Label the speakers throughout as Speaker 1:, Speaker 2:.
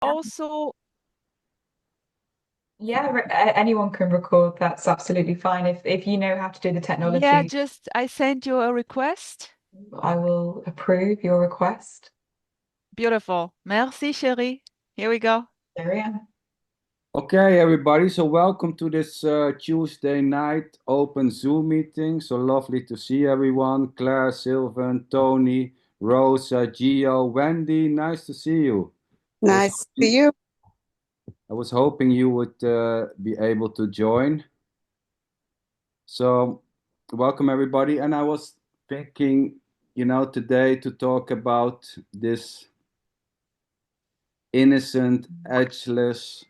Speaker 1: Also,
Speaker 2: Yeah, anyone can record. That's absolutely fine. If you know how to do the
Speaker 1: yeah,
Speaker 2: technology,
Speaker 1: just I sent you a request.
Speaker 2: I will approve your request.
Speaker 1: Beautiful. Merci, chérie. Here we go.
Speaker 2: There we are.
Speaker 3: Okay, everybody. So welcome to this Tuesday night open Zoom meeting. So lovely to see everyone. Claire, Sylvan, Tony, Rosa, Gio, Wendy. Nice to see you. I was
Speaker 4: Nice to see you.
Speaker 3: I was hoping you would be able to join. So welcome everybody. And I was thinking, today to talk about this innocent, edgeless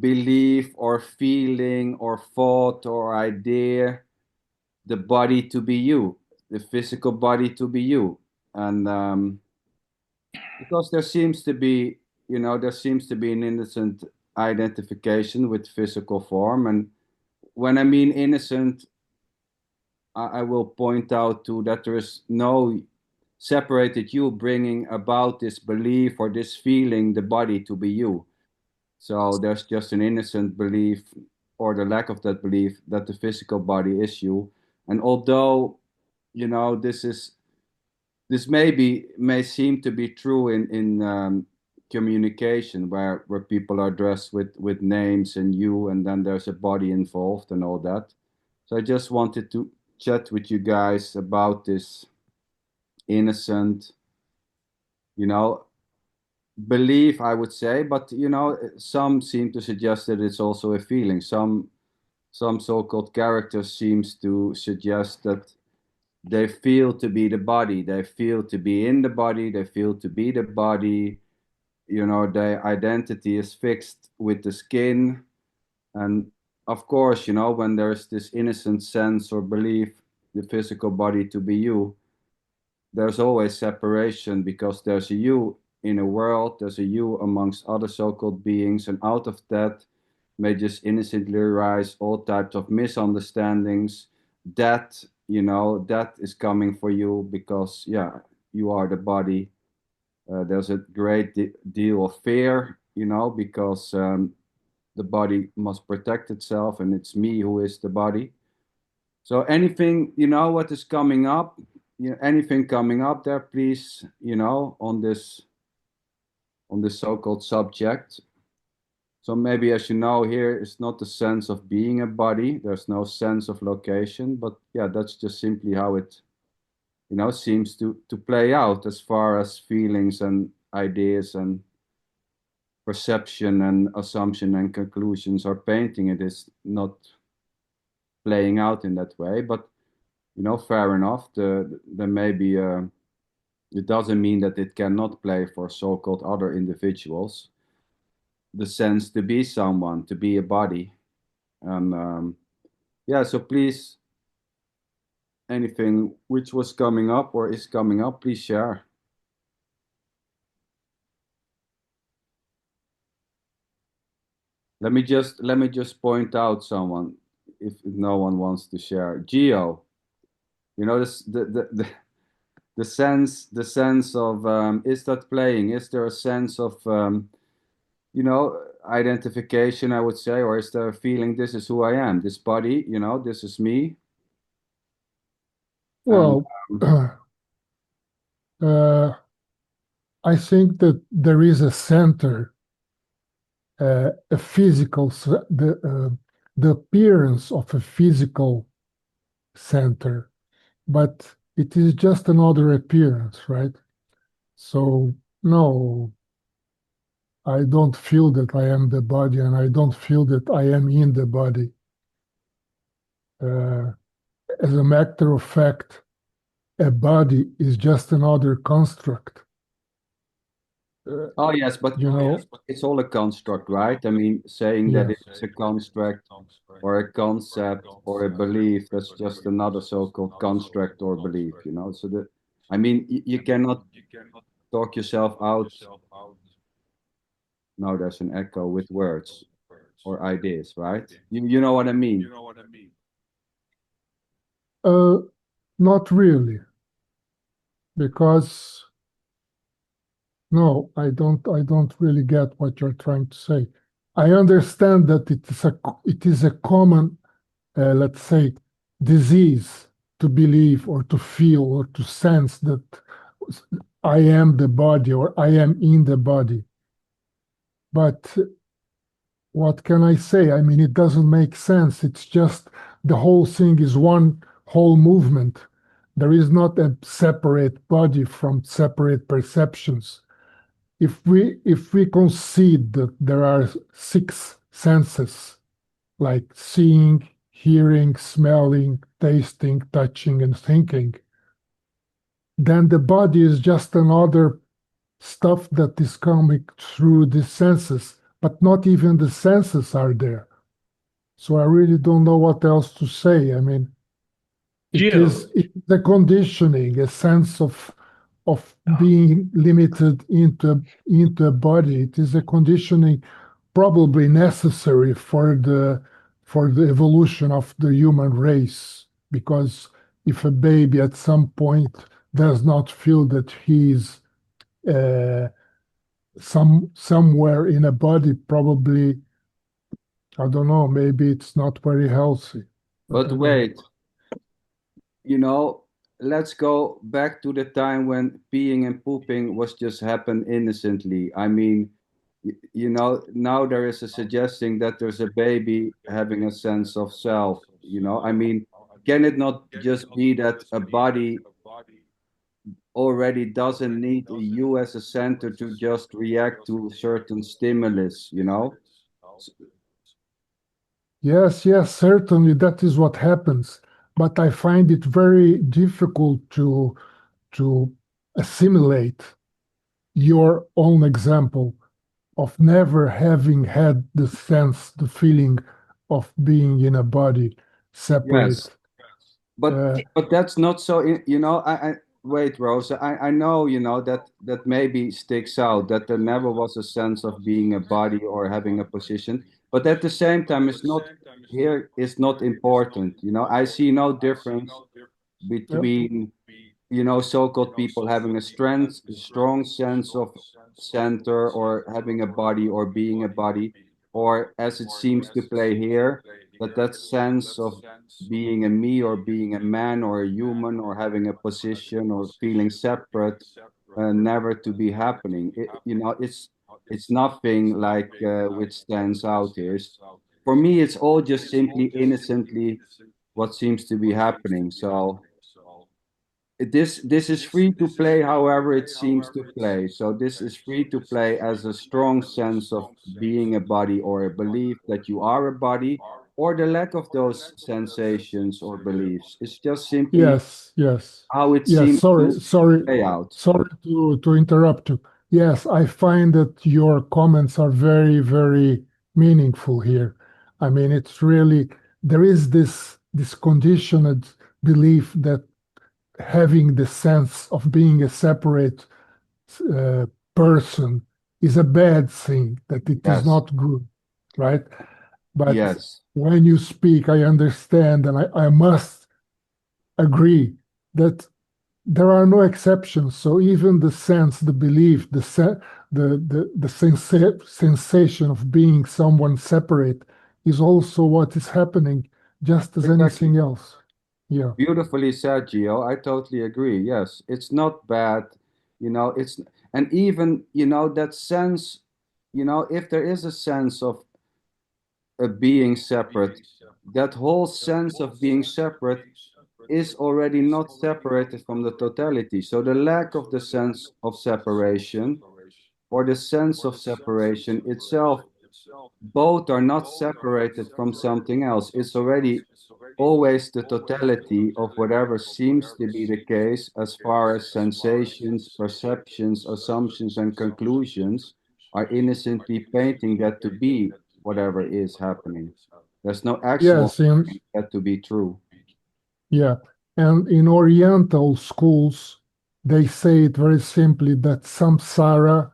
Speaker 3: belief or feeling or thought or idea, the body to be you, the physical body to be you. And because there seems to be an innocent identification with physical form. And when I mean innocent, I will point out to that there is no separated you bringing about this belief or this feeling, the body to be you. So there's just an innocent belief or the lack of that belief that the physical body is you. And although, this may seem to be true in communication where people are dressed with names and you, and then there's a body involved and all that. So I just wanted to chat with you guys about this innocent, you know, belief, I would say, but some seem to suggest that it's also a feeling. Some so-called characters seems to suggest that they feel to be the body, they feel to be in the body, they feel to be the body. Their identity is fixed with the skin, and of course, when there's this innocent sense or belief, the physical body to be you, there's always separation because there's a you in a world, there's a you amongst other so-called beings, and out of that may just innocently arise all types of misunderstandings. That is coming for you because, yeah, you are the body. There's a great deal of fear, because the body must protect itself, and it's me who is the body. So anything, what is coming up, anything coming up there, please, on this so-called subject. So maybe, as you know, here is not the sense of being a body. There's no sense of location, but yeah, that's just simply how it, seems to play out as far as feelings and ideas and perception and assumption and conclusions are painting. It is not playing out in that way, but fair enough. There may be it doesn't mean that it cannot play for so-called other individuals. The sense to be someone, to be a body, and yeah. So please, anything which was coming up or is coming up, please share. Let me just point out someone if no one wants to share. Geo, this the sense of is that playing? Is there a sense of identification, I would say, or is there a feeling this is who I am, this body, this is me, and
Speaker 5: Well, I think that there is a center, a physical, the appearance of a physical center, but it is just another appearance, right? So, no, I don't feel that I am the body, and I don't feel that I am in the body. Uh, as a matter of fact, a body is just another construct.
Speaker 3: oh yes, but
Speaker 5: You know,
Speaker 3: it's all a construct, right? I mean, saying that
Speaker 5: yes.
Speaker 3: it's a construct or a concept or a belief, that's just another so-called construct or belief, so I mean, you cannot talk yourself out. No, there's an echo with words or ideas, right? You know what I mean?
Speaker 5: Uh, Not really, because No, I don't really get what you're trying to say. I understand that it is a common, let's say, disease to believe or to feel or to sense that I am the body or I am in the body. But what can I say? I mean, it doesn't make sense. It's just the whole thing is one whole movement. There is not a separate body from separate perceptions. If we concede that there are six senses, like seeing, hearing, smelling, tasting, touching, and thinking, then the body is just another stuff that is coming through the senses, but not even the senses are there. So I really don't know what else to say. I mean, it
Speaker 4: Gio,
Speaker 5: is the conditioning, a sense of being limited into a body. It is a conditioning probably necessary for the evolution of the human race. Because if a baby at some point does not feel that he's uh, somewhere in a body, probably, I don't know, maybe it's not very healthy. But
Speaker 3: But
Speaker 5: I don't know.
Speaker 3: wait, let's go back to the time when peeing and pooping was just happen innocently. I mean, now there is a suggesting that there's a baby having a sense of self, I mean, can it not just be that a body already doesn't need you as a center to just react to certain stimulus?
Speaker 5: Yes, yes, certainly that is what happens. But I find it very difficult to assimilate your own example of never having had the sense, the feeling of being in a body
Speaker 3: Yes.
Speaker 5: separate.
Speaker 3: But
Speaker 5: Uh,
Speaker 3: but that's not so. I wait, Rose. I know that maybe sticks out that there never was a sense of being a body or having a position. But at the same time, it's not here. It's not important. I see no difference
Speaker 5: yeah.
Speaker 3: between so-called people having a strong sense of center or having a body or being a body, or as it seems to play here, that sense of being a me or being a man or a human or having a position or feeling separate, never to be happening. It's nothing like which stands out here. For me, it's all just simply innocently what seems to be happening. So this is free to play however it seems to play. So this is free to play as a strong sense of being a body or a belief that you are a body or the lack of those sensations or beliefs. It's just simply
Speaker 5: Yes, yes.
Speaker 3: how it
Speaker 5: Yes,
Speaker 3: seems
Speaker 5: sorry,
Speaker 3: to
Speaker 5: sorry,
Speaker 3: play out.
Speaker 5: sorry to interrupt you. Yes, I find that your comments are very, very meaningful here. I mean, it's really, there is this conditioned belief that having the sense of being a separate uh, person is a bad thing, that it is
Speaker 3: Yes,
Speaker 5: not good, right? But
Speaker 3: yes,
Speaker 5: when you speak, I understand, and I must agree that there are no exceptions. So even the sense, the belief, the sensation of being someone separate is also what is happening, just as
Speaker 3: exactly.
Speaker 5: anything else. Yeah.
Speaker 3: Beautifully said, Gio. I totally agree. Yes, it's not bad. It's and even that sense. If there is a sense of being separate, that whole sense of being separate is already not separated from the totality. So the lack of the sense of separation or the sense of separation itself, both are not separated from something else. It's already always the totality of whatever seems to be the case as far as sensations, perceptions, assumptions, and conclusions are innocently painting that to be whatever is happening. There's no actual
Speaker 5: Yes, in
Speaker 3: that to be true.
Speaker 5: yeah. And in Oriental schools, they say it very simply that samsara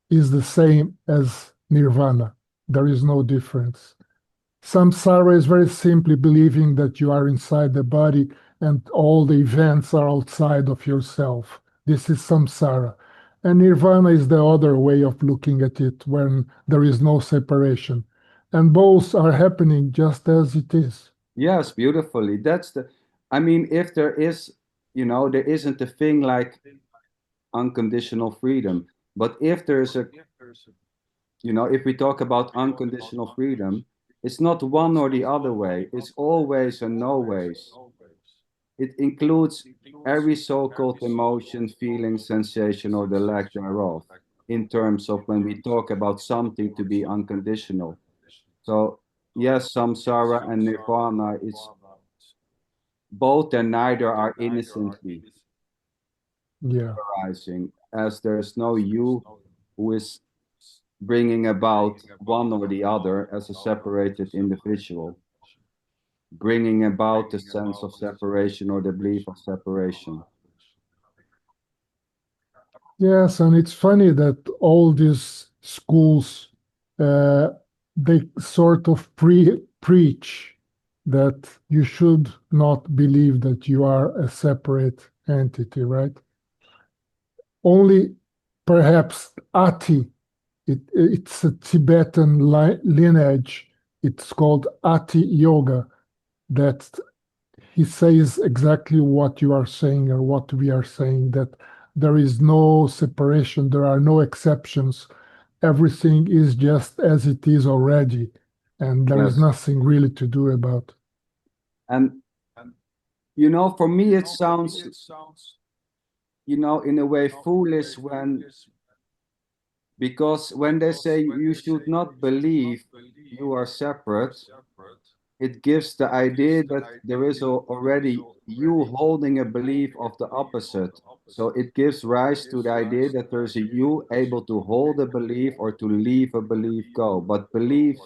Speaker 5: is the same as nirvana. There is no difference. Samsara is very simply believing that you are inside the body and all the events are outside of yourself. This is samsara. And nirvana is the other way of looking at it when there is no separation. And both are happening just as it is.
Speaker 3: Yes, beautifully. I mean, if there is, there isn't a thing like unconditional freedom. But if there's if we talk about unconditional freedom, it's not one or the other way. It's always and no ways. It includes every so-called emotion, feeling, sensation, or the lack thereof, in terms of when we talk about something to be unconditional. So, yes, samsara and nirvana, it's both and neither are innocently
Speaker 5: Yeah.
Speaker 3: arising, as there's no you who is bringing about one or the other as a separated individual, bringing about the sense of separation or the belief of separation.
Speaker 5: Yes, and it's funny that all these schools, uh, they sort of preach that you should not believe that you are a separate entity, right? Only perhaps Ati, it's a Tibetan lineage. It's called Ati Yoga, that he says exactly what you are saying or what we are saying, that there is no separation, there are no exceptions. Everything is just as it is already, and there is
Speaker 3: Yes.
Speaker 5: nothing really to do about.
Speaker 3: And, for me, it sounds, in a way foolish because when they say you should not believe you are separate, it gives the idea that there is already you holding a belief of the opposite. So it gives rise to the idea that there's a you able to hold a belief or to leave a belief go. But belief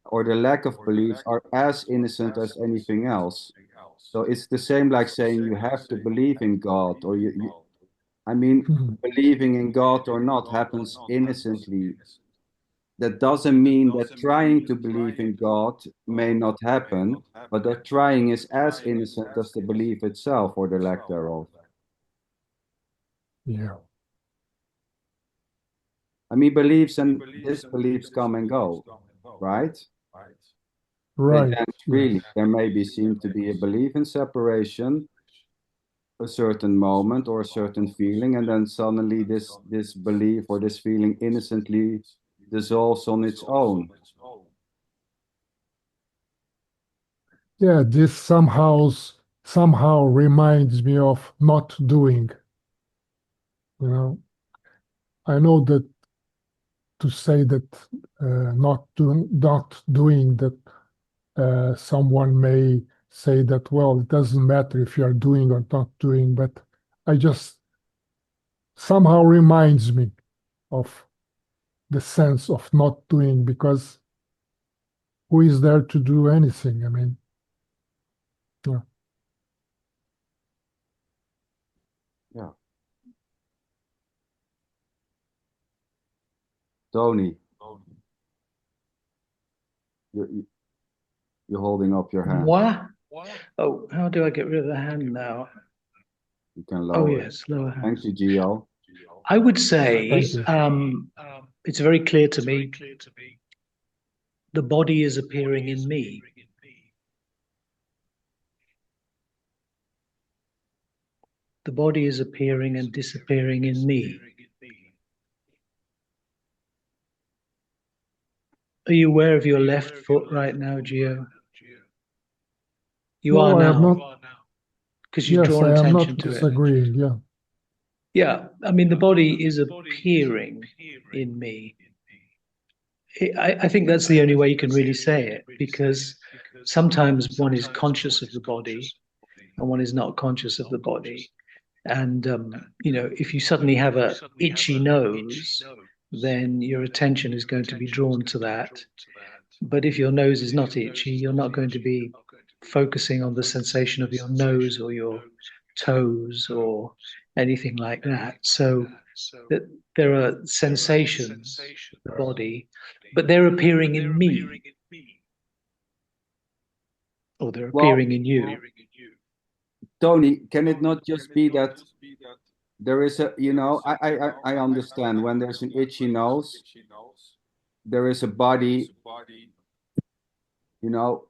Speaker 3: or the lack of beliefs are as innocent as anything else. So it's the same like saying you have to believe in God or I mean,
Speaker 5: Mhm.
Speaker 3: believing in God or not happens innocently. That doesn't mean that trying to believe in God may not happen, but that trying is as innocent as the belief itself or the lack thereof.
Speaker 5: Yeah,
Speaker 3: I mean, beliefs and disbeliefs come and go, right? But
Speaker 5: right.
Speaker 3: then
Speaker 5: Yes.
Speaker 3: really, there may be seem to be a belief in separation, a certain moment or a certain feeling, and then suddenly this belief or this feeling innocently dissolves on its own.
Speaker 5: Yeah, this somehow reminds me of not doing. You know, I know that to say that not doing that, someone may say that, well, it doesn't matter if you are doing or not doing, but I just somehow reminds me of the sense of not doing, because who is there to do anything? I mean, yeah.
Speaker 3: Yeah. Tony, you, you're holding up your hand.
Speaker 4: What? Oh, how do I get rid of the hand now?
Speaker 3: You can
Speaker 4: Oh,
Speaker 3: lower it.
Speaker 4: yes, lower
Speaker 3: Thank
Speaker 4: hands.
Speaker 3: you, Gio.
Speaker 4: I would say
Speaker 5: Thank you.
Speaker 4: it's very clear to me the body is appearing in me. The body is appearing and disappearing in me. Are you aware of your left foot right now, Gio? You are
Speaker 5: No, I am
Speaker 4: now,
Speaker 5: not.
Speaker 4: because you've
Speaker 5: Yes,
Speaker 4: drawn
Speaker 5: I am
Speaker 4: attention
Speaker 5: not
Speaker 4: to it.
Speaker 5: disagreeing. Yeah.
Speaker 4: Yeah, I mean, the body is appearing in me. I think that's the only way you can really say it, because sometimes one is conscious of the body and one is not conscious of the body. And if you suddenly have a itchy nose, then your attention is going to be drawn to that. But if your nose is not itchy, you're not going to be focusing on the sensation of your nose or your toes or anything like that. So that there are sensations, the body, but they're appearing in me, or they're
Speaker 3: Well,
Speaker 4: appearing in you.
Speaker 3: Tony, can it not just be that there is a, I understand when there's an itchy nose, there is a body,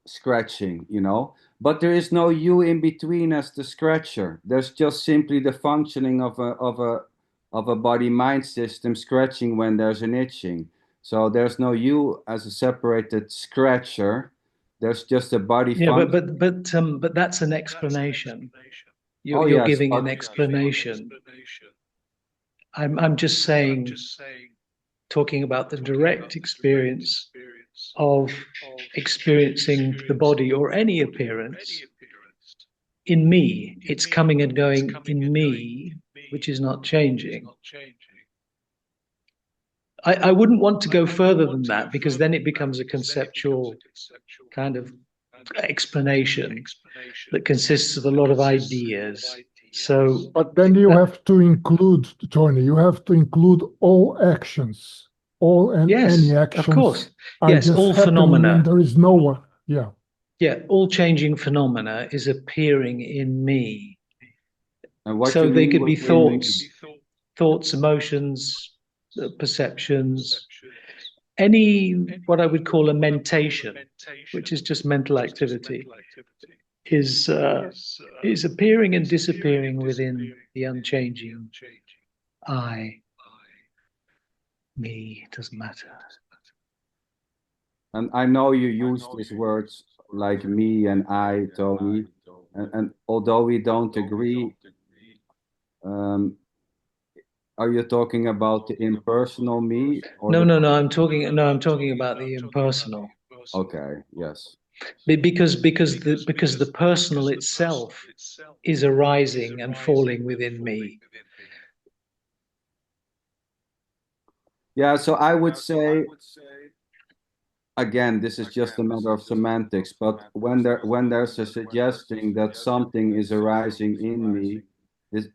Speaker 3: scratching, but there is no you in between as the scratcher. There's just simply the functioning of a body mind system scratching when there's an itching. So there's no you as a separated scratcher. There's just a body
Speaker 4: Yeah,
Speaker 3: function.
Speaker 4: but that's an explanation.
Speaker 3: Oh
Speaker 4: You're
Speaker 3: yes,
Speaker 4: giving
Speaker 3: but
Speaker 4: an explanation. I'm just saying, talking about the direct experience of experiencing the body or any appearance in me. It's coming and going in me, which is not changing. I wouldn't want to go further than that, because then it becomes a conceptual kind of explanation that consists of a lot of ideas. So,
Speaker 5: But then you have to include, Tony, you have to include all actions, all and
Speaker 4: yes,
Speaker 5: any
Speaker 4: of
Speaker 5: actions
Speaker 4: course.
Speaker 5: are
Speaker 4: Yes,
Speaker 5: just
Speaker 4: all
Speaker 5: happening
Speaker 4: phenomena.
Speaker 5: and there is no one. Yeah.
Speaker 4: Yeah, all changing phenomena is appearing in me.
Speaker 3: and what
Speaker 4: So
Speaker 3: you
Speaker 4: they
Speaker 3: mean
Speaker 4: could be
Speaker 3: within
Speaker 4: thoughts, emotions, perceptions, any what I would call a mentation, which is just mental activity, is appearing and disappearing within the unchanging I, me. It doesn't matter.
Speaker 3: And I know you use these words like me and I, Tony, and although we don't agree, um, are you talking about the impersonal me or
Speaker 4: No,
Speaker 3: the?
Speaker 4: no, no. I'm talking about the impersonal.
Speaker 3: Okay, yes.
Speaker 4: Because the personal itself is arising and falling within me.
Speaker 3: Yeah, so I would say, again, this is just a matter of semantics, but when there's a suggesting that something is arising in me,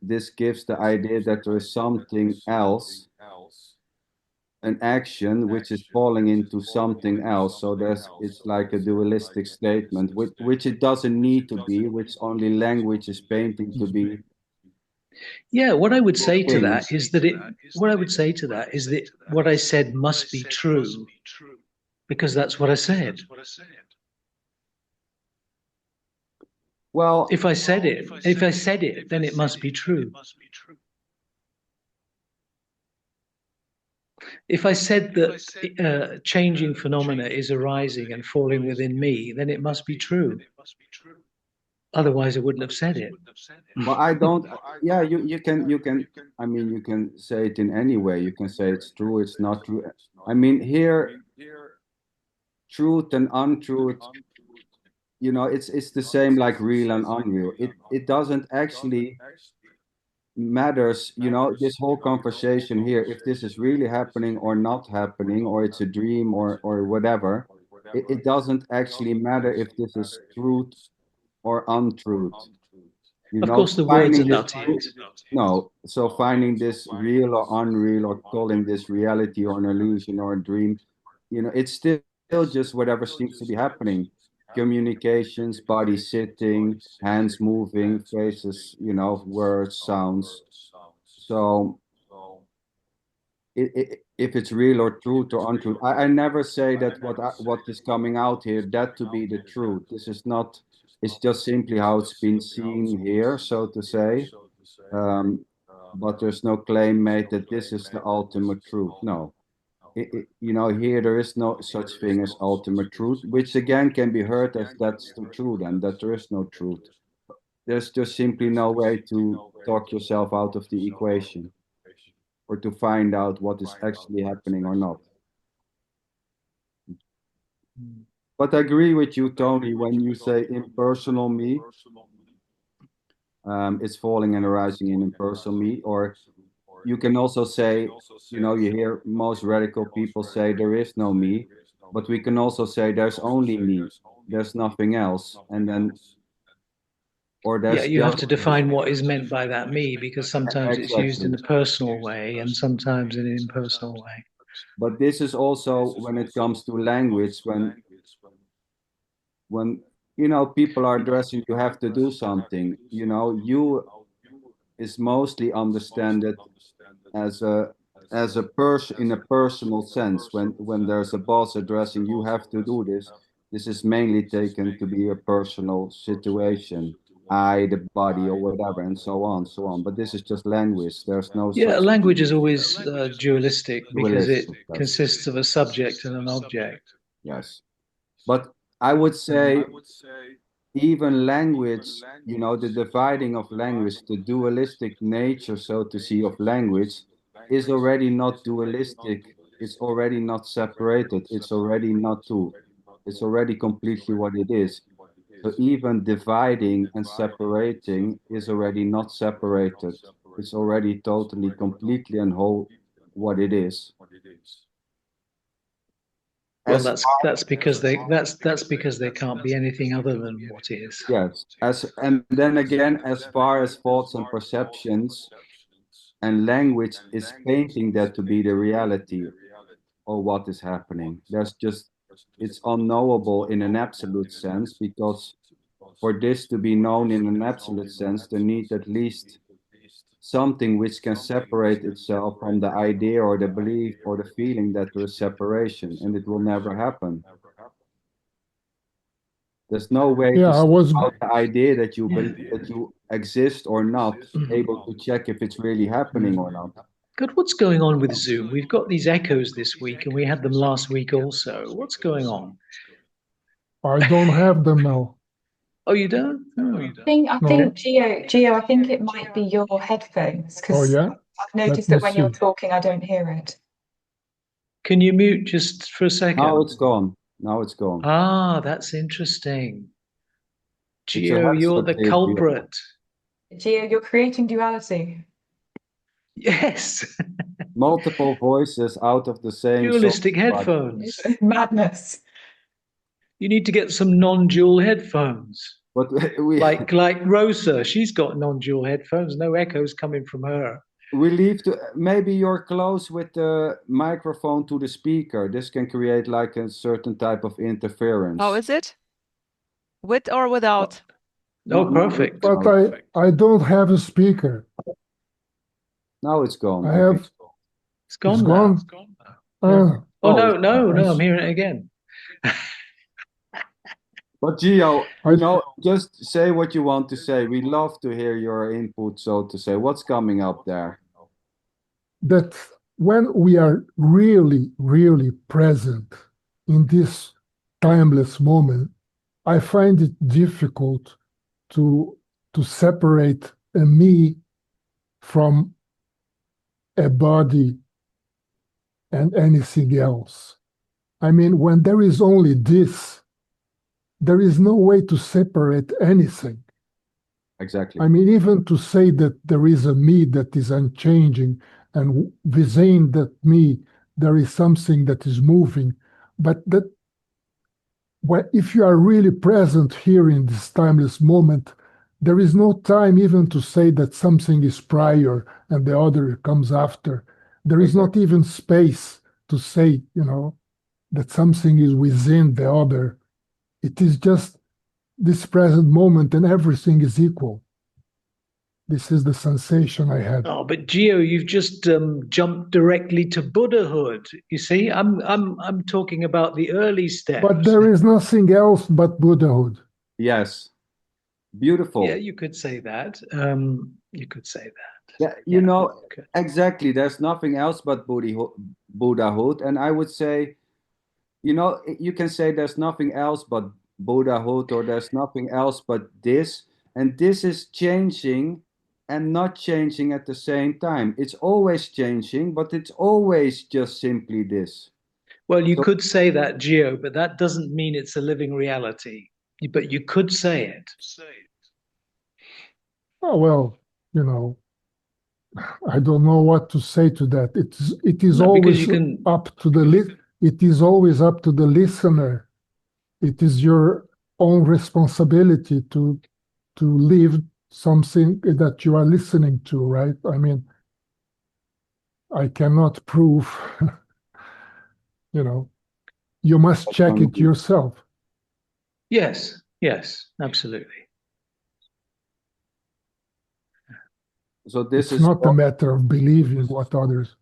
Speaker 3: this gives the idea that there is something else, an action which is falling into something else. So it's like a dualistic statement, which it doesn't need to be, which only language is painting to be
Speaker 4: Yeah, what I would say to
Speaker 3: things.
Speaker 4: that is that what I said must be true, because that's what I said.
Speaker 3: Well,
Speaker 4: If I said it, then it must be true. If I said that changing phenomena is arising and falling within me, then it must be true. Otherwise, I wouldn't have said it.
Speaker 3: but I don't. Yeah, you can. I mean, you can say it in any way. You can say it's true, it's not true. I mean, here, truth and untruth. It's the same like real and unreal. It doesn't actually matters. This whole conversation here, if this is really happening or not happening, or it's a dream or whatever, it doesn't actually matter if this is truth or untruth.
Speaker 4: Of course, the words are
Speaker 3: Finding this
Speaker 4: not it.
Speaker 3: no, so finding this real or unreal, or calling this reality or an illusion or a dream, it's still just whatever seems to be happening. Communications, body sitting, hands moving, faces, words, sounds. So if it's real or truth or untruth, I never say that what is coming out here, that to be the truth. This is not, it's just simply how it's been seen here, so to say. Um, but there's no claim made that this is the ultimate truth. No. Here there is no such thing as ultimate truth, which again can be heard as that's the truth, and that there is no truth. There's just simply no way to talk yourself out of the equation, or to find out what is actually happening or not. But I agree with you, Tony, when you say impersonal me, it's falling and arising in impersonal me. Or you can also say, you hear most radical people say there is no me, but we can also say there's only me, there's nothing else. And then, or
Speaker 4: Yeah,
Speaker 3: there's
Speaker 4: you have
Speaker 3: just,
Speaker 4: to define what is meant by that me, because sometimes it's used in
Speaker 3: exactly.
Speaker 4: a personal way and sometimes in an impersonal way.
Speaker 3: But this is also when it comes to language, when people are addressing, you have to do something, you is mostly understood as a person in a personal sense. When there's a boss addressing you have to do this, this is mainly taken to be a personal situation. I, the body, or whatever, and so on, so on. But this is just language. There's no
Speaker 4: Yeah,
Speaker 3: such
Speaker 4: language is always dualistic because it
Speaker 3: dualistic. Yes.
Speaker 4: consists of a subject and an object.
Speaker 3: Yes. But I would say even language, the dividing of language, the dualistic nature, so to see, of language is already not dualistic. It's already not separated. It's already not two. It's already completely what it is. So even dividing and separating is already not separated. It's already totally, completely and whole what it is.
Speaker 4: Well,
Speaker 3: As
Speaker 4: that's because there can't be anything other than what is.
Speaker 3: Yes, and then again, as far as thoughts and perceptions and language is painting that to be the reality or what is happening. It's unknowable in an absolute sense, because for this to be known in an absolute sense, there needs at least something which can separate itself from the idea or the belief or the feeling that there is separation, and it will never happen. There's no way
Speaker 5: Yeah,
Speaker 3: to
Speaker 5: I
Speaker 3: see
Speaker 5: was
Speaker 3: out the idea that you exist or not, able to check if it's really happening or not.
Speaker 4: God, what's going on with Zoom? We've got these echoes this week, and we had them last week also. What's going on?
Speaker 5: I don't have them now.
Speaker 4: Oh, you don't? Oh.
Speaker 2: I
Speaker 5: No.
Speaker 2: think Gio, I think it might be your headphones,
Speaker 5: Oh
Speaker 2: because
Speaker 5: yeah?
Speaker 2: I've noticed
Speaker 5: Let me
Speaker 2: that when you're
Speaker 5: see.
Speaker 2: talking, I don't hear it.
Speaker 4: Can you mute just for a second?
Speaker 3: Now it's gone. Now it's gone.
Speaker 4: Ah, that's interesting.
Speaker 3: It's a
Speaker 4: Gio, you're the
Speaker 3: headset, Gio.
Speaker 4: culprit.
Speaker 2: Gio, you're creating duality.
Speaker 4: Yes.
Speaker 3: Multiple voices out of the same
Speaker 4: Dualistic
Speaker 3: source, but
Speaker 4: headphones.
Speaker 2: It's madness.
Speaker 4: You need to get some non-dual headphones.
Speaker 3: we
Speaker 4: Like Rosa, she's got non-dual headphones, no echoes coming from her.
Speaker 3: we leave to maybe you're close with the microphone to the speaker. This can create like a certain type of interference.
Speaker 1: How is it? With or without?
Speaker 4: Oh, perfect.
Speaker 5: But I don't have a speaker.
Speaker 3: Now it's gone.
Speaker 5: I have
Speaker 4: It's gone
Speaker 5: it's
Speaker 4: now.
Speaker 5: gone. Ah,
Speaker 4: Oh,
Speaker 3: Oh,
Speaker 4: no, I'm hearing it again.
Speaker 3: But Gio,
Speaker 5: I
Speaker 3: just say what you want to say. We love to hear your input, so to say. What's coming up there?
Speaker 5: that when we are really, really present in this timeless moment, I find it difficult to separate a me from a body and anything else. I mean, when there is only this, there is no way to separate anything.
Speaker 3: Exactly.
Speaker 5: I mean, even to say that there is a me that is unchanging, and within that me, there is something that is moving, but that if you are really present here in this timeless moment, there is no time even to say that something is prior and the other comes after. There is not even space to say, that something is within the other. It is just this present moment and everything is equal. This is the sensation I had.
Speaker 4: Oh, but Gio, you've just jumped directly to Buddhahood. You see, I'm talking about the early steps.
Speaker 5: But there is nothing else but Buddhahood.
Speaker 3: Yes. Beautiful.
Speaker 4: Yeah, you could say that. You could say that.
Speaker 3: Yeah,
Speaker 4: Okay.
Speaker 3: exactly. There's nothing else but Buddhahood. And I would say, you can say there's nothing else but Buddhahood, or there's nothing else but this. And this is changing and not changing at the same time. It's always changing, but it's always just simply this.
Speaker 4: Well, you could say that, Gio, but that doesn't mean it's a living reality. But you could say it.
Speaker 5: Oh, well, I don't know what to say to that. It is
Speaker 4: No, because
Speaker 5: always
Speaker 4: you can.
Speaker 5: up to it is always up to the listener. It is your own responsibility to live something that you are listening to, right? I mean, I cannot prove, you must check it yourself.
Speaker 4: Yes, absolutely.
Speaker 3: So this
Speaker 5: It's
Speaker 3: is
Speaker 5: not a matter of believing what others,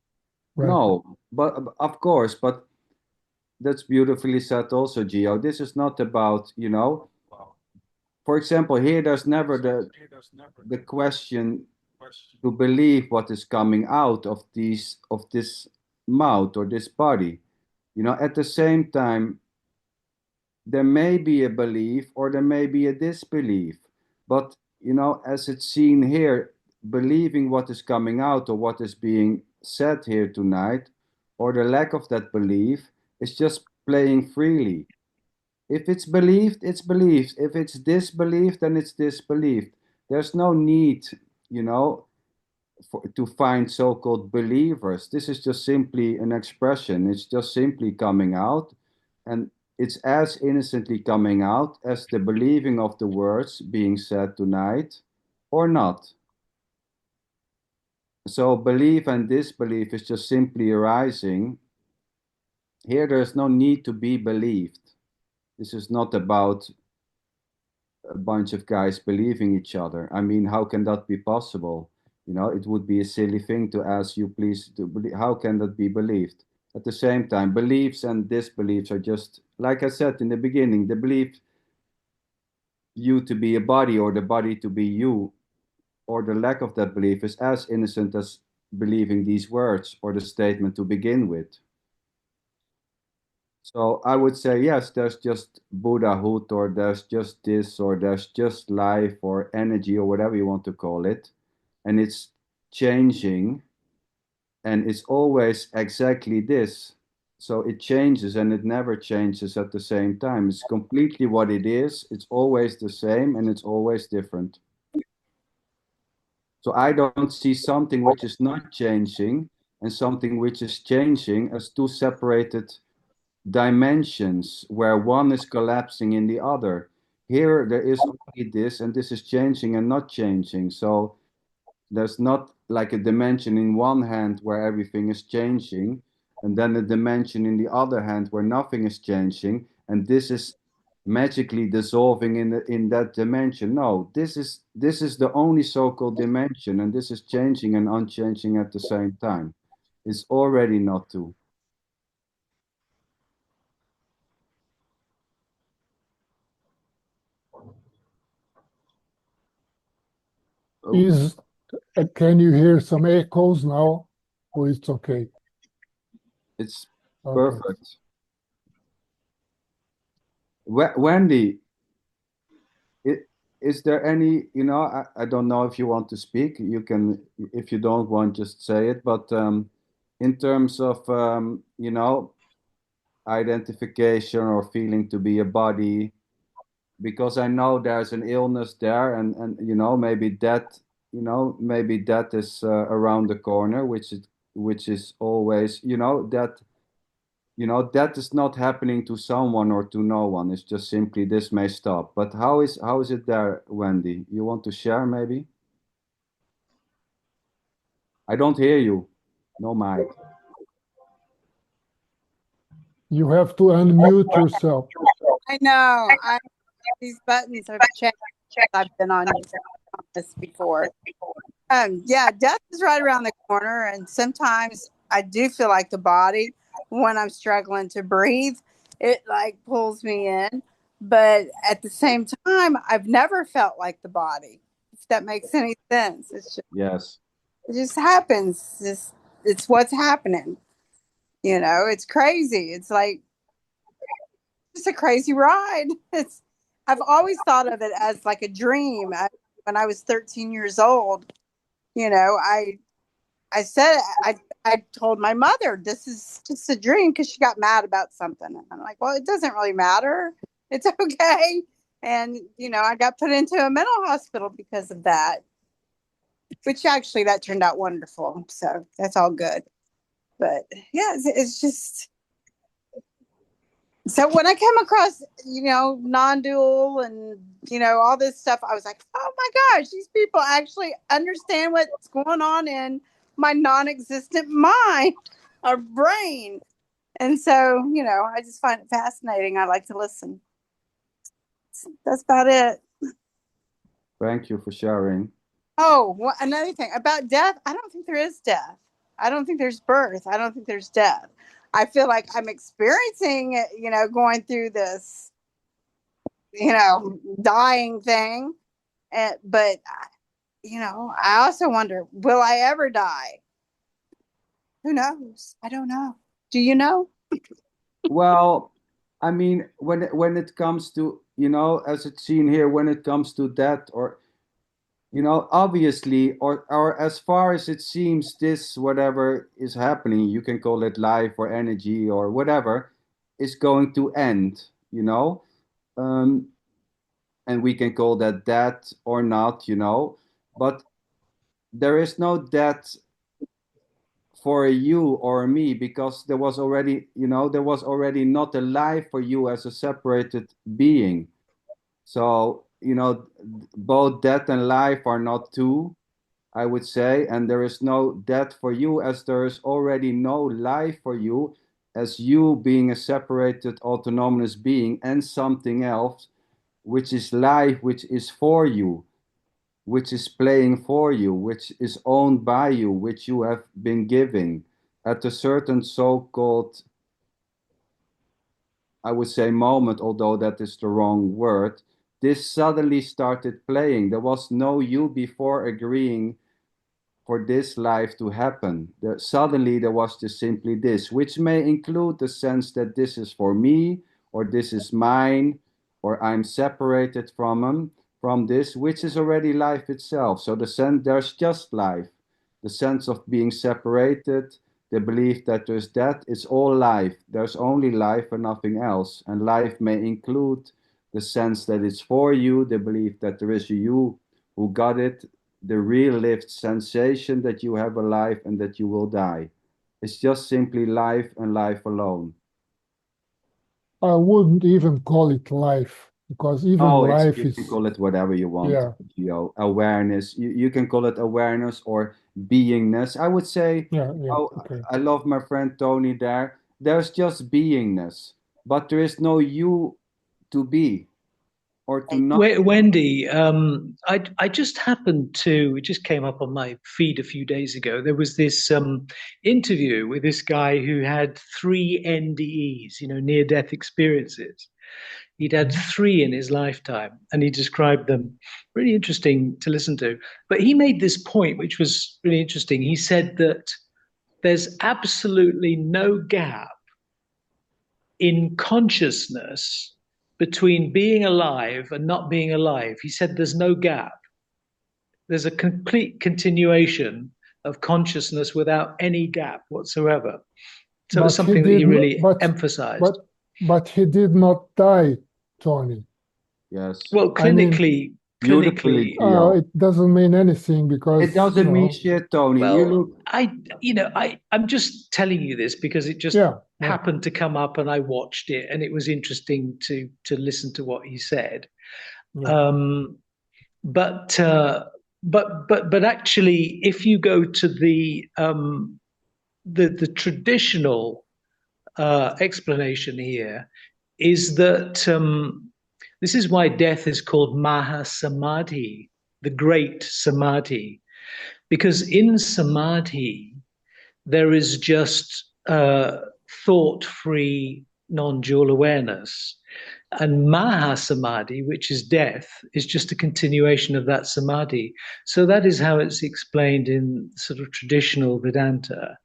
Speaker 5: right?
Speaker 3: no, but of course, but that's beautifully said also, Gio. This is not about, for example, here there's never the question to believe what is coming out of this mouth or this body. At the same time, there may be a belief or there may be a disbelief, but as it's seen here, believing what is coming out or what is being said here tonight, or the lack of that belief, is just playing freely. If it's believed, it's believed. If it's disbelieved, then it's disbelieved. There's no need, to find so-called believers. This is just simply an expression. It's just simply coming out, and it's as innocently coming out as the believing of the words being said tonight, or not. So belief and disbelief is just simply arising. Here, there's no need to be believed. This is not about a bunch of guys believing each other. I mean, how can that be possible? It would be a silly thing to ask you, please, to believe. How can that be believed? At the same time, beliefs and disbeliefs are just, like I said in the beginning, the belief you to be a body or the body to be you, or the lack of that belief is as innocent as believing these words or the statement to begin with. So I would say, yes, there's just Buddhahood, or there's just this, or there's just life, or energy, or whatever you want to call it. And it's changing, and it's always exactly this. So it changes and it never changes at the same time. It's completely what it is. It's always the same and it's always different. So I don't see something which is not changing and something which is changing as two separated dimensions where one is collapsing in the other. Here there is only this, and this is changing and not changing. So there's not like a dimension in one hand where everything is changing, and then a dimension in the other hand where nothing is changing, and this is magically dissolving in that dimension. No, this is the only so-called dimension, and this is changing and unchanging at the same time. It's already not two.
Speaker 5: Is can you hear some echoes now, or it's okay?
Speaker 3: It's
Speaker 5: Okay.
Speaker 3: perfect. Wendy, is there any, I don't know if you want to speak. You can, if you don't want, just say it. But in terms of, identification or feeling to be a body, because I know there's an illness there, and maybe that is around the corner, which is always, that is not happening to someone or to no one. It's just simply this may stop. But how is it there, Wendy? You want to share maybe? I don't hear you. No mic.
Speaker 5: You have to unmute yourself.
Speaker 6: I know. These buttons have changed. I've been on this before. Yeah, death is right around the corner, and sometimes I do feel like the body when I'm struggling to breathe. It like pulls me in, but at the same time, I've never felt like the body. If that makes any sense,
Speaker 3: Yes.
Speaker 6: it just happens. It's what's happening. It's crazy. It's like just a crazy ride. I've always thought of it as like a dream. When I was 13 years old, I said I told my mother this is just a dream because she got mad about something, and I'm like, well, it doesn't really matter. It's okay. And I got put into a mental hospital because of that, which actually that turned out wonderful. So that's all good. But yeah, it's just. So when I came across, non-dual and, all this stuff, I was like, oh my gosh, these people actually understand what's going on in my non-existent mind or brain. And so, I just find it fascinating. I like to listen. That's about it.
Speaker 3: Thank you for sharing.
Speaker 6: Oh, well, another thing about death, I don't think there is death. I don't think there's birth. I don't think there's death. I feel like I'm experiencing it, going through this, dying thing. But, I also wonder, will I ever die? Who knows? I don't know. Do you know?
Speaker 3: Well, I mean, when it comes to, as it's seen here, when it comes to that, or obviously, or as far as it seems, this whatever is happening, you can call it life or energy or whatever, is going to end. Um, and we can call that death or not, but there is no death for you or me, because there was already not a life for you as a separated being. So both death and life are not two, I would say, and there is no death for you, as there is already no life for you as you being a separated autonomous being, and something else which is life, which is for you, which is playing for you, which is owned by you, which you have been giving at a certain so-called, I would say, moment, although that is the wrong word. This suddenly started playing. There was no you before agreeing for this life to happen. Suddenly there was just simply this, which may include the sense that this is for me, or this is mine, or I'm separated from this, which is already life itself. So there's just life. The sense of being separated, the belief that there's that, it's all life. There's only life and nothing else. And life may include the sense that it's for you, the belief that there is a you who got it, the real lived sensation that you have a life and that you will die. It's just simply life and life alone.
Speaker 5: I wouldn't even call it life, because even
Speaker 3: Oh,
Speaker 5: life
Speaker 3: you can
Speaker 5: is,
Speaker 3: call it whatever you want.
Speaker 5: yeah,
Speaker 3: Awareness. You can call it awareness or beingness. I would say,
Speaker 5: yeah, okay.
Speaker 3: I love my friend Tony there. There's just beingness, but there is no you to be or to not.
Speaker 4: Wendy, I just happened to, it just came up on my feed a few days ago. There was this interview with this guy who had 3 NDEs, near-death experiences. He'd had 3 in his lifetime, and he described them. Really interesting to listen to. But he made this point, which was really interesting. He said that there's absolutely no gap in consciousness between being alive and not being alive. He said there's no gap. There's a complete continuation of consciousness without any gap whatsoever. So it was
Speaker 5: But he
Speaker 4: something that he
Speaker 5: did not,
Speaker 4: really emphasized.
Speaker 5: but he did not die, Tony.
Speaker 3: Yes.
Speaker 4: Well,
Speaker 5: I mean,
Speaker 3: Beautifully,
Speaker 5: it doesn't mean anything, because
Speaker 3: it doesn't mean shit, Tony. You
Speaker 4: well,
Speaker 3: look.
Speaker 4: I'm just telling you this because it just
Speaker 5: yeah,
Speaker 4: happened to come up, and I watched it, and it was interesting to listen to what he said.
Speaker 5: yeah.
Speaker 4: But actually, if you go to the traditional explanation here, is that this is why death is called Maha Samadhi, the great Samadhi, because in Samadhi there is just thought-free, non-dual awareness. And Maha Samadhi, which is death, is just a continuation of that Samadhi. So that is how it's explained in sort of traditional Vedanta.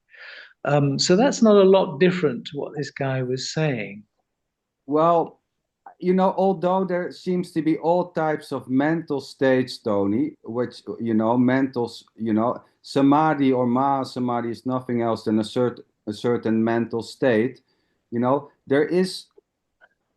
Speaker 4: So that's not a lot different to what this guy was saying.
Speaker 3: Well, although there seems to be all types of mental states, Tony, which, samadhi or maha samadhi is nothing else than a certain mental state. There is,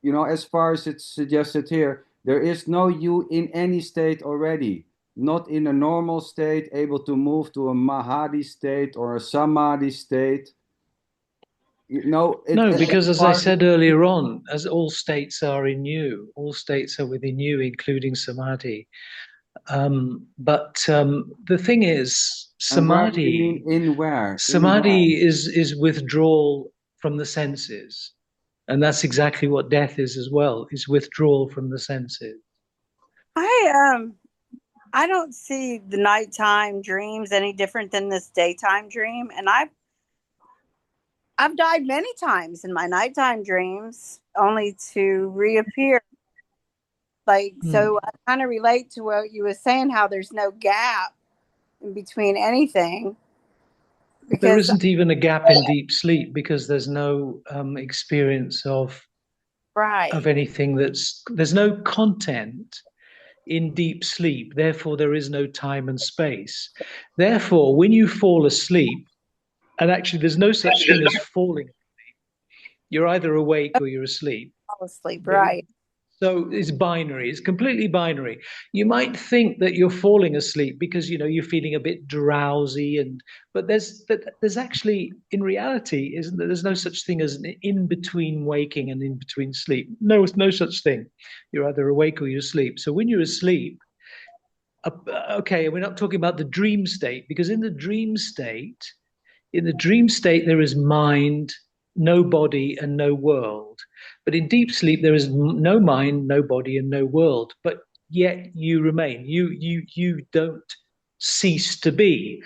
Speaker 3: as far as it's suggested here, there is no you in any state already. Not in a normal state, able to move to a mahadi state or a samadhi state.
Speaker 4: No, because as I said earlier on, as all states are in you, all states are within you, including samadhi. But the thing is, samadhi.
Speaker 3: In where?
Speaker 4: Samadhi is withdrawal from the senses, and that's exactly what death is as well. Is withdrawal from the senses.
Speaker 6: I I don't see the nighttime dreams any different than this daytime dream. And I've died many times in my nighttime dreams only to reappear. Like, so I kind of relate to what you were saying, how there's no gap in between anything.
Speaker 4: There
Speaker 6: Because
Speaker 4: isn't even a gap in deep sleep because there's no experience of
Speaker 6: right.
Speaker 4: anything there's no content in deep sleep. Therefore, there is no time and space. Therefore, when you fall asleep, and actually there's no such thing as falling asleep. You're either awake or you're asleep.
Speaker 6: Fall asleep, right.
Speaker 4: So it's binary. It's completely binary. You might think that you're falling asleep because you're feeling a bit drowsy, but there's actually, in reality, isn't there? There's no such thing as an in between waking and in between sleep. No, no such thing. You're either awake or you're asleep. So when you're asleep, okay, we're not talking about the dream state, because in the dream state there is mind, no body, and no world. But in deep sleep, there is no mind, no body, and no world. But yet you remain. You don't cease to be.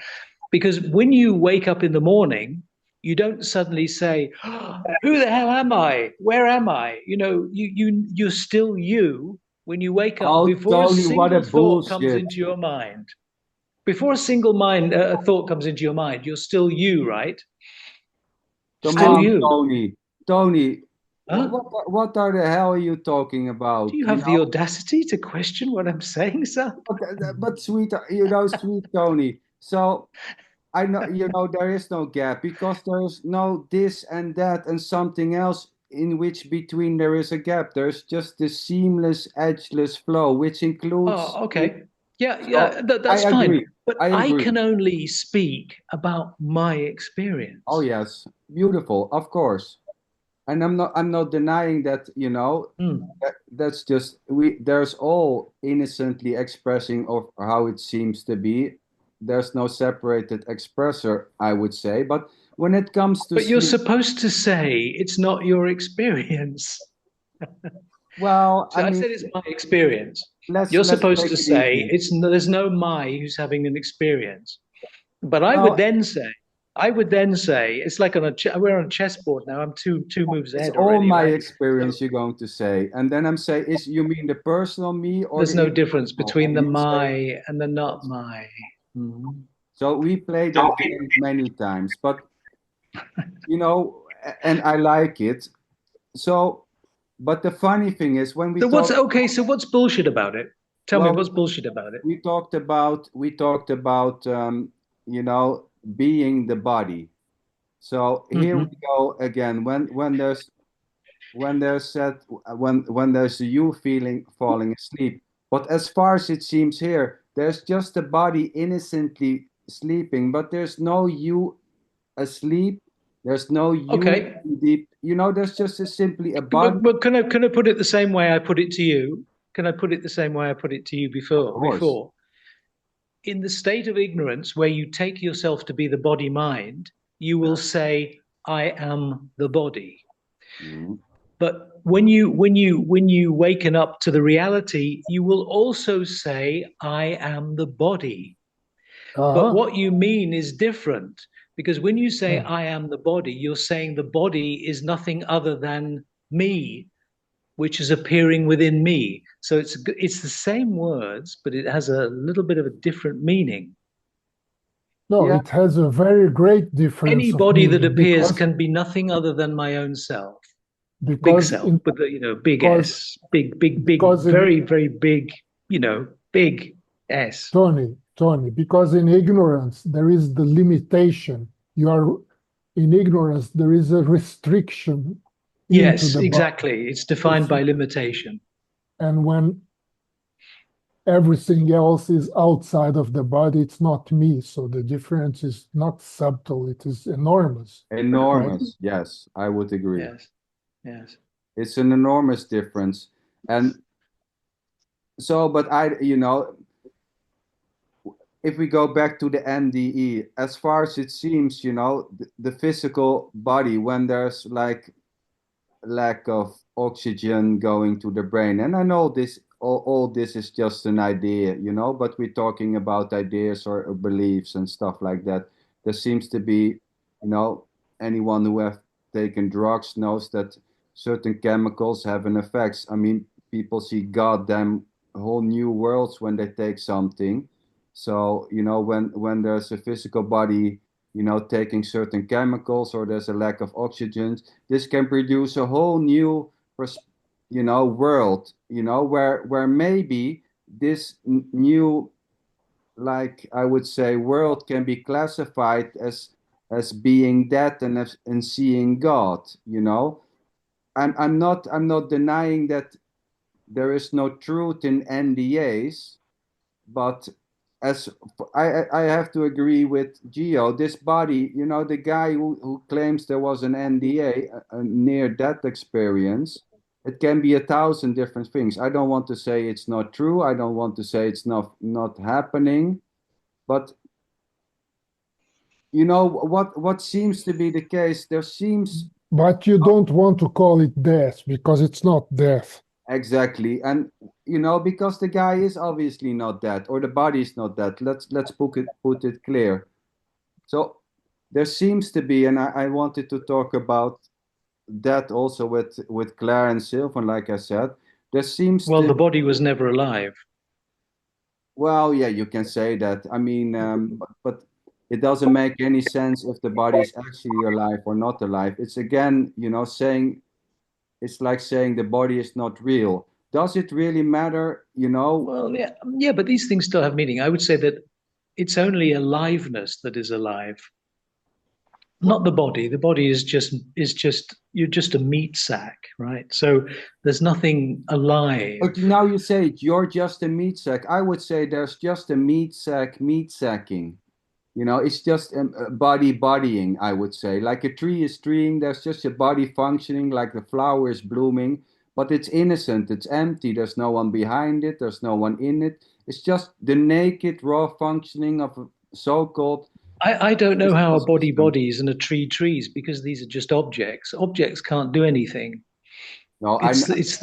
Speaker 4: Because when you wake up in the morning, you don't suddenly say, oh, who the hell am I? Where am I? You're still you when you wake up,
Speaker 3: Oh,
Speaker 4: before a
Speaker 3: Tony, what a
Speaker 4: single thought comes
Speaker 3: bullshit.
Speaker 4: into your mind. Before a single thought comes into your mind, you're still you, right?
Speaker 3: Come
Speaker 4: Still
Speaker 3: on,
Speaker 4: you.
Speaker 3: Tony,
Speaker 4: Huh?
Speaker 3: what are the hell are you talking about?
Speaker 4: Do you have the audacity to question what I'm saying, sir?
Speaker 3: But sweet Tony. So I know, there is no gap because there's no this and that and something else in which between there is a gap. There's just this seamless, edgeless flow, which includes.
Speaker 4: Oh, okay. Yeah,
Speaker 3: So
Speaker 4: that's
Speaker 3: I
Speaker 4: fine.
Speaker 3: agree.
Speaker 4: But
Speaker 3: I agree.
Speaker 4: can only speak about my experience.
Speaker 3: Oh yes, beautiful, of course. And I'm not denying that, that's just there's all innocently expressing of how it seems to be. There's no separated expressor, I would say. But when it comes to
Speaker 4: But you're
Speaker 3: sleep,
Speaker 4: supposed to say it's not your experience.
Speaker 3: well,
Speaker 4: So I said it's my experience.
Speaker 3: let's
Speaker 4: You're supposed
Speaker 3: take
Speaker 4: to
Speaker 3: it
Speaker 4: say
Speaker 3: easy.
Speaker 4: there's no my who's having an experience. But I
Speaker 3: Well,
Speaker 4: would then say it's like we're on a chessboard now. I'm two moves
Speaker 3: it's
Speaker 4: ahead
Speaker 3: all
Speaker 4: already,
Speaker 3: my
Speaker 4: right?
Speaker 3: experience you're going to say, and then I'm saying, is you mean the personal me or
Speaker 4: There's
Speaker 3: the
Speaker 4: no difference
Speaker 3: impersonal?
Speaker 4: between
Speaker 3: And
Speaker 4: the
Speaker 3: you say,
Speaker 4: my and the not my.
Speaker 3: so we played that game many times, but and I like it. So, but the funny thing is when we
Speaker 4: So
Speaker 3: talk,
Speaker 4: so what's bullshit about it? Tell me
Speaker 3: well,
Speaker 4: what's bullshit about it.
Speaker 3: we talked about being the body. So here we go again. When there's you feeling falling asleep. But as far as it seems here, there's just the body innocently sleeping, but there's no you asleep. There's no you
Speaker 4: Okay.
Speaker 3: deep. There's just simply a body.
Speaker 4: But can I put it the same way I put it to you? Can I put it the same way I put it to you
Speaker 3: Of course.
Speaker 4: before? In the state of ignorance where you take yourself to be the body mind, you will say, I am the body.
Speaker 3: Mhm.
Speaker 4: But when you waken up to the reality, you will also say, I am the body. But what you mean is different, because when you say I am the body, you're saying the body is nothing other than me, which is appearing within me. So it's the same words, but it has a little bit of a different meaning.
Speaker 5: No,
Speaker 3: Yeah.
Speaker 5: it has a very great difference
Speaker 4: Any
Speaker 5: of
Speaker 4: body that
Speaker 5: meaning
Speaker 4: appears can be nothing other than my own self. Big
Speaker 5: because
Speaker 4: self,
Speaker 5: in
Speaker 4: with the big
Speaker 5: because
Speaker 4: S, big,
Speaker 5: because in
Speaker 4: very, very big, big S.
Speaker 5: Tony, because in ignorance there is the limitation. You are in ignorance, there is a restriction into
Speaker 4: Yes,
Speaker 5: the body.
Speaker 4: exactly. It's defined by limitation.
Speaker 5: And when everything else is outside of the body, it's not me. So the difference is not subtle, it is enormous.
Speaker 3: Enormous.
Speaker 5: Right?
Speaker 3: Yes, I would agree.
Speaker 4: Yes.
Speaker 3: It's an enormous difference. And so, but if we go back to the NDE, as far as it seems, the physical body, when there's like lack of oxygen going to the brain, and I know this all this is just an idea, you know, but we're talking about ideas or beliefs and stuff like that. There seems to be, you know, anyone who have taken drugs knows that certain chemicals have an effect. I mean, people see goddamn whole new worlds when they take something. So, you know, when there's a physical body, you know, taking certain chemicals or there's a lack of oxygen, this can produce a whole new you know, world, you know, where maybe this new, like I would say, world can be classified as being that and seeing God, you know. I'm not denying that there is no truth in NDAs, but as I have to agree with Geo, this body, you know, the guy who claims there was an NDA, a near-death experience, it can be 1,000 different things. I don't want to say it's not true. I don't want to say it's not happening, but you know what seems to be the case. There seems
Speaker 5: But you don't want to call it death because it's not death.
Speaker 3: exactly, and you know, because the guy is obviously not that, or the body is not that. Let's put it clear. So there seems to be, and I wanted to talk about that also with Claire and Sylvan, like I said, there seems
Speaker 4: Well,
Speaker 3: to,
Speaker 4: the body was never alive.
Speaker 3: well, yeah, you can say that. I mean, but it doesn't make any sense if the body is actually alive or not alive. It's again, you know, saying it's like saying the body is not real. Does it really matter? You know,
Speaker 4: Well, yeah, but these things still have meaning. I would say that it's only aliveness that is alive, not the body. The body is just you're just a meat sack, right? So there's nothing alive.
Speaker 3: but now you say it, you're just a meat sack. I would say there's just a meat sack, meat sacking. You know, it's just body bodying, I would say. Like a tree is treeing, there's just a body functioning, like the flower is blooming, but it's innocent, it's empty, there's no one behind it, there's no one in it. It's just the naked, raw functioning of a so-called
Speaker 4: I don't know how a
Speaker 3: physical
Speaker 4: body
Speaker 3: system.
Speaker 4: bodies and a tree trees because these are just objects. Objects can't do anything.
Speaker 3: No,
Speaker 4: It's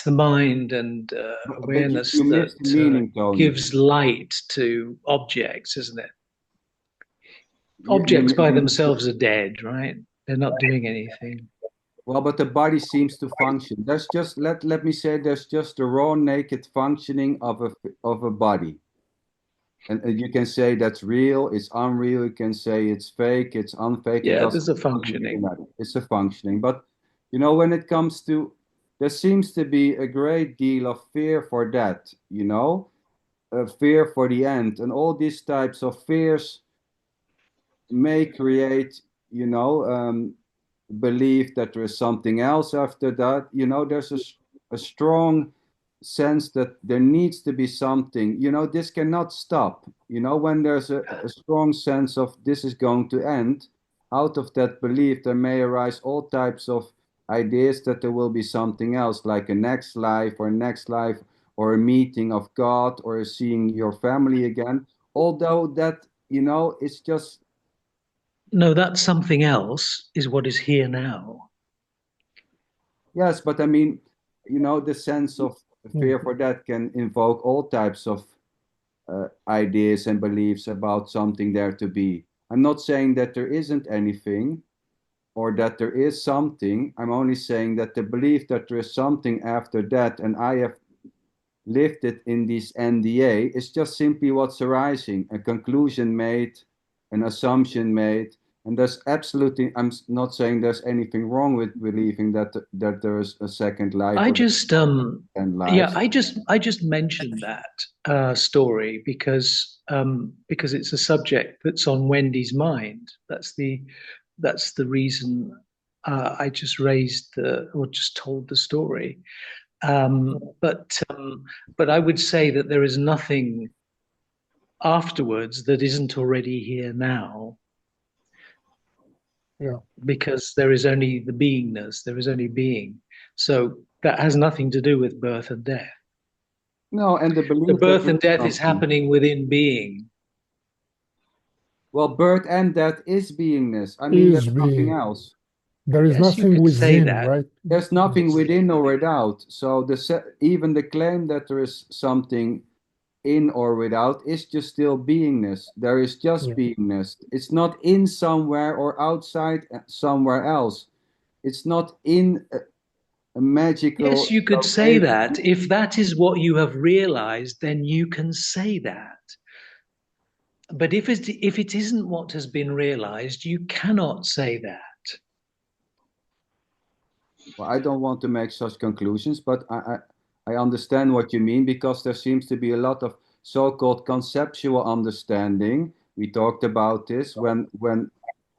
Speaker 4: the mind and
Speaker 3: but
Speaker 4: awareness
Speaker 3: you
Speaker 4: that
Speaker 3: missed the meaning, Tony.
Speaker 4: gives light to objects, isn't it?
Speaker 3: You
Speaker 4: Objects by
Speaker 3: missed it.
Speaker 4: themselves are dead, right? They're not doing anything.
Speaker 3: Well, but the body seems to function. There's just let me say there's just the raw naked functioning of a body. And you can say that's real, it's unreal, you can say it's fake, it's unfake, it
Speaker 4: Yeah,
Speaker 3: doesn't
Speaker 4: there's a
Speaker 3: really
Speaker 4: functioning.
Speaker 3: matter. It's a functioning. But you know, when it comes to, there seems to be a great deal of fear for that, you know, fear for the end. And all these types of fears may create, you know, belief that there is something else after that. You know, there's a strong sense that there needs to be something. You know, this cannot stop. You know, when there's a strong sense of this is going to end, out of that belief, there may arise all types of ideas that there will be something else, like a next life, or a meeting of God, or seeing your family again. Although that, you know, it's just,
Speaker 4: No, that something else is what is here now.
Speaker 3: yes, but I mean, you know, the sense of fear for that can invoke all types of ideas and beliefs about something there to be. I'm not saying that there isn't anything or that there is something. I'm only saying that the belief that there is something after that, and I have lived it in this NDA, is just simply what's arising, a conclusion made, an assumption made. And there's absolutely, I'm not saying there's anything wrong with believing that there is a second life
Speaker 4: I
Speaker 3: or
Speaker 4: just
Speaker 3: second
Speaker 4: yeah,
Speaker 3: lives.
Speaker 4: I just mentioned that story because it's a subject that's on Wendy's mind. That's the reason I just raised the or just told the story. But I would say that there is nothing afterwards that isn't already here now
Speaker 5: Yeah.
Speaker 4: because there is only the beingness, there is only being. So that has nothing to do with birth and death.
Speaker 3: No, and the
Speaker 4: The
Speaker 3: belief that
Speaker 4: birth
Speaker 3: there
Speaker 4: and
Speaker 3: is
Speaker 4: death is
Speaker 3: something.
Speaker 4: happening within being.
Speaker 3: Well, birth and death is beingness. I mean,
Speaker 5: Is
Speaker 3: there's nothing
Speaker 5: being.
Speaker 3: else.
Speaker 5: There is
Speaker 4: Yes, you
Speaker 5: nothing
Speaker 4: could say
Speaker 5: within,
Speaker 4: that.
Speaker 5: right?
Speaker 3: There's nothing within or without. So even the claim that there is something in or without is just still beingness. There is just
Speaker 5: Yeah.
Speaker 3: beingness. It's not in somewhere or outside somewhere else. It's not in a magical
Speaker 4: Yes, you could say
Speaker 3: location.
Speaker 4: that. If that is what you have realized, then you can say that. But if it isn't what has been realized, you cannot say that.
Speaker 3: Well, I don't want to make such conclusions, but I understand what you mean, because there seems to be a lot of so-called conceptual understanding. We talked about this when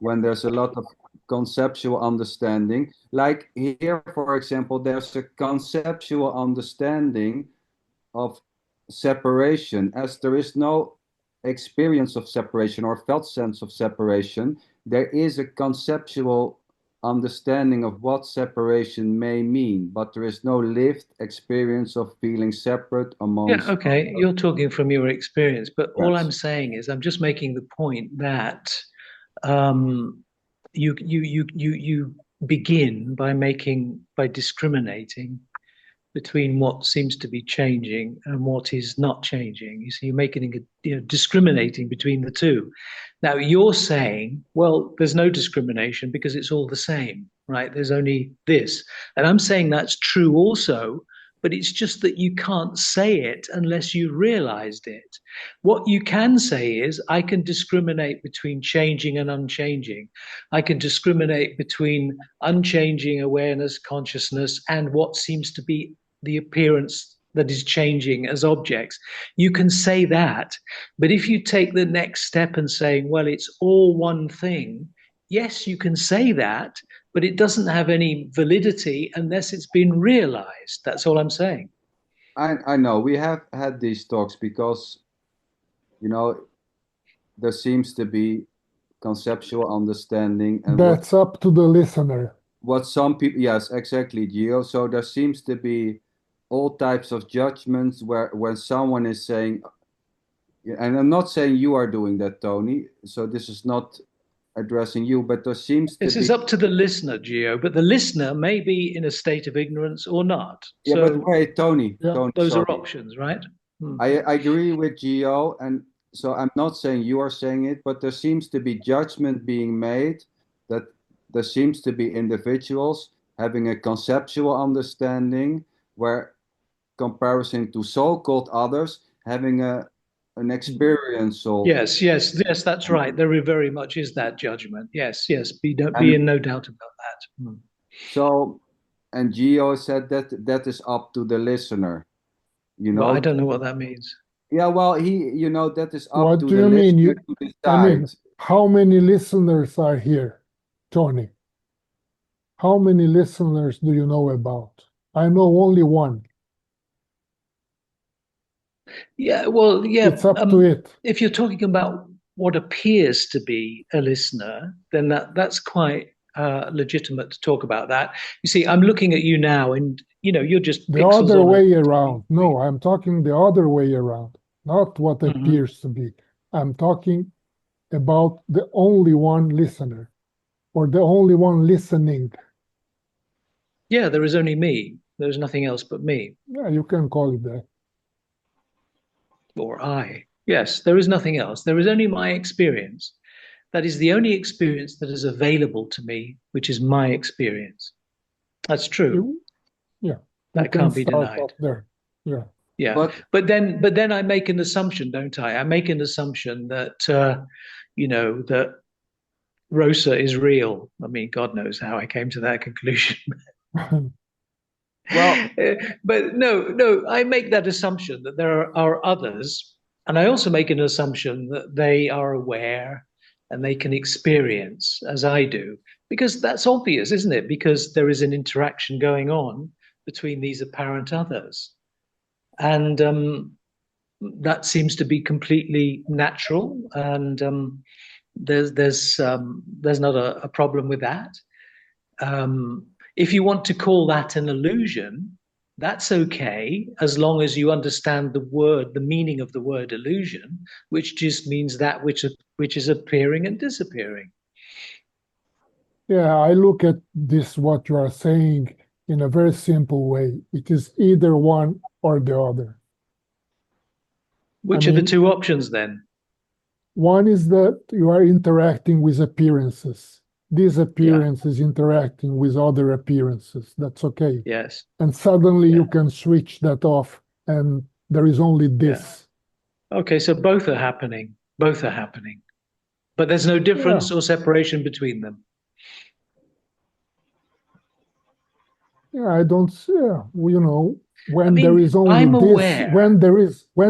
Speaker 3: there's a lot of conceptual understanding. Like here, for example, there's a conceptual understanding of separation, as there is no experience of separation or felt sense of separation. There is a conceptual understanding of what separation may mean, but there is no lived experience of feeling separate
Speaker 4: Yeah,
Speaker 3: amongst.
Speaker 4: okay, you're talking from your experience, but all
Speaker 3: Yes.
Speaker 4: I'm saying is I'm just making the point that you begin by discriminating between what seems to be changing and what is not changing. You see, you're making discriminating between the two. Now you're saying, well, there's no discrimination because it's all the same, right? There's only this. And I'm saying that's true also, but it's just that you can't say it unless you realized it. What you can say is, I can discriminate between changing and unchanging. I can discriminate between unchanging awareness, consciousness, and what seems to be the appearance that is changing as objects. You can say that. But if you take the next step and say, well, it's all one thing, yes, you can say that, but it doesn't have any validity unless it's been realized. That's all I'm saying.
Speaker 3: I know we have had these talks because, there seems to be conceptual understanding and
Speaker 5: That's up to the listener.
Speaker 3: what some people, yes, exactly, Gio. So there seems to be all types of judgments where when someone is saying, and I'm not saying you are doing that, Tony, so this is not addressing you, but there seems to
Speaker 4: This
Speaker 3: be.
Speaker 4: is up to the listener, Gio, but the listener may be in a state of ignorance or not.
Speaker 3: Yeah,
Speaker 4: So
Speaker 3: but wait, Tony,
Speaker 5: Yeah.
Speaker 3: Tony,
Speaker 4: those
Speaker 3: sorry.
Speaker 4: are options, right?
Speaker 3: I agree with Gio, and so I'm not saying you are saying it, but there seems to be judgment being made that there seems to be individuals having a conceptual understanding where comparison to so-called others having an experiential.
Speaker 4: Yes, that's right. There very much is that judgment. Yes, be
Speaker 3: And
Speaker 4: in no doubt about that.
Speaker 3: so, and Gio said that is up to the listener,
Speaker 4: Well, I don't know what that means.
Speaker 3: Yeah, well, that is up
Speaker 5: What
Speaker 3: to
Speaker 5: do
Speaker 3: the
Speaker 5: you mean?
Speaker 3: listener to decide.
Speaker 5: How many listeners are here, Tony? How many listeners do you know about? I know only one.
Speaker 4: Yeah, well, yeah.
Speaker 5: It's up to it.
Speaker 4: If you're talking about what appears to be a listener, then that's quite legitimate to talk about that. You see, I'm looking at you now, and you're just
Speaker 5: The
Speaker 4: pixels
Speaker 5: other
Speaker 4: on
Speaker 5: way
Speaker 4: a
Speaker 5: around. No, I'm talking the other way around, not what appears to be. I'm talking about the only one listener or the only one listening.
Speaker 4: Yeah, there is only me. There's nothing else but me.
Speaker 5: Yeah, you can call it that.
Speaker 4: Or I. Yes, there is nothing else. There is only my experience. That is the only experience that is available to me, which is my experience. That's true.
Speaker 5: Yeah,
Speaker 4: That can't be
Speaker 5: start
Speaker 4: denied.
Speaker 5: off there. Yeah.
Speaker 4: Yeah, but then I make an assumption, don't I? I make an assumption that that Rosa is real. I mean, God knows how I came to that conclusion.
Speaker 3: Well,
Speaker 4: but no, I make that assumption that there are others, and I also make an assumption that they are aware and they can experience as I do, because that's obvious, isn't it? Because there is an interaction going on between these apparent others, and that seems to be completely natural, and there's not a problem with that. If you want to call that an illusion, that's okay, as long as you understand the meaning of the word illusion, which just means that which is appearing and disappearing.
Speaker 5: Yeah, I look at this, what you are saying, in a very simple way. It is either one or the other.
Speaker 4: Which
Speaker 5: I
Speaker 4: are the
Speaker 5: mean,
Speaker 4: two options then?
Speaker 5: one is that you are interacting with appearances. This
Speaker 4: Yeah.
Speaker 5: appearance is interacting with other appearances. That's okay.
Speaker 4: Yes.
Speaker 5: And suddenly
Speaker 4: Yeah.
Speaker 5: you can switch that off, and there is only this.
Speaker 4: Okay, so both are happening. Both are happening. But there's no difference
Speaker 5: Yeah.
Speaker 4: or separation between them.
Speaker 5: Yeah, I don't see, you know, when
Speaker 4: I mean,
Speaker 5: there is only
Speaker 4: I'm
Speaker 5: this,
Speaker 4: aware.
Speaker 5: when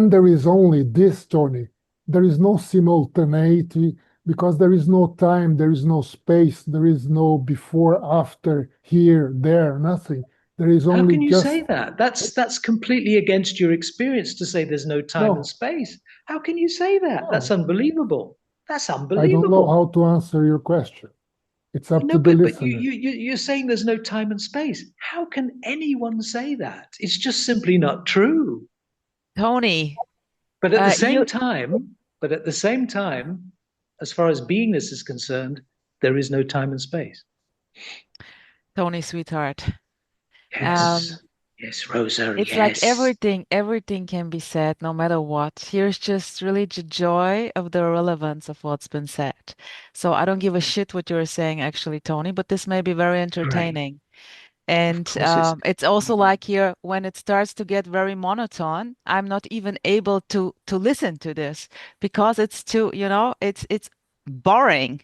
Speaker 5: there is only this, Tony, there is no simultaneity because there is no time, there is no space, there is no before, after, here, there, nothing. There is
Speaker 4: How
Speaker 5: only
Speaker 4: can you
Speaker 5: just
Speaker 4: say that? That's completely against your experience to say there's no time and
Speaker 5: no,
Speaker 4: space. How can you say that? That's
Speaker 5: no.
Speaker 4: unbelievable. That's
Speaker 5: I don't know
Speaker 4: unbelievable.
Speaker 5: how to answer your question. It's up
Speaker 4: No,
Speaker 5: to the
Speaker 4: but
Speaker 5: listener.
Speaker 4: you're saying there's no time and space. How can anyone say that? It's just simply not true.
Speaker 1: Tony,
Speaker 4: But at the
Speaker 1: you,
Speaker 4: same time, as far as beingness is concerned, there is no time and space.
Speaker 1: Tony, sweetheart.
Speaker 4: Yes. Yes, Rosa,
Speaker 1: It's like
Speaker 4: yes.
Speaker 1: everything can be said, no matter what. Here's just really the joy of the relevance of what's been said. So I don't give a shit what you're saying, actually, Tony, but this may be very entertaining.
Speaker 4: Of
Speaker 1: And
Speaker 4: course
Speaker 1: it's also like here, when it starts to get very monotone, I'm not even able to listen to this because it's too, it's boring.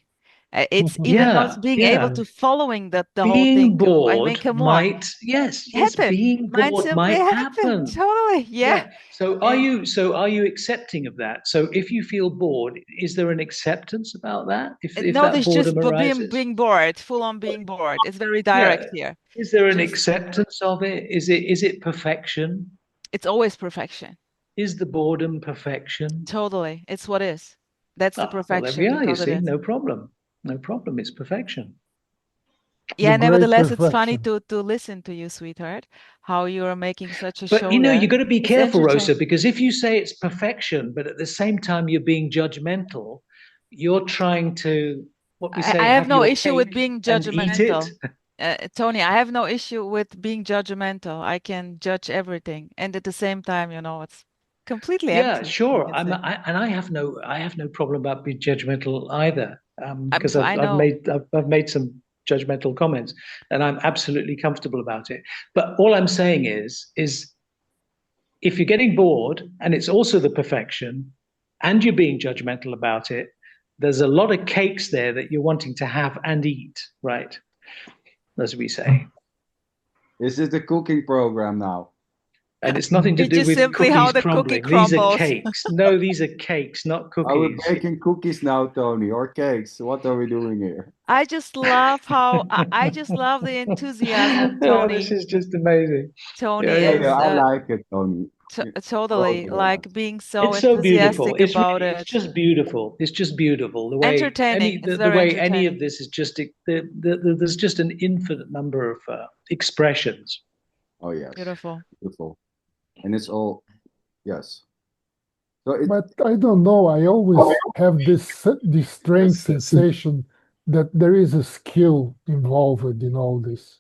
Speaker 1: It's even not
Speaker 4: yeah,
Speaker 1: being able
Speaker 4: yeah.
Speaker 1: to following the whole thing
Speaker 4: Being
Speaker 1: too. I mean,
Speaker 4: bored
Speaker 1: come on.
Speaker 4: might, yes,
Speaker 1: Happen.
Speaker 4: being
Speaker 1: Might
Speaker 4: bored
Speaker 1: simply
Speaker 4: might
Speaker 1: happen.
Speaker 4: happen.
Speaker 1: Totally. Yeah.
Speaker 4: Yeah. So
Speaker 1: And
Speaker 4: are you accepting of that? So if you feel bored, is there an acceptance about that? If
Speaker 1: no,
Speaker 4: that
Speaker 1: this just
Speaker 4: boredom
Speaker 1: being
Speaker 4: arises?
Speaker 1: being bored, full on being bored. It's very
Speaker 4: Yeah.
Speaker 1: direct here.
Speaker 4: Is there an
Speaker 1: Just
Speaker 4: acceptance of it? Is it perfection?
Speaker 1: it's always perfection.
Speaker 4: Is the boredom perfection?
Speaker 1: Totally. It's what is. That's the
Speaker 4: Ah, well, there we
Speaker 1: perfection
Speaker 4: are, you
Speaker 1: because it
Speaker 4: see,
Speaker 1: is.
Speaker 4: no problem. No problem. It's perfection.
Speaker 5: The
Speaker 1: Yeah,
Speaker 5: great
Speaker 1: nevertheless, it's funny
Speaker 5: perfection.
Speaker 1: to listen to you, sweetheart, how you are making such a
Speaker 4: But
Speaker 1: show
Speaker 4: you know,
Speaker 1: there.
Speaker 4: you've got to be
Speaker 1: It's
Speaker 4: careful, Rosa,
Speaker 1: entertaining.
Speaker 4: because if you say it's perfection, but at the same time you're being judgmental, you're trying to, what we
Speaker 1: I
Speaker 4: say,
Speaker 1: have
Speaker 4: have
Speaker 1: no
Speaker 4: your
Speaker 1: issue with
Speaker 4: cake
Speaker 1: being
Speaker 4: and eat it.
Speaker 1: judgmental. Tony, I have no issue with being judgmental. I can judge everything. And at the same time, it's completely
Speaker 4: Yeah,
Speaker 1: empty, you
Speaker 4: sure.
Speaker 1: can say.
Speaker 4: I have no problem about being judgmental either, because
Speaker 1: I know.
Speaker 4: I've made some judgmental comments, and I'm absolutely comfortable about it. But all I'm saying is if you're getting bored and it's also the perfection and you're being judgmental about it, there's a lot of cakes there that you're wanting to have and eat, right? As we say.
Speaker 3: Is this the cooking program now?
Speaker 4: And it's nothing to
Speaker 1: It's
Speaker 4: do
Speaker 1: just
Speaker 4: with
Speaker 1: simply how
Speaker 4: cookies
Speaker 1: the cookie
Speaker 4: crumbling. These are
Speaker 1: crumbles.
Speaker 4: cakes. No, these are cakes, not
Speaker 3: Are we
Speaker 4: cookies.
Speaker 3: baking cookies now, Tony, or cakes? What are we doing here?
Speaker 1: I just love I just love the enthusiasm,
Speaker 4: Oh, this
Speaker 1: Tony.
Speaker 4: is just amazing.
Speaker 1: Tony
Speaker 4: Yeah,
Speaker 3: Yeah,
Speaker 4: yeah.
Speaker 3: yeah,
Speaker 1: is
Speaker 3: I like it, Tony. Go
Speaker 1: totally
Speaker 3: for
Speaker 1: like
Speaker 3: it.
Speaker 1: being so
Speaker 4: It's so beautiful.
Speaker 1: enthusiastic about
Speaker 4: It's
Speaker 1: it.
Speaker 4: just beautiful. It's just beautiful. The way
Speaker 1: Entertaining. It's
Speaker 4: the
Speaker 1: very
Speaker 4: way any of
Speaker 1: entertaining.
Speaker 4: this is just there's just an infinite number of expressions.
Speaker 3: Oh, yes.
Speaker 1: Beautiful.
Speaker 3: Beautiful. And it's all, yes. So it,
Speaker 5: But I don't know. I always have this strange sensation that there is a skill involved in all this.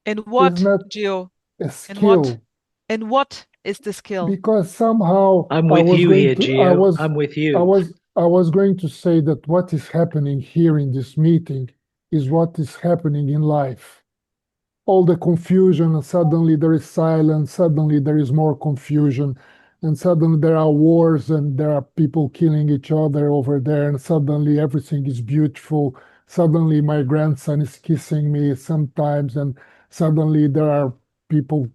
Speaker 1: And
Speaker 5: Isn't
Speaker 1: what,
Speaker 5: that
Speaker 1: Gio?
Speaker 5: a
Speaker 1: And what?
Speaker 5: skill?
Speaker 1: And what is the skill?
Speaker 5: Because somehow
Speaker 4: I'm
Speaker 5: I
Speaker 4: with
Speaker 5: was
Speaker 4: you
Speaker 5: going
Speaker 4: here,
Speaker 5: to,
Speaker 4: Gio. I'm with you.
Speaker 5: I was going to say that what is happening here in this meeting is what is happening in life. All the confusion, and suddenly there is silence, suddenly there is more confusion, and suddenly there are wars and there are people killing each other over there, and suddenly everything is beautiful. Suddenly my grandson is kissing me sometimes, and suddenly there are people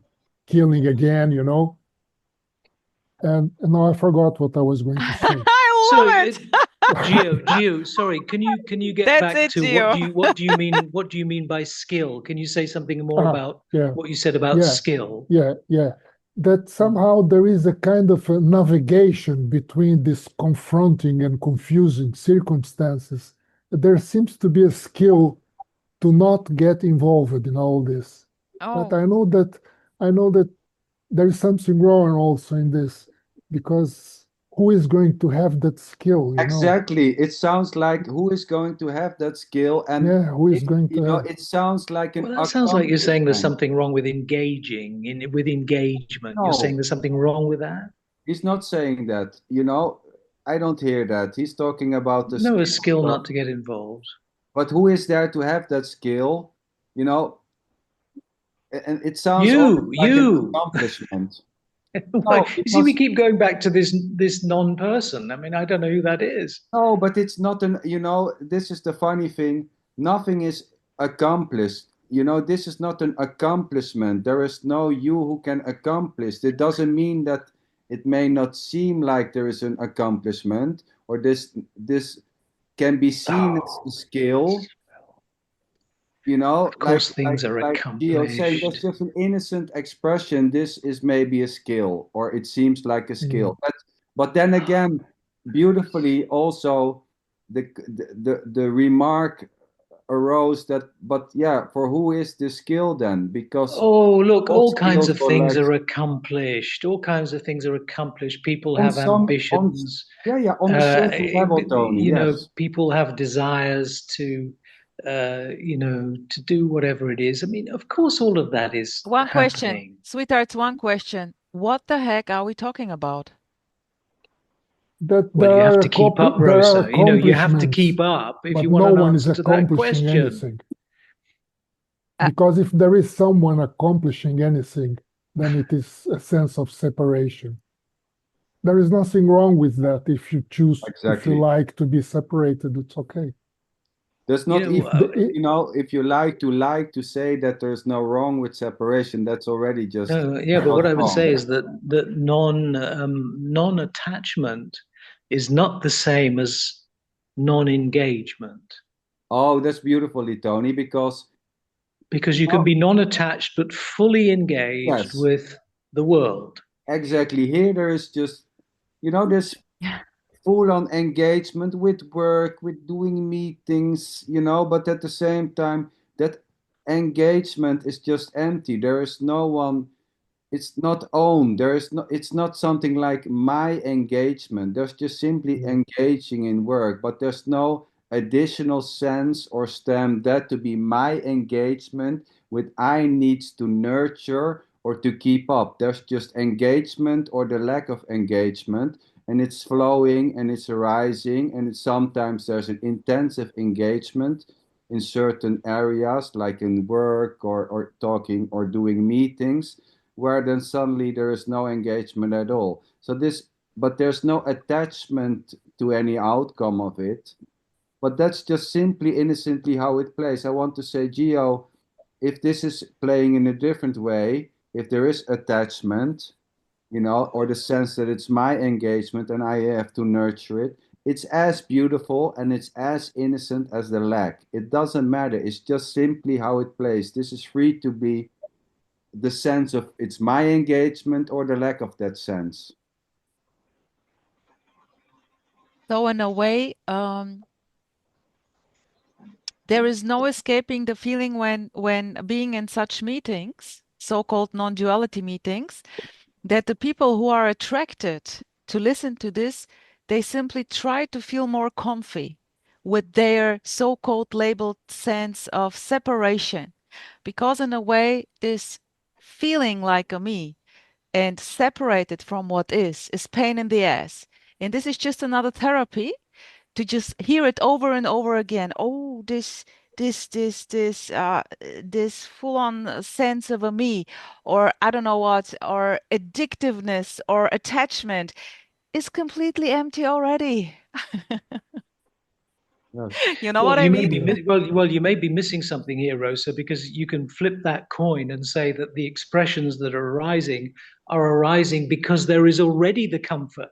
Speaker 5: killing again, And now I forgot what I was going to say.
Speaker 4: So,
Speaker 1: I love it.
Speaker 4: Gio, sorry, can you get
Speaker 1: That's
Speaker 4: back
Speaker 1: it,
Speaker 4: to
Speaker 1: Gio.
Speaker 4: what do you mean by skill? Can you say something more
Speaker 5: Ah,
Speaker 4: about
Speaker 5: yeah,
Speaker 4: what you said about
Speaker 5: yeah,
Speaker 4: skill?
Speaker 5: yeah. That somehow there is a kind of a navigation between these confronting and confusing circumstances. There seems to be a skill to not get involved in all this. But
Speaker 1: Oh,
Speaker 5: I know that there is something wrong also in this because who is going to have that skill, you know?
Speaker 3: Exactly. It sounds like who is going to have that skill, and
Speaker 5: Yeah, who is going to have?
Speaker 3: it sounds like an
Speaker 4: Well, that sounds like you're saying there's
Speaker 3: accomplishment.
Speaker 4: something wrong with engaging with engagement. You're saying
Speaker 3: No,
Speaker 4: there's something wrong with that?
Speaker 3: he's not saying that. I don't hear that. He's talking about the
Speaker 4: No, a
Speaker 3: skill
Speaker 4: skill
Speaker 3: stuff.
Speaker 4: not to get involved.
Speaker 3: But who is there to have that skill? You know, and it sounds almost like an
Speaker 4: You.
Speaker 3: accomplishment.
Speaker 4: Why-
Speaker 3: No,
Speaker 4: you see, we
Speaker 3: because
Speaker 4: keep going back to this non-person. I mean, I don't know who that is.
Speaker 3: no, but it's not this is the funny thing. Nothing is accomplished. This is not an accomplishment. There is no you who can accomplish. It doesn't mean that it may not seem like there is an accomplishment, or this can be seen as a skill.
Speaker 4: Of course, things are
Speaker 3: Like Gio saying,
Speaker 4: accomplished.
Speaker 3: that's just an innocent expression. This is maybe a skill, or it seems like a skill. But then again, beautifully also, the remark arose that, but yeah, for who is the skill then? Because
Speaker 4: Oh, look, all kinds
Speaker 3: skills
Speaker 4: of
Speaker 3: or
Speaker 4: things
Speaker 3: lacks
Speaker 4: are accomplished. All kinds of things are accomplished. People
Speaker 3: on
Speaker 4: have
Speaker 3: some
Speaker 4: ambitions.
Speaker 3: on a certain level, Tony. Yes.
Speaker 4: People have desires to, to do whatever it is. I mean, of course, all of that is
Speaker 1: One question,
Speaker 4: happening.
Speaker 1: sweethearts, one question. What the heck are we talking about?
Speaker 5: That
Speaker 4: Well, you have to keep up,
Speaker 5: there are
Speaker 4: Rosa. You have to
Speaker 5: accomplishments,
Speaker 4: keep up if
Speaker 5: but
Speaker 4: you want
Speaker 5: no
Speaker 4: an
Speaker 5: one is
Speaker 4: answer to that
Speaker 5: accomplishing
Speaker 4: question.
Speaker 5: anything.
Speaker 1: Uh,
Speaker 5: Because if there is someone accomplishing anything, then it is a sense of separation. There is nothing wrong with that. If you choose, if you
Speaker 3: Exactly.
Speaker 5: like to be separated, it's okay.
Speaker 3: There's not
Speaker 4: You
Speaker 3: even,
Speaker 4: know,
Speaker 3: if you like to say that there's no wrong with separation, that's already just
Speaker 4: No, yeah, but
Speaker 3: not
Speaker 4: what I would
Speaker 3: wrong.
Speaker 4: say is that non-attachment is not the same as non-engagement,
Speaker 3: Oh, that's beautifully, Tony, because
Speaker 4: because you can be non-attached but fully engaged
Speaker 3: yes,
Speaker 4: with the world.
Speaker 3: exactly. Here there is just, there's full on engagement with work, with doing meetings, but at the same time, that engagement is just empty. There is no one, it's not owned. It's not something like my engagement. There's just simply engaging in work, but there's no additional sense or stem that to be my engagement with I needs to nurture or to keep up. There's just engagement or the lack of engagement, and it's flowing and it's arising, and sometimes there's an intensive engagement in certain areas like in work or talking or doing meetings, where then suddenly there is no engagement at all. But there's no attachment to any outcome of it. But that's just simply innocently how it plays. I want to say, Gio, if this is playing in a different way, if there is attachment, or the sense that it's my engagement and I have to nurture it, it's as beautiful and it's as innocent as the lack. It doesn't matter. It's just simply how it plays. This is free to be the sense of it's my engagement or the lack of that sense.
Speaker 1: So in a way, there is no escaping the feeling when being in such meetings, so-called non-duality meetings, that the people who are attracted to listen to this, they simply try to feel more comfy with their so-called labeled sense of separation. Because in a way, this feeling like a me and separated from what is pain in the ass. And this is just another therapy to just hear it over and over again. Oh, this full-on sense of a me, or I don't know what, or addictiveness or attachment is completely empty already.
Speaker 3: Yes.
Speaker 1: You know what I mean?
Speaker 4: You may be missing something here, Rosa, because you can flip that coin and say that the expressions that are arising because there is already the comfort.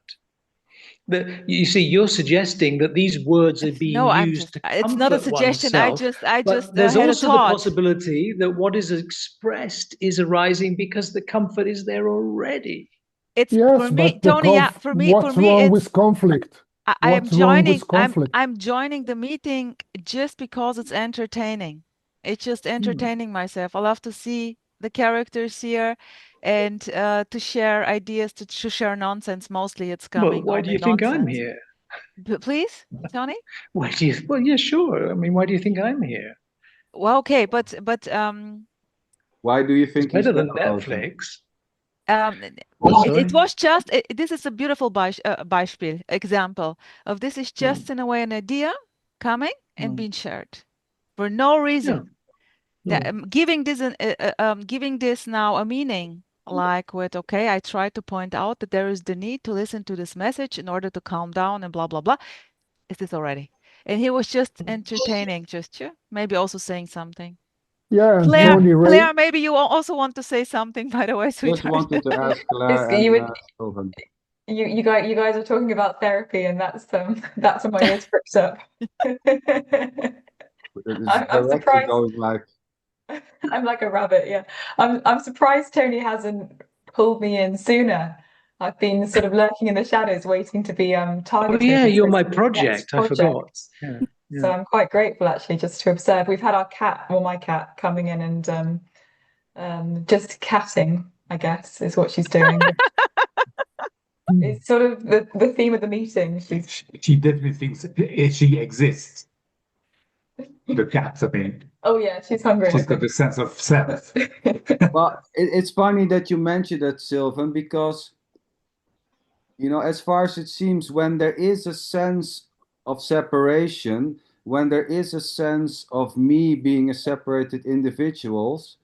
Speaker 4: You see, you're suggesting that these words are being
Speaker 1: No,
Speaker 4: used to
Speaker 1: it's not a
Speaker 4: comfort
Speaker 1: suggestion. I
Speaker 4: oneself,
Speaker 1: just
Speaker 4: but there's
Speaker 1: had a
Speaker 4: also the
Speaker 1: thought.
Speaker 4: possibility that what is expressed is arising because the comfort is there already.
Speaker 1: It's
Speaker 5: Yes,
Speaker 1: for me,
Speaker 5: but
Speaker 1: Tony. Yeah, for
Speaker 5: what's
Speaker 1: me,
Speaker 5: wrong
Speaker 1: it's
Speaker 5: with conflict?
Speaker 1: I am
Speaker 5: What's wrong with conflict?
Speaker 1: I'm joining the meeting just because it's entertaining. It's just entertaining myself. I love to see the characters here, and to share ideas, to share nonsense. Mostly it's
Speaker 4: Well,
Speaker 1: coming
Speaker 4: why
Speaker 1: on
Speaker 4: do
Speaker 1: the
Speaker 4: you think I'm
Speaker 1: nonsense.
Speaker 4: here?
Speaker 1: Please, Tony?
Speaker 4: Why do you? Well, yeah, sure. I mean, why do you think I'm here?
Speaker 1: Well, okay, but
Speaker 3: Why do you
Speaker 4: It's
Speaker 3: think he's
Speaker 4: better
Speaker 3: there,
Speaker 4: than
Speaker 3: Rosa?
Speaker 4: Netflix.
Speaker 1: it
Speaker 4: Sorry.
Speaker 1: was just this is a beautiful Beispiel example of this is just in a way an idea coming and being shared for no
Speaker 4: Yeah.
Speaker 1: reason.
Speaker 4: Yeah.
Speaker 1: Giving this now a meaning, like with okay, I try to point out that there is the need to listen to this message in order to calm down and blah blah blah. Is this already? And he was just entertaining, just maybe also saying something.
Speaker 5: Yeah, and
Speaker 1: Claire,
Speaker 5: Tony Ray.
Speaker 1: Claire, maybe you also want to say something, by the way,
Speaker 3: Just
Speaker 1: sweetheart.
Speaker 3: wanted to ask Claire
Speaker 2: You would,
Speaker 3: and Sylvan.
Speaker 2: you guys are talking about therapy, and that's when my ears pricked up.
Speaker 3: It's
Speaker 2: I'm
Speaker 3: directly
Speaker 2: surprised.
Speaker 3: going like,
Speaker 2: I'm like a rabbit, yeah. I'm surprised Tony hasn't pulled me in sooner. I've been sort of lurking in the shadows, waiting to be
Speaker 4: Oh
Speaker 2: targeted
Speaker 4: yeah,
Speaker 2: as
Speaker 4: you're
Speaker 2: his
Speaker 4: my
Speaker 2: next
Speaker 4: project. I forgot.
Speaker 2: project.
Speaker 4: Yeah.
Speaker 2: So
Speaker 4: Yeah.
Speaker 2: I'm quite grateful actually just to observe. We've had our cat, well, my cat, coming in and just catting, I guess, is what she's doing. It's sort of the theme of the meeting.
Speaker 7: She definitely thinks she exists. The cat, I mean,
Speaker 2: Oh yeah, she's hungry.
Speaker 7: she's got a sense of self.
Speaker 3: well, it's funny that you mentioned that, Sylvan, because as far as it seems, when there is a sense of separation, when there is a sense of me being a separated individuals,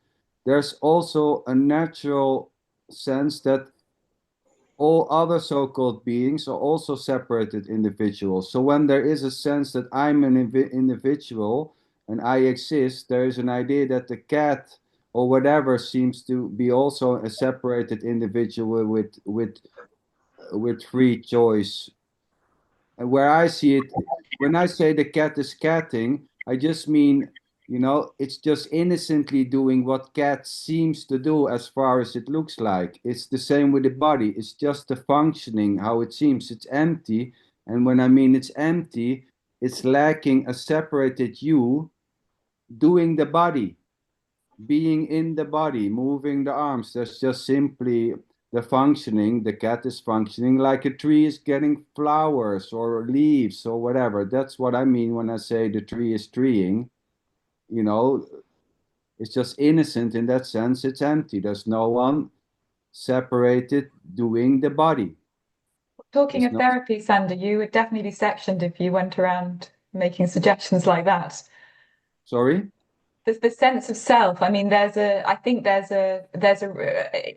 Speaker 3: there's also a natural sense that all other so-called beings are also separated individuals. So when there is a sense that I'm an individual and I exist, there is an idea that the cat or whatever seems to be also a separated individual with free choice. And where I see it, when I say the cat is catting, I just mean, it's just innocently doing what cat seems to do as far as it looks like. It's the same with the body. It's just the functioning, how it seems. It's empty. And when I mean it's empty, it's lacking a separated you doing the body, being in the body, moving the arms. That's just simply the functioning. The cat is functioning like a tree is getting flowers or leaves or whatever. That's what I mean when I say the tree is treeing. It's just innocent in that sense. It's empty. There's no one separated doing the body.
Speaker 2: Talking
Speaker 3: There's
Speaker 2: of
Speaker 3: no,
Speaker 2: therapy, Sander, you would definitely be sectioned if you went around making suggestions like that.
Speaker 3: sorry?
Speaker 2: There's the sense of self. I mean, I think there's a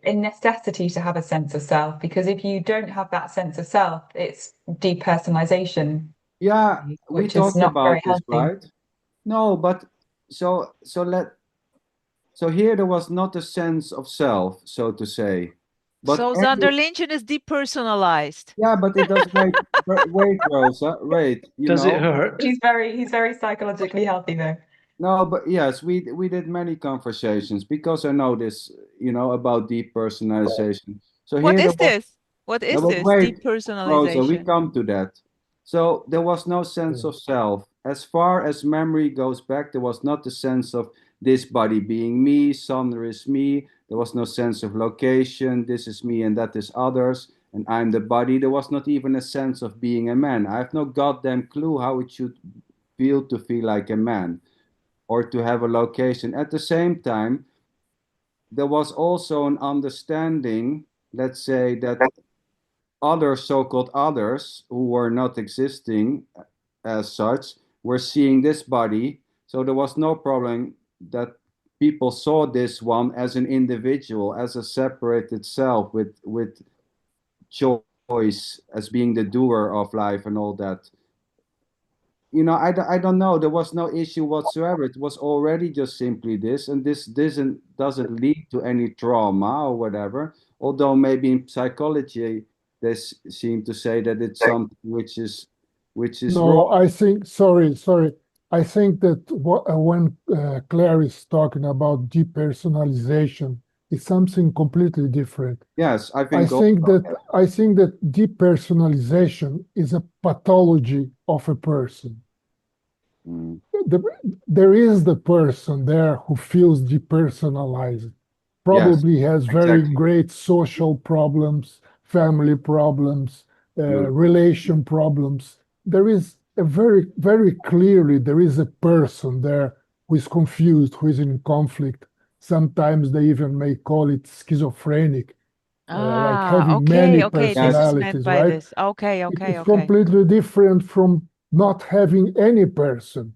Speaker 2: necessity to have a sense of self, because if you don't have that sense of self, it's depersonalization,
Speaker 3: Yeah, we
Speaker 2: which is
Speaker 3: talked
Speaker 2: not very
Speaker 3: about this,
Speaker 2: healthy.
Speaker 3: right? No, but so here there was not a sense of self, so to say. But
Speaker 1: So Zonderlinchen is depersonalized.
Speaker 3: yeah, but it does wait, Rosa, wait,
Speaker 4: Does it hurt?
Speaker 2: He's very psychologically healthy though.
Speaker 3: No, but yes, we did many conversations because I know this, about depersonalization. So
Speaker 1: What
Speaker 3: here there
Speaker 1: is
Speaker 3: was
Speaker 1: this? What
Speaker 3: no,
Speaker 1: is
Speaker 3: but
Speaker 1: this
Speaker 3: wait, Rosa, we
Speaker 1: depersonalization?
Speaker 3: come to that. So there was no sense of self. As far as memory goes back, there was not the sense of this body being me, Sander is me. There was no sense of location, this is me and that is others, and I'm the body. There was not even a sense of being a man. I have no goddamn clue how it should feel to feel like a man or to have a location. At the same time, there was also an understanding, let's say, that other so-called others who were not existing as such were seeing this body. So there was no problem that people saw this one as an individual, as a separated self with choice, as being the doer of life and all that. I don't know. There was no issue whatsoever. It was already just simply this, and this doesn't lead to any trauma or whatever. Although maybe in psychology they seem to say that it's something which is
Speaker 5: No,
Speaker 3: wrong.
Speaker 5: I think, sorry. I think that when Claire is talking about depersonalization, it's something completely different.
Speaker 3: Yes, I
Speaker 5: I
Speaker 3: think
Speaker 5: think
Speaker 3: also.
Speaker 5: that I think that depersonalization is a pathology of a person.
Speaker 3: Mm.
Speaker 5: There is the person there who feels depersonalized. probably has very
Speaker 3: exactly.
Speaker 5: great social problems, family problems,
Speaker 3: Good.
Speaker 5: relation problems. There is a very clearly, there is a person there who is confused, who is in conflict. Sometimes they even may call it schizophrenic, like
Speaker 1: Ah,
Speaker 5: having
Speaker 1: okay,
Speaker 5: many
Speaker 1: okay. This is
Speaker 3: Yes,
Speaker 1: meant
Speaker 5: personalities,
Speaker 1: by
Speaker 5: right?
Speaker 1: this. Okay,
Speaker 5: It
Speaker 1: okay,
Speaker 5: is
Speaker 1: okay.
Speaker 5: completely different from not having any person,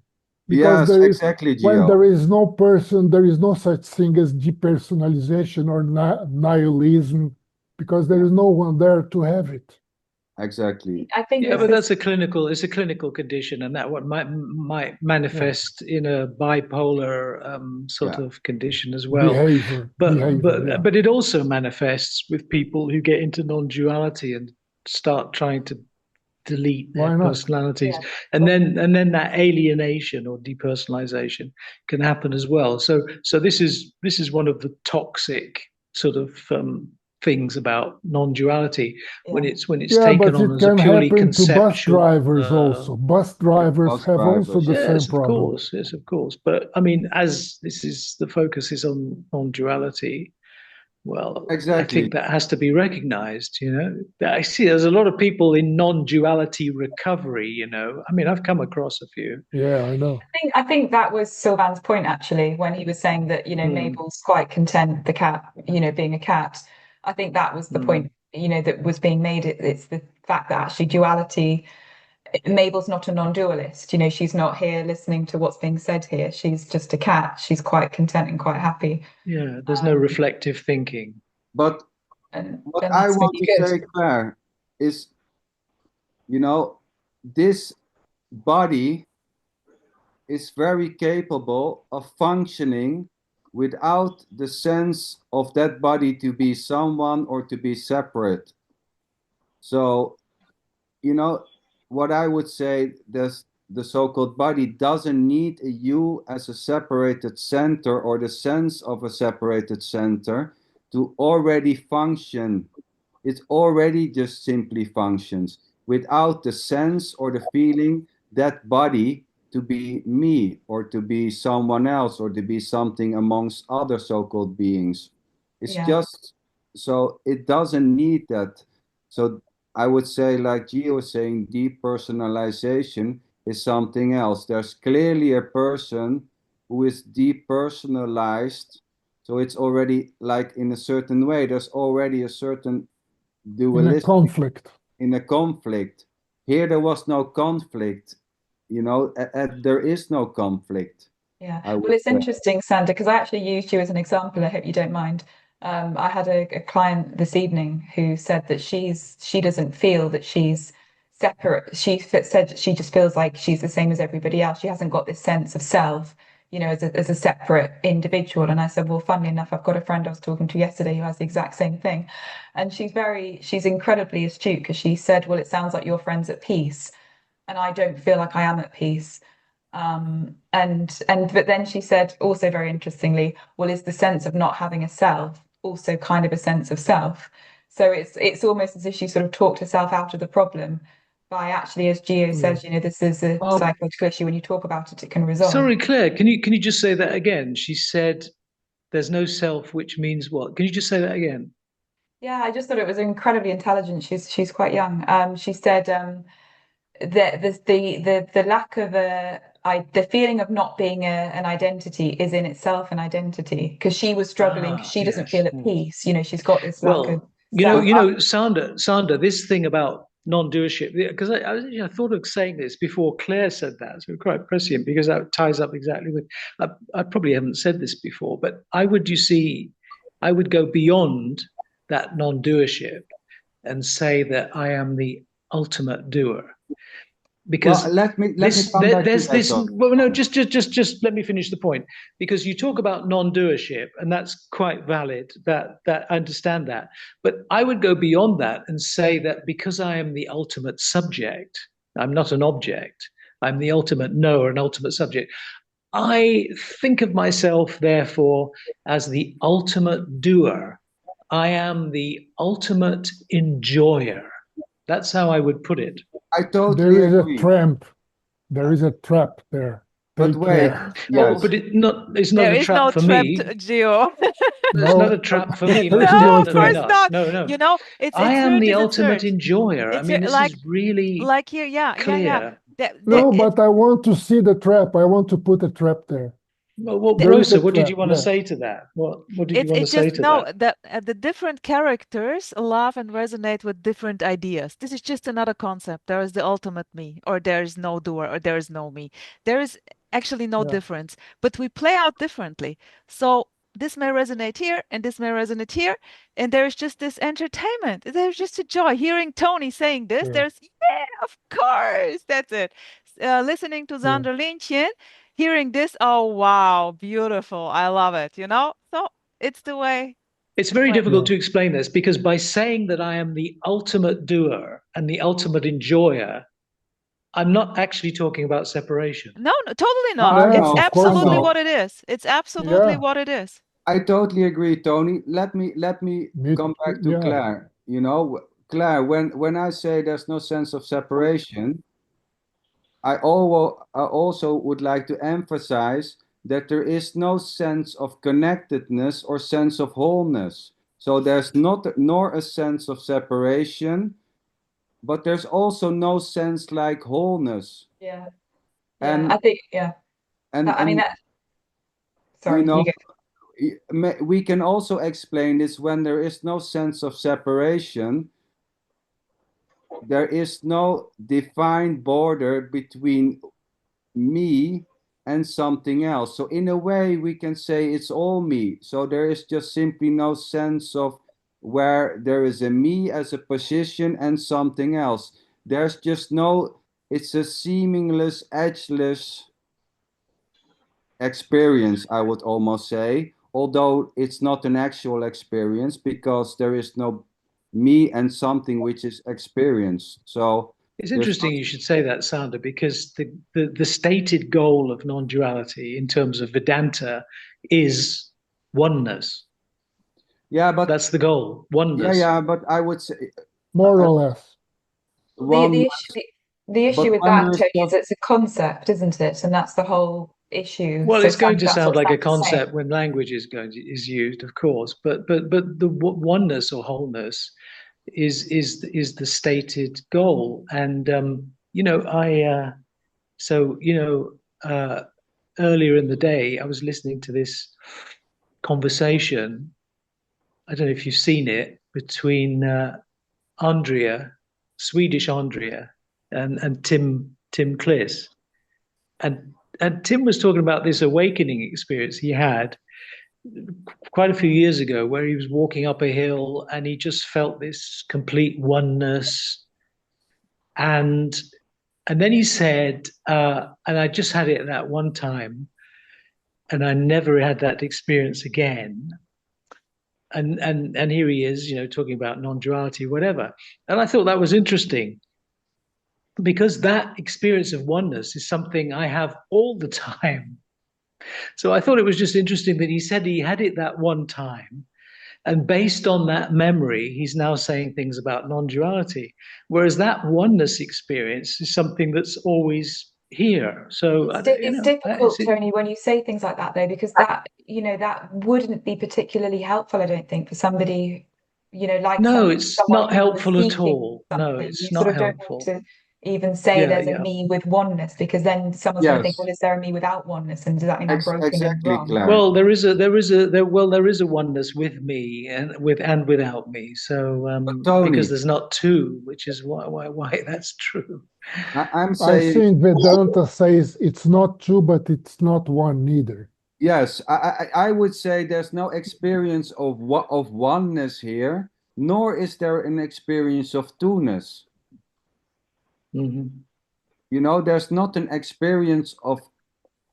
Speaker 5: because
Speaker 3: yes,
Speaker 5: there is,
Speaker 3: exactly,
Speaker 5: when
Speaker 3: Gio.
Speaker 5: there is no person, there is no such thing as depersonalization or nihilism, because there
Speaker 3: Yeah,
Speaker 5: is no one there to have it.
Speaker 3: exactly.
Speaker 2: I think
Speaker 4: Yeah,
Speaker 2: it's
Speaker 4: but
Speaker 2: this.
Speaker 4: it's a clinical condition, and that what might
Speaker 5: Yeah.
Speaker 4: manifest in a bipolar sort
Speaker 3: Yeah,
Speaker 4: of condition as well.
Speaker 5: Behavior, yeah.
Speaker 4: But it also manifests with people who get into non-duality and start trying to delete their
Speaker 5: Why not?
Speaker 4: personalities,
Speaker 2: Yeah.
Speaker 4: and then that alienation or depersonalization can happen as well. So this is one of the toxic sort of things about non-duality when
Speaker 2: Yeah.
Speaker 4: it's
Speaker 5: Yeah,
Speaker 4: taken
Speaker 5: but
Speaker 4: on
Speaker 5: it
Speaker 4: as a
Speaker 5: can
Speaker 4: purely
Speaker 5: happen to bus
Speaker 4: conceptual.
Speaker 5: drivers also. Bus drivers
Speaker 3: bus
Speaker 5: have also
Speaker 3: drivers.
Speaker 5: the same
Speaker 4: Yes, of
Speaker 5: problem.
Speaker 4: course, yes, of course. But I mean, as this is the focus is on duality, well, I
Speaker 3: Exactly.
Speaker 4: think that has to be recognized. I see there's a lot of people in non-duality recovery. I mean, I've come across a few.
Speaker 5: Yeah, I know.
Speaker 2: I think that was Sylvan's point actually when he was saying that
Speaker 4: Mm,
Speaker 2: Mabel's quite content the cat being a cat. I think that was the
Speaker 4: mm.
Speaker 2: point that was being made. It's the fact that actually duality. Mabel's not a non-dualist. She's not here listening to what's being said here. She's just a cat. She's quite content and quite happy.
Speaker 4: Yeah, there's no reflective thinking.
Speaker 3: But
Speaker 2: And
Speaker 3: what
Speaker 2: and
Speaker 3: I
Speaker 2: that's
Speaker 3: want
Speaker 2: really
Speaker 3: to
Speaker 2: good.
Speaker 3: say, Claire, is, you know, this body is very capable of functioning without the sense of that body to be someone or to be separate. So, you know, what I would say, the so-called body doesn't need a you as a separated center or the sense of a separated center to already function. It already just simply functions without the sense or the feeling that body to be me or to be someone else or to be something amongst other so-called beings. It's
Speaker 2: Yeah,
Speaker 3: just, so it doesn't need that. So I would say, like Gio was saying, depersonalization is something else. There's clearly a person who is depersonalized. So it's already like in a certain way, there's already a certain
Speaker 5: In a
Speaker 3: dualistic
Speaker 5: conflict.
Speaker 3: in a conflict. Here there was no conflict. There is no conflict,
Speaker 2: yeah.
Speaker 3: I
Speaker 2: Well,
Speaker 3: would
Speaker 2: it's
Speaker 3: say.
Speaker 2: interesting, Sandra, because I actually used you as an example. I hope you don't mind. I had a client this evening who said that she doesn't feel that she's separate. Said that she just feels like she's the same as everybody else. She hasn't got this sense of self, as a separate individual. And I said, well, funnily enough, I've got a friend I was talking to yesterday who has the exact same thing. And she's incredibly astute because she said, well, it sounds like your friend's at peace. And I don't feel like I am at peace. But then she said also very interestingly, well, is the sense of not having a self also kind of a sense of self? So it's almost as if she sort of talked herself out of the problem by actually, as Gio
Speaker 5: Yeah.
Speaker 2: says, this is a
Speaker 4: Oh,
Speaker 2: psychological issue. When you talk about it, it can resolve.
Speaker 4: sorry, Claire. Can you just say that again? She said there's no self, which means what? Can you just say that again?
Speaker 2: Yeah, I just thought it was incredibly intelligent. She's quite young. She said the lack of the feeling of not being an identity is in itself an identity because she was struggling because
Speaker 4: Ah,
Speaker 2: she doesn't
Speaker 4: yes.
Speaker 2: feel at peace. She's got this lack of
Speaker 4: Well,
Speaker 2: self.
Speaker 4: Sander, this thing about non-doership, because I thought of saying this before Claire said that, so quite prescient because that ties up exactly with. I probably haven't said this before, but I would go beyond that non-doership and say that I am the ultimate doer
Speaker 3: Well,
Speaker 4: because
Speaker 3: let me come back to
Speaker 4: there's
Speaker 3: that
Speaker 4: this
Speaker 3: though.
Speaker 4: well no just let me finish the point because you talk about non-doership and that's quite valid that I understand that, but I would go beyond that and say that because I am the ultimate subject, I'm not an object, I'm the ultimate knower and ultimate subject. I think of myself therefore as the ultimate doer. I am the ultimate enjoyer. That's how I would put it.
Speaker 3: I
Speaker 5: There
Speaker 3: totally
Speaker 5: is a
Speaker 3: agree.
Speaker 5: tramp. There is a trap there.
Speaker 3: But
Speaker 5: Take
Speaker 3: wait,
Speaker 5: care.
Speaker 4: Oh,
Speaker 3: yes.
Speaker 4: but it's not
Speaker 1: There
Speaker 4: a
Speaker 1: is no
Speaker 4: trap for
Speaker 1: trap,
Speaker 4: me.
Speaker 1: Geo.
Speaker 4: It's not a
Speaker 5: No,
Speaker 4: trap for me.
Speaker 5: there's
Speaker 4: No,
Speaker 1: No,
Speaker 5: no
Speaker 1: of
Speaker 4: definitely
Speaker 1: course
Speaker 5: trap.
Speaker 4: not.
Speaker 1: not.
Speaker 4: No, no.
Speaker 1: You know,
Speaker 4: I
Speaker 1: it's
Speaker 4: am
Speaker 1: certain,
Speaker 4: the
Speaker 1: it's
Speaker 4: ultimate
Speaker 1: certain.
Speaker 4: enjoyer. I
Speaker 1: It's
Speaker 4: mean, this is really
Speaker 1: like here, yeah.
Speaker 4: clear.
Speaker 5: No,
Speaker 1: It's
Speaker 5: but I want to see the trap. I want to put a trap there.
Speaker 4: Well,
Speaker 1: the,
Speaker 5: Where is the
Speaker 4: Brosa, what did
Speaker 5: trap?
Speaker 4: you want to
Speaker 5: There.
Speaker 4: say to that? What did you
Speaker 1: it's
Speaker 4: want to
Speaker 1: it
Speaker 4: say
Speaker 1: just
Speaker 4: to
Speaker 1: no
Speaker 4: that?
Speaker 1: the different characters love and resonate with different ideas. This is just another concept. There is the ultimate me, or there is no doer, or there is no me. There is actually no
Speaker 5: Yeah.
Speaker 1: difference, but we play out differently. So this may resonate here, and this may resonate here, and there's just this entertainment. There's just a joy hearing Tony saying this.
Speaker 5: Yeah.
Speaker 1: There's of course, that's it. Listening to
Speaker 5: Yeah.
Speaker 1: Xander Lynchian, hearing this, oh wow, beautiful. I love it, you know? So it's the way.
Speaker 4: It's very
Speaker 1: Way.
Speaker 4: difficult
Speaker 5: Yeah.
Speaker 4: to explain this because by saying that I am the ultimate doer and the ultimate enjoyer, I'm not actually talking about separation.
Speaker 1: No, no, totally
Speaker 3: No,
Speaker 1: not.
Speaker 3: I
Speaker 1: It's
Speaker 5: Of
Speaker 3: know, I
Speaker 5: course
Speaker 1: absolutely
Speaker 5: not.
Speaker 1: what
Speaker 3: know.
Speaker 1: it is. It's absolutely
Speaker 5: Yeah.
Speaker 1: what it is.
Speaker 3: I totally agree, Tony. Let me
Speaker 5: Me,
Speaker 3: come back to
Speaker 5: yeah.
Speaker 3: Claire. You know, Claire, when I say there's no sense of separation, I also would like to emphasize that there is no sense of connectedness or sense of wholeness. So there's not nor a sense of separation, but there's also no sense like wholeness.
Speaker 2: Yeah. Yeah.
Speaker 3: And
Speaker 2: I think, yeah.
Speaker 3: and
Speaker 2: That, I mean,
Speaker 3: and
Speaker 2: that,
Speaker 3: you
Speaker 2: sorry,
Speaker 3: know,
Speaker 2: you go.
Speaker 3: we can also explain this when there is no sense of separation, there is no defined border between me and something else. So in a way, we can say it's all me. So there is just simply no sense of where there is a me as a position and something else. There's just no, it's a seamless, edgeless experience, I would almost say, although it's not an actual experience because there is no me and something which is experienced. So
Speaker 4: It's
Speaker 3: there's
Speaker 4: interesting you should say that, Sander, because the stated goal of non-duality in terms of Vedanta is oneness.
Speaker 3: yeah, but
Speaker 4: That's the goal,
Speaker 3: yeah,
Speaker 4: oneness.
Speaker 3: yeah, but I would say
Speaker 5: More or less.
Speaker 2: Well,
Speaker 3: one,
Speaker 2: the
Speaker 3: but
Speaker 2: issue with
Speaker 3: when
Speaker 2: that,
Speaker 3: there is
Speaker 2: Tony, is
Speaker 3: just
Speaker 2: it's a concept, isn't it? And that's the whole issue.
Speaker 4: Well,
Speaker 2: So
Speaker 4: it's going to
Speaker 2: that's
Speaker 4: sound
Speaker 2: what
Speaker 4: like a
Speaker 2: Sam's saying.
Speaker 4: concept when language is used, of course, but the oneness or wholeness is the stated goal. And so earlier in the day, I was listening to this conversation. I don't know if you've seen it between Andrea, Swedish Andrea, and Tim Kliss, and Tim was talking about this awakening experience he had quite a few years ago, where he was walking up a hill and he just felt this complete oneness, and then he said, and I just had it at that one time, and I never had that experience again. And here he is, talking about non-duality, whatever. And I thought that was interesting because that experience of oneness is something I have all the time. So I thought it was just interesting that he said he had it that one time. And based on that memory, he's now saying things about non duality. Whereas that oneness experience is something that's always here. So,
Speaker 2: It's difficult, Tony, when you say things like that, though, because that wouldn't be particularly helpful, I don't think, for somebody, like
Speaker 4: no, it's
Speaker 2: someone
Speaker 4: not
Speaker 2: who was
Speaker 4: helpful at
Speaker 2: seeking
Speaker 4: all. No,
Speaker 2: something. You
Speaker 4: it's
Speaker 2: sort
Speaker 4: not
Speaker 2: of don't want
Speaker 4: helpful.
Speaker 2: to even say
Speaker 4: Yeah,
Speaker 2: there's a
Speaker 4: yeah.
Speaker 2: me with oneness, because then someone's going to think,
Speaker 3: yes,
Speaker 2: well, is there a me without oneness? And does that mean I'm broken and
Speaker 3: exactly,
Speaker 2: wrong?
Speaker 3: Claire.
Speaker 4: Well, there is a oneness with me and without me. So
Speaker 3: But
Speaker 4: because
Speaker 3: Tony,
Speaker 4: there's not two, which is why that's true.
Speaker 3: I'm
Speaker 5: I
Speaker 3: saying
Speaker 5: think Vedanta says it's not two, but it's not one neither.
Speaker 3: yes. I would say there's no experience of of oneness here, nor is there an experience of two-ness.
Speaker 4: Mm-hmm.
Speaker 3: There's not an experience of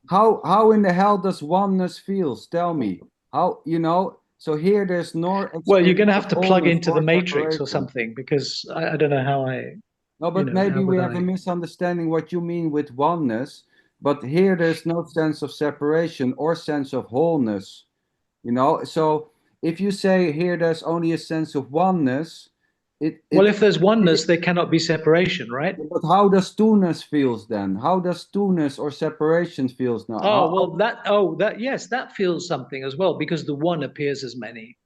Speaker 3: how in the hell does oneness feels? Tell me. So here there's no
Speaker 4: Well, you're going
Speaker 3: experience
Speaker 4: to
Speaker 3: of
Speaker 4: have to plug
Speaker 3: wholeness
Speaker 4: into the
Speaker 3: or
Speaker 4: matrix or
Speaker 3: separation.
Speaker 4: something because I don't know how
Speaker 3: No, but maybe
Speaker 4: how
Speaker 3: we
Speaker 4: would
Speaker 3: have a
Speaker 4: I?
Speaker 3: misunderstanding what you mean with oneness. But here there's no sense of separation or sense of wholeness. So if you say here there's only a sense of oneness,
Speaker 4: Well, if there's oneness, there cannot be separation, right?
Speaker 3: But how does two-ness feels then? How does two-ness or separation feels now?
Speaker 4: Oh, well, yes, that feels something as well, because the one appears as many.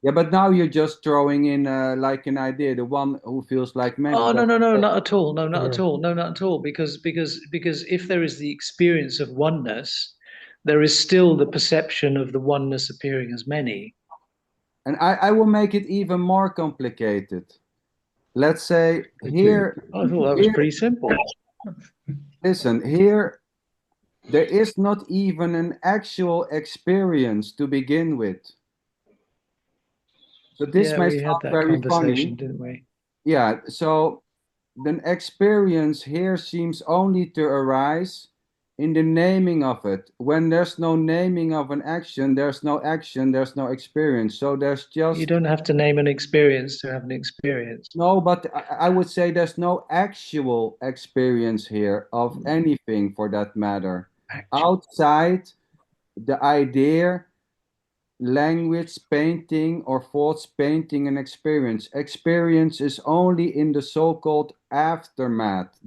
Speaker 3: Yeah, but now you're just throwing in like an idea, the one who feels like many.
Speaker 4: Oh, no, not at all. No, not
Speaker 5: Yeah.
Speaker 4: at all. No, not at all. Because if there is the experience of oneness, there is still the perception of the oneness appearing as many.
Speaker 3: And I will make it even more complicated. Let's say here,
Speaker 4: I thought that was pretty simple.
Speaker 3: listen, here, there is not even an actual experience to begin with. So this
Speaker 4: Yeah,
Speaker 3: may
Speaker 4: we had
Speaker 3: sound
Speaker 4: that
Speaker 3: very
Speaker 4: conversation,
Speaker 3: funny.
Speaker 4: didn't we?
Speaker 3: Yeah, so the experience here seems only to arise in the naming of it. When there's no naming of an action, there's no experience. So there's just
Speaker 4: You don't have to name an experience to have an experience.
Speaker 3: no, but I would say there's no actual experience here of anything for that matter. Outside the idea, language, painting, or thoughts painting an experience. Experience is only in the so-called aftermath.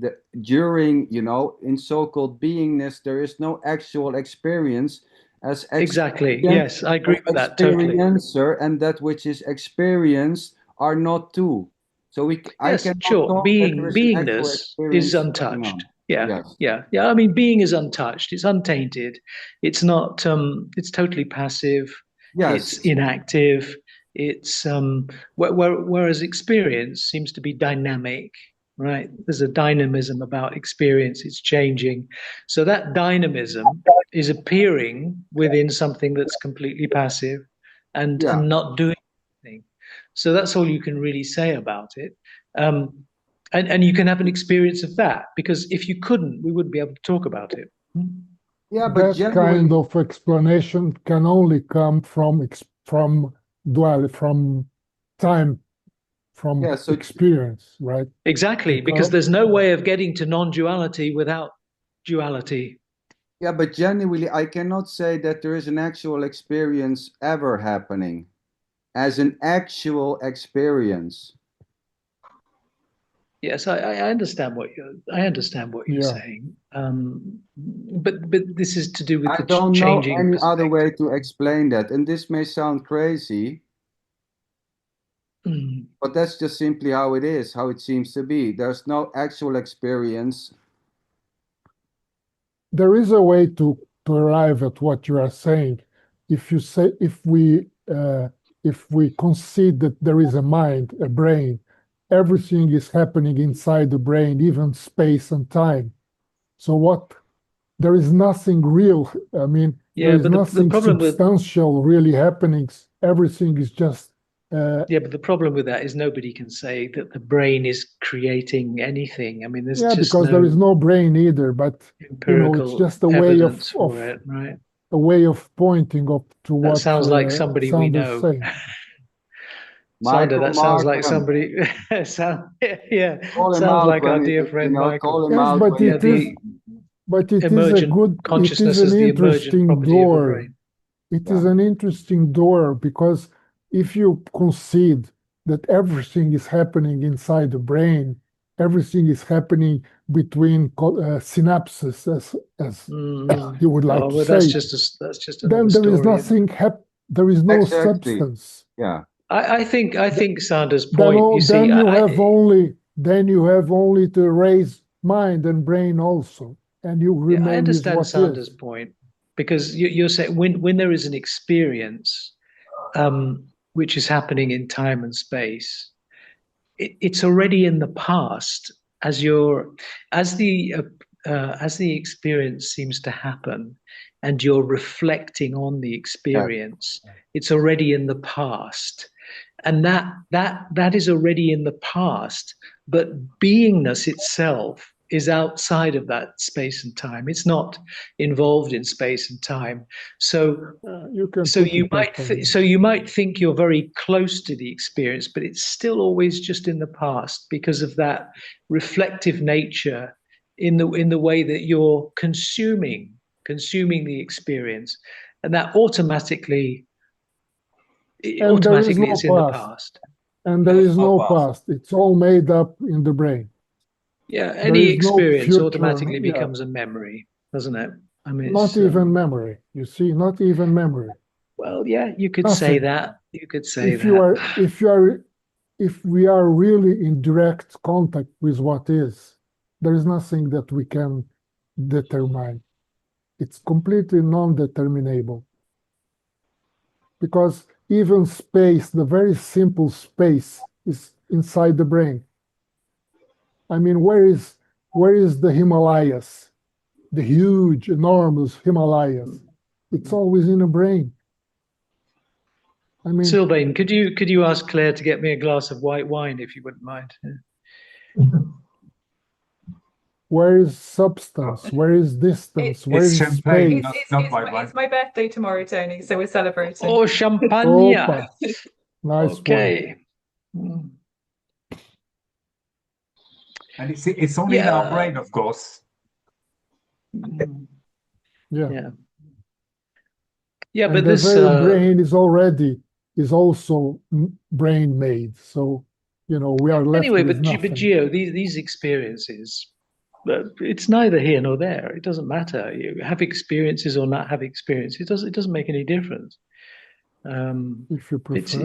Speaker 3: During, in so-called beingness, there is no actual experience as
Speaker 4: Exactly. Yes, I agree with that totally.
Speaker 3: experiencer, and that which is experienced are not two. So I
Speaker 4: Yes,
Speaker 3: cannot
Speaker 4: sure.
Speaker 3: talk that there is an actual
Speaker 4: Beingness is
Speaker 3: experience going
Speaker 4: untouched.
Speaker 3: on.
Speaker 4: Yeah,
Speaker 3: Yes.
Speaker 4: yeah. I mean, being is untouched. It's untainted. It's not. It's totally passive. It's
Speaker 3: Yes.
Speaker 4: inactive. It's whereas experience seems to be dynamic, right? There's a dynamism about experience. It's changing. So that dynamism is appearing within something that's completely passive and
Speaker 3: Yeah.
Speaker 4: not doing anything. So that's all you can really say about it. And you can have an experience of that, because if you couldn't, we wouldn't be able to talk about it.
Speaker 3: Yeah, but
Speaker 5: That kind of explanation can only come from duality, from time, from
Speaker 3: Yeah, so
Speaker 5: experience, right?
Speaker 4: Exactly, because there's no way of getting to non-duality without duality.
Speaker 3: yeah, but genuinely, I cannot say that there is an actual experience ever happening as an actual experience.
Speaker 4: Yes, I understand what you're
Speaker 5: Yeah.
Speaker 4: saying, but this is to do with
Speaker 3: I
Speaker 4: the
Speaker 3: don't know
Speaker 4: changing
Speaker 3: any other way
Speaker 4: perspective.
Speaker 3: to explain that, and this may sound crazy,
Speaker 4: Mm.
Speaker 3: but that's just simply how it is, how it seems to be. There's no actual experience.
Speaker 5: There is a way to arrive at what you are saying. If you say if we concede that there is a mind, a brain, everything is happening inside the brain, even space and time. So what? There is nothing real. I mean,
Speaker 4: Yeah,
Speaker 5: there is
Speaker 4: but the
Speaker 5: nothing
Speaker 4: problem with
Speaker 5: substantial really happening. Everything is just
Speaker 4: yeah, but the problem with that is nobody can say that the brain is creating anything. I mean, there's
Speaker 5: yeah,
Speaker 4: just
Speaker 5: because there is
Speaker 4: no
Speaker 5: no brain either. But it's
Speaker 4: empirical
Speaker 5: just a way
Speaker 4: evidence for it, right?
Speaker 5: a way of pointing up to
Speaker 4: That
Speaker 5: what
Speaker 4: sounds like somebody we
Speaker 5: Sanders
Speaker 4: know.
Speaker 5: saying.
Speaker 4: Sander,
Speaker 3: Michael
Speaker 4: that sounds like
Speaker 3: Markham,
Speaker 4: somebody. Yeah,
Speaker 3: call him
Speaker 4: sounds
Speaker 3: out
Speaker 4: like our
Speaker 3: when
Speaker 4: dear friend Michael.
Speaker 3: call him
Speaker 5: Yes,
Speaker 3: out
Speaker 5: but
Speaker 3: when
Speaker 4: Yeah,
Speaker 5: it is,
Speaker 4: the
Speaker 5: but it is a
Speaker 4: emergent
Speaker 5: good, it is
Speaker 4: consciousness
Speaker 5: an
Speaker 4: is the emergent
Speaker 5: interesting
Speaker 4: property of the
Speaker 5: door.
Speaker 4: brain.
Speaker 5: It
Speaker 3: Yeah.
Speaker 5: is an interesting door because if you concede that everything is happening inside the brain, everything is happening between synapses, as you would like
Speaker 4: Oh,
Speaker 5: to
Speaker 4: well,
Speaker 5: say,
Speaker 4: that's just
Speaker 5: then
Speaker 4: another
Speaker 5: there is
Speaker 4: story, isn't
Speaker 5: nothing there is no
Speaker 3: Exactly.
Speaker 5: substance.
Speaker 3: Yeah.
Speaker 4: I think Sander's
Speaker 5: Then
Speaker 4: point. You see,
Speaker 5: then you have only to raise mind and brain also, and you
Speaker 4: yeah, I
Speaker 5: remain with
Speaker 4: understand
Speaker 5: what
Speaker 4: Sander's
Speaker 5: is.
Speaker 4: point, because you're saying when there is an experience which is happening in time and space, it's already in the past as you're as the experience seems to happen, and you're reflecting on the
Speaker 3: Yeah.
Speaker 4: experience. It's already in the past, and that is already in the past. But beingness itself is outside of that space and time. It's not involved in space and time. So
Speaker 5: You can
Speaker 4: so
Speaker 5: put
Speaker 4: you
Speaker 5: it
Speaker 4: might
Speaker 5: that way.
Speaker 4: so you might think you're very close to the experience, but it's still always just in the past, because of that reflective nature in the way that you're consuming the experience, and that
Speaker 5: And there is
Speaker 4: automatically
Speaker 5: no
Speaker 4: it's in the
Speaker 5: past.
Speaker 4: past.
Speaker 5: And there is no
Speaker 7: past.
Speaker 5: past. It's all made up in the brain.
Speaker 4: Yeah,
Speaker 5: There
Speaker 4: any
Speaker 5: is no
Speaker 4: experience
Speaker 5: future.
Speaker 4: automatically
Speaker 5: Yeah.
Speaker 4: becomes a memory, doesn't it? I mean,
Speaker 5: Not even memory. You see, not even memory.
Speaker 4: well, yeah, you could say
Speaker 5: Nothing.
Speaker 4: that. You could say
Speaker 5: If
Speaker 4: that.
Speaker 5: you are, if we are really in direct contact with what is, there is nothing that we can determine. It's completely non-determinable. Because even space, the very simple space, is inside the brain. I mean, where is the Himalayas? The huge, enormous Himalayas. It's always in the brain. I mean,
Speaker 4: Sylvain, could you ask Claire to get me a glass of white wine if you wouldn't mind?
Speaker 5: where is substance? Where is distance? Where
Speaker 7: It's
Speaker 5: is
Speaker 7: champagne,
Speaker 5: space?
Speaker 7: not white wine.
Speaker 2: It's my birthday tomorrow, Tony, so we're celebrating.
Speaker 4: Oh, champagne.
Speaker 5: Opa. Nice one.
Speaker 4: Okay.
Speaker 7: And it's only in our brain, of course.
Speaker 5: Yeah.
Speaker 4: Yeah,
Speaker 5: And
Speaker 4: but
Speaker 5: the
Speaker 4: this
Speaker 5: very brain is also brain made. So, we are left
Speaker 4: anyway,
Speaker 5: with
Speaker 4: but
Speaker 5: nothing.
Speaker 4: Gio, these experiences, it's neither here nor there. It doesn't matter. You have experiences or not have experience. It doesn't make any difference.
Speaker 5: If you prefer.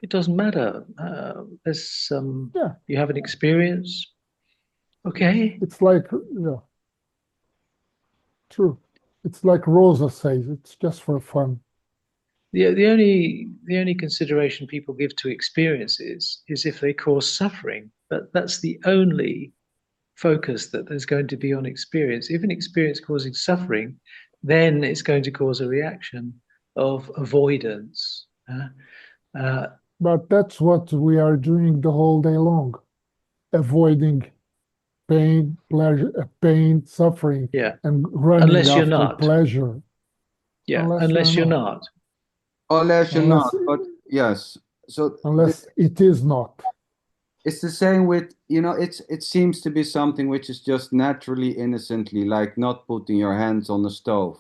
Speaker 4: It doesn't matter. There's you have an experience. Okay.
Speaker 5: It's like, true. It's like Rosa says, it's just for fun.
Speaker 4: The only consideration people give to experiences is if they cause suffering. But that's the only focus that there's going to be on experience. If an experience causing suffering, then it's going to cause a reaction of avoidance.
Speaker 5: But that's what we are doing the whole day long, avoiding pain, pleasure, pain, suffering, and running
Speaker 4: unless you're
Speaker 5: after
Speaker 4: not.
Speaker 5: pleasure.
Speaker 4: Yeah, unless you're not.
Speaker 3: Unless you're not, but yes. So
Speaker 5: unless it is not.
Speaker 3: It's the same with, it seems to be something which is just naturally, innocently, like not putting your hands on the stove,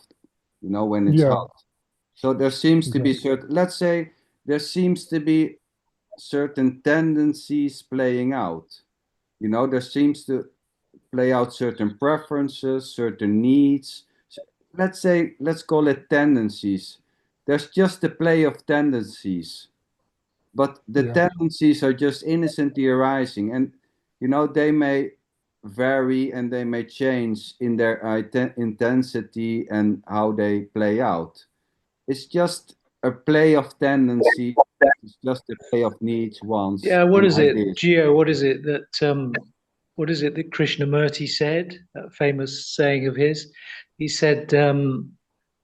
Speaker 3: when it's hot. So there seems to be let's say, there seems to be certain tendencies playing out. There seems to play out certain preferences, certain needs. Let's call it tendencies. There's just the play of tendencies. But the tendencies are just innocently arising, and they may vary and they may change in their intensity and how they play out. It's just a play of tendency. It's just a play of needs, wants.
Speaker 4: Yeah, what is it,
Speaker 3: ideas.
Speaker 4: Gio? What is it that Krishnamurti said? That famous saying of his. He said,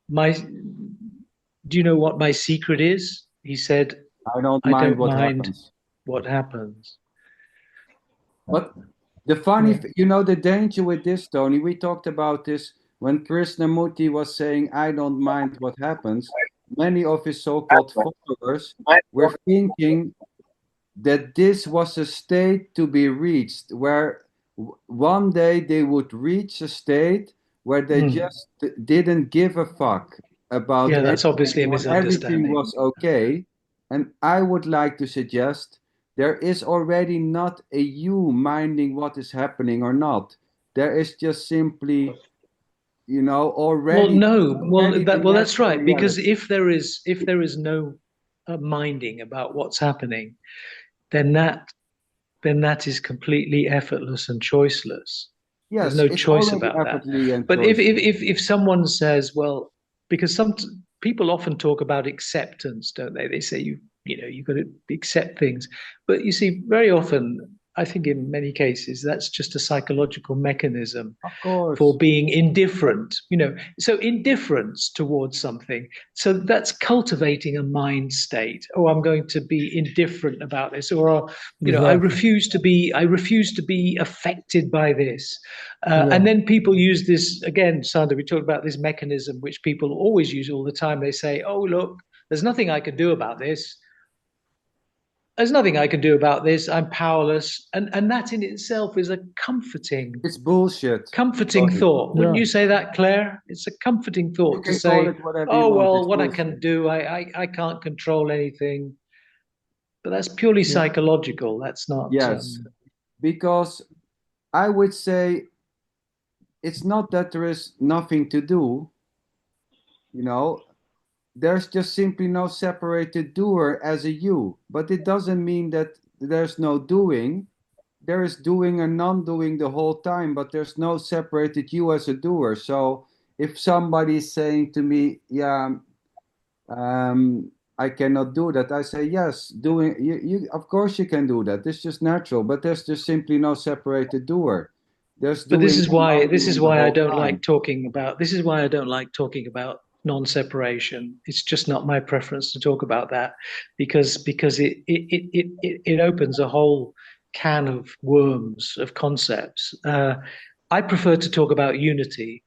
Speaker 4: "My, do you know what my secret is?" He said,
Speaker 3: I don't mind
Speaker 4: what happens.
Speaker 3: But the funny, the danger with this, Tony, we talked about this when Krishnamurti was saying, I don't mind what happens. Many of his so-called followers were thinking that this was a state to be reached, where one day they would reach a state where they just didn't give a fuck about
Speaker 4: that's obviously a misunderstanding.
Speaker 3: Everything was okay. And I would like to suggest there is already not a you minding what is happening or not. There is just simply, already.
Speaker 4: That's right. Because if there is no minding about what's happening, then that is completely effortless and choiceless.
Speaker 3: Yes,
Speaker 4: there's no choice about that. But if someone says, well, because some people often talk about acceptance, don't they? They say you've got to accept things, but you see, very often, I think in many cases, that's just a psychological mechanism for being indifferent, so indifference towards something. So that's cultivating a mind state. Oh, I'm going to be indifferent about this, or, I refuse to be affected by this. And then people use this, again, Sander, we talked about this mechanism, which people always use all the time. They say, oh, look, there's nothing I can do about this. There's nothing I can do about this. I'm powerless. And that in itself is a comforting.
Speaker 3: It's bullshit.
Speaker 4: Comforting thought. Wouldn't you say that, Claire? It's a comforting thought to say, oh, well, what I can do, I can't control anything. But that's purely
Speaker 5: Yeah.
Speaker 4: psychological. That's not.
Speaker 3: Yes, because I would say it's not that there is nothing to do, you know, there's just simply no separated doer as a you. But it doesn't mean that there's no doing. There is doing and non-doing the whole time, but there's no separated you as a doer. So if somebody is saying to me, yeah, I cannot do that, I say, yes, doing, you of course you can do that. It's just natural, but there's just simply no separated doer. There's
Speaker 4: But
Speaker 3: doing and
Speaker 4: this is
Speaker 3: non-doing the
Speaker 4: why I
Speaker 3: whole
Speaker 4: don't
Speaker 3: time.
Speaker 4: like talking about. This is why I don't like talking about non-separation. It's just not my preference to talk about that, because it opens a whole can of worms of concepts. I prefer to talk about unity.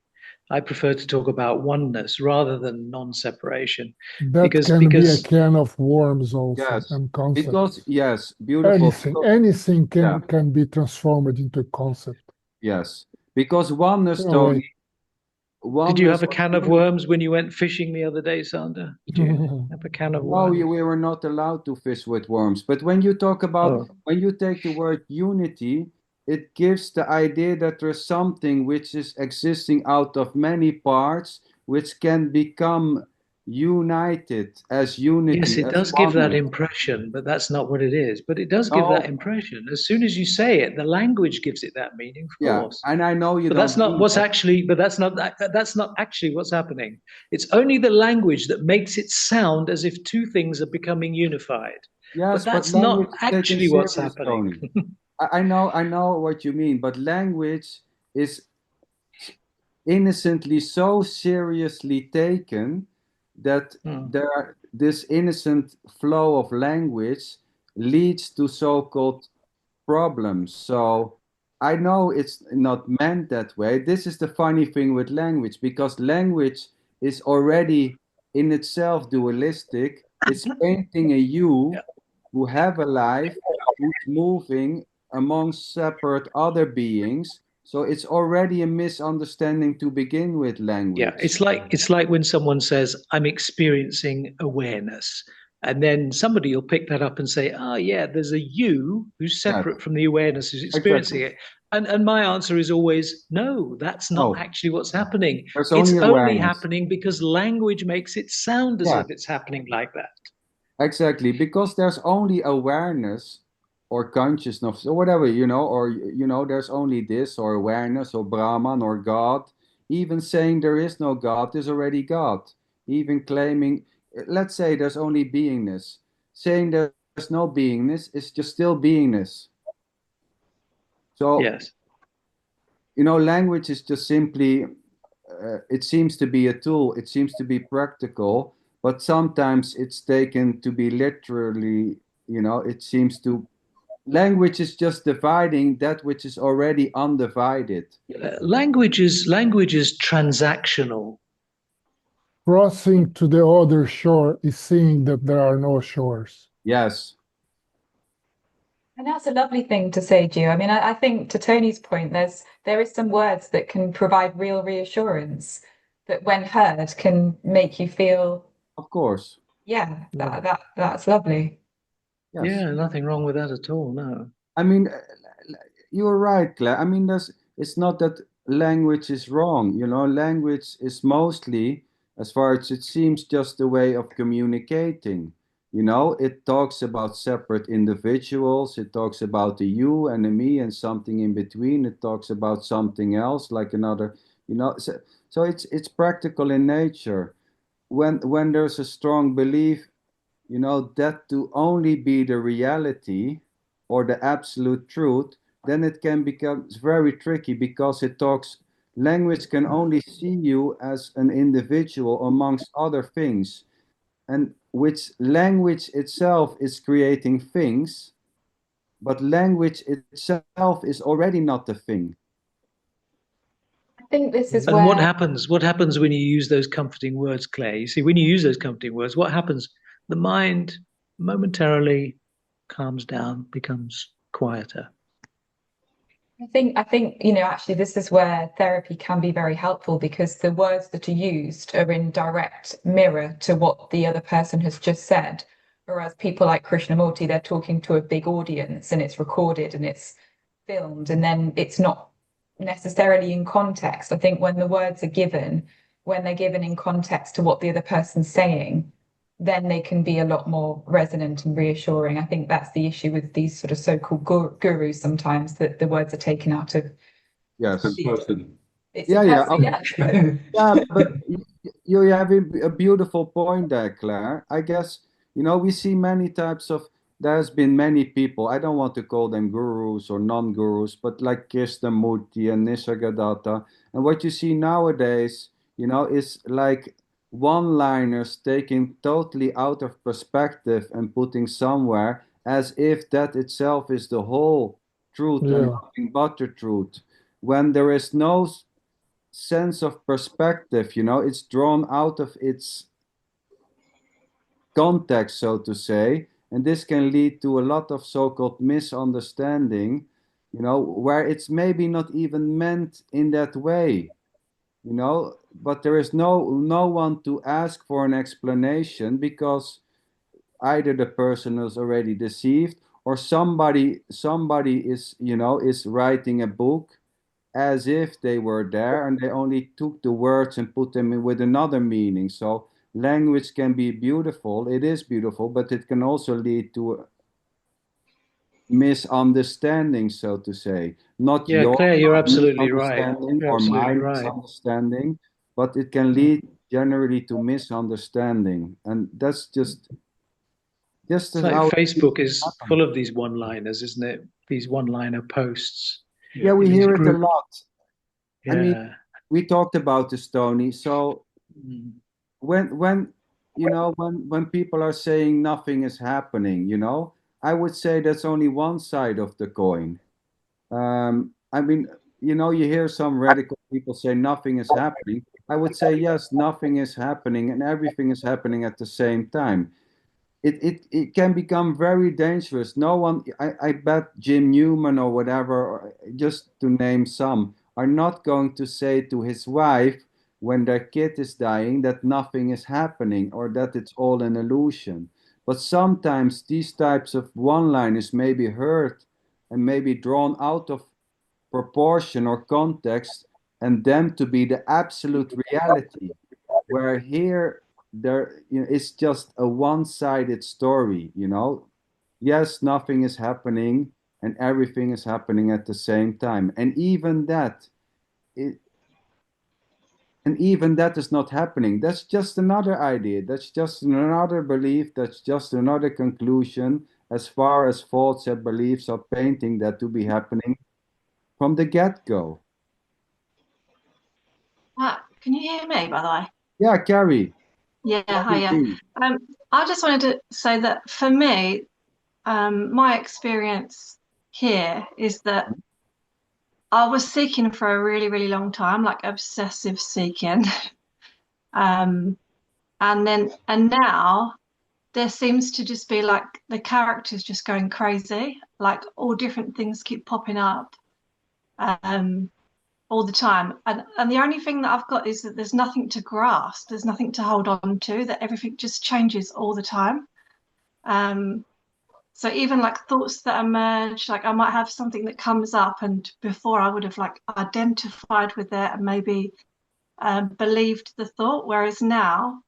Speaker 4: I prefer to talk about oneness rather than non-separation,
Speaker 5: That
Speaker 4: because
Speaker 5: can be a
Speaker 4: because
Speaker 5: can of worms also,
Speaker 3: Yes,
Speaker 5: and concepts.
Speaker 3: because yes, beautiful.
Speaker 5: Anything
Speaker 3: Yeah,
Speaker 5: can be transformed into a concept.
Speaker 3: yes, because oneness,
Speaker 5: In a way.
Speaker 3: Tony,
Speaker 4: did you
Speaker 3: oneness.
Speaker 4: have a can of worms when you went fishing the other day, Sander? Did you have a can of
Speaker 3: No,
Speaker 4: worms?
Speaker 3: we were not allowed to fish with worms. But when you talk about,
Speaker 4: Oh.
Speaker 3: when you take the word unity, it gives the idea that there's something which is existing out of many parts, which can become united as unity,
Speaker 4: Yes, it
Speaker 3: as
Speaker 4: does give that
Speaker 3: oneness.
Speaker 4: impression, but that's not what it is. But it does give that
Speaker 3: No,
Speaker 4: impression. As soon as you say it, the language gives it that meaning, of
Speaker 3: yeah,
Speaker 4: course.
Speaker 3: and I know you
Speaker 4: But that's
Speaker 3: don't
Speaker 4: not
Speaker 3: mean
Speaker 4: what's
Speaker 3: that.
Speaker 4: actually. But that's not actually what's happening. It's only the language that makes it sound as if two things are becoming unified.
Speaker 3: Yes,
Speaker 4: But
Speaker 3: but
Speaker 4: that's
Speaker 3: language
Speaker 4: not
Speaker 3: is taken
Speaker 4: actually what's
Speaker 3: serious,
Speaker 4: happening.
Speaker 3: Tony. I know what you mean, but language is innocently so seriously taken that this innocent flow of language leads to so-called problems. So I know it's not meant that way. This is the funny thing with language, because language is already in itself dualistic. It's painting a you who have a life, who's moving among separate other beings. So it's already a misunderstanding to begin with,
Speaker 4: Yeah,
Speaker 3: language.
Speaker 4: it's like when someone says, "I'm experiencing awareness," and then somebody will pick that up and say, "Oh, yeah, there's a you who's
Speaker 3: Yes,
Speaker 4: separate from the awareness who's experiencing
Speaker 3: exactly.
Speaker 4: it." And my answer is always, "No, that's not
Speaker 3: No,
Speaker 4: actually what's happening.
Speaker 3: there's
Speaker 4: It's
Speaker 3: only
Speaker 4: only
Speaker 3: awareness.
Speaker 4: happening because language makes it sound as
Speaker 3: Yeah,
Speaker 4: if it's happening like that."
Speaker 3: exactly. Because there's only awareness or consciousness or whatever, or, there's only this or awareness or Brahman or God. Even saying there is no God is already God. Even claiming, let's say there's only beingness. Saying there's no beingness is just still beingness. So,
Speaker 4: Yes.
Speaker 3: language is just simply, it seems to be a tool, it seems to be practical, but sometimes it's taken to be literally, it seems to, language is just dividing that which is already undivided.
Speaker 4: Language is transactional.
Speaker 5: Crossing to the other shore is seeing that there are no shores.
Speaker 3: Yes.
Speaker 2: And that's a lovely thing to say, Gio. I mean, I think to Tony's point, there is some words that can provide real reassurance that when heard can make you feel,
Speaker 3: Of course.
Speaker 2: yeah, that's lovely.
Speaker 3: Yes.
Speaker 4: Yeah, nothing wrong with that at all. No.
Speaker 3: I mean, you're right, Claire. I mean, it's not that language is wrong. Language is mostly, as far as it seems, just a way of communicating. It talks about separate individuals. It talks about the you and the me and something in between. It talks about something else, like another, so it's practical in nature. When there's a strong belief, that to only be the reality or the absolute truth, then it can become very tricky, because language can only see you as an individual amongst other things, and which language itself is creating things, but language itself is already not the thing.
Speaker 2: I think this is
Speaker 4: And
Speaker 2: where
Speaker 4: what happens when you use those comforting words, Claire? You see, when you use those comforting words, what happens? The mind momentarily calms down, becomes quieter.
Speaker 2: I think, actually this is where therapy can be very helpful, because the words that are used are in direct mirror to what the other person has just said, Whereas people like Krishnamurti, they're talking to a big audience and it's recorded and it's filmed, and then it's not necessarily in context. I think when the words are given, when they're given in context to what the other person's saying, then they can be a lot more resonant and reassuring. I think that's the issue with these sort of so-called gurus sometimes, that the words are taken out of
Speaker 3: Yes.
Speaker 7: Person.
Speaker 2: it's
Speaker 3: Yeah,
Speaker 2: a
Speaker 3: yeah.
Speaker 2: person, yeah.
Speaker 3: Yeah, but you have a beautiful point there, Claire. I guess, we see many types of, there's been many people, I don't want to call them gurus or non-gurus, but like Krishnamurti and Nisargadatta. And what you see nowadays, is like one-liners taken totally out of perspective and putting somewhere as if that itself is the whole truth and
Speaker 5: Yeah.
Speaker 3: nothing but the truth. When there is no sense of perspective, it's drawn out of its context, so to say, and this can lead to a lot of so-called misunderstanding, where it's maybe not even meant in that way, but there is no one to ask for an explanation, because either the person is already deceived, or somebody is writing a book as if they were there, and they only took the words and put them in with another meaning. So language can be beautiful, it is beautiful, but it can also lead to misunderstanding, so to say. Not
Speaker 4: Yeah,
Speaker 3: your
Speaker 4: Claire, you're absolutely right.
Speaker 3: misunderstanding
Speaker 4: You're
Speaker 3: or my
Speaker 4: absolutely right.
Speaker 3: misunderstanding, but it can lead generally to misunderstanding. And that's just
Speaker 4: It's like
Speaker 3: how it
Speaker 4: Facebook is
Speaker 3: happens.
Speaker 4: full of these one-liners, isn't it? These one-liner posts
Speaker 3: Yeah, we
Speaker 4: in these
Speaker 3: hear it a
Speaker 4: group.
Speaker 3: lot. I mean,
Speaker 4: Yeah.
Speaker 3: we talked about this, Tony. So
Speaker 4: Mm.
Speaker 3: when people are saying nothing is happening, I would say that's only one side of the coin. I mean, you hear some radical people say nothing is happening. I would say yes, nothing is happening and everything is happening at the same time. It can become very dangerous. No one, I bet Jim Newman or whatever, or just to name some, are not going to say to his wife when their kid is dying that nothing is happening or that it's all an illusion. But sometimes these types of one-liners may be heard and may be drawn out of proportion or context, and them to be the absolute reality, where here it's just a one-sided story. Yes, nothing is happening and everything is happening at the same time, and it, even that is not happening. That's just another idea, that's just another belief, that's just another conclusion, as far as thoughts and beliefs are painting that to be happening from the get-go.
Speaker 8: Can you hear me, by the way?
Speaker 3: Yeah, Carrie.
Speaker 8: Yeah, hiya.
Speaker 3: Indeed.
Speaker 8: I just wanted to say that for me, my experience here is that I was seeking for a really, really long time, like obsessive seeking. And now there seems to just be like the characters just going crazy, like all different things keep popping up. All the time. And the only thing that I've got is that there's nothing to grasp, there's nothing to hold on to, that everything just changes all the time. So even like thoughts that emerge, like I might have something that comes up, and before I would have like identified with it and maybe believed the thought, whereas now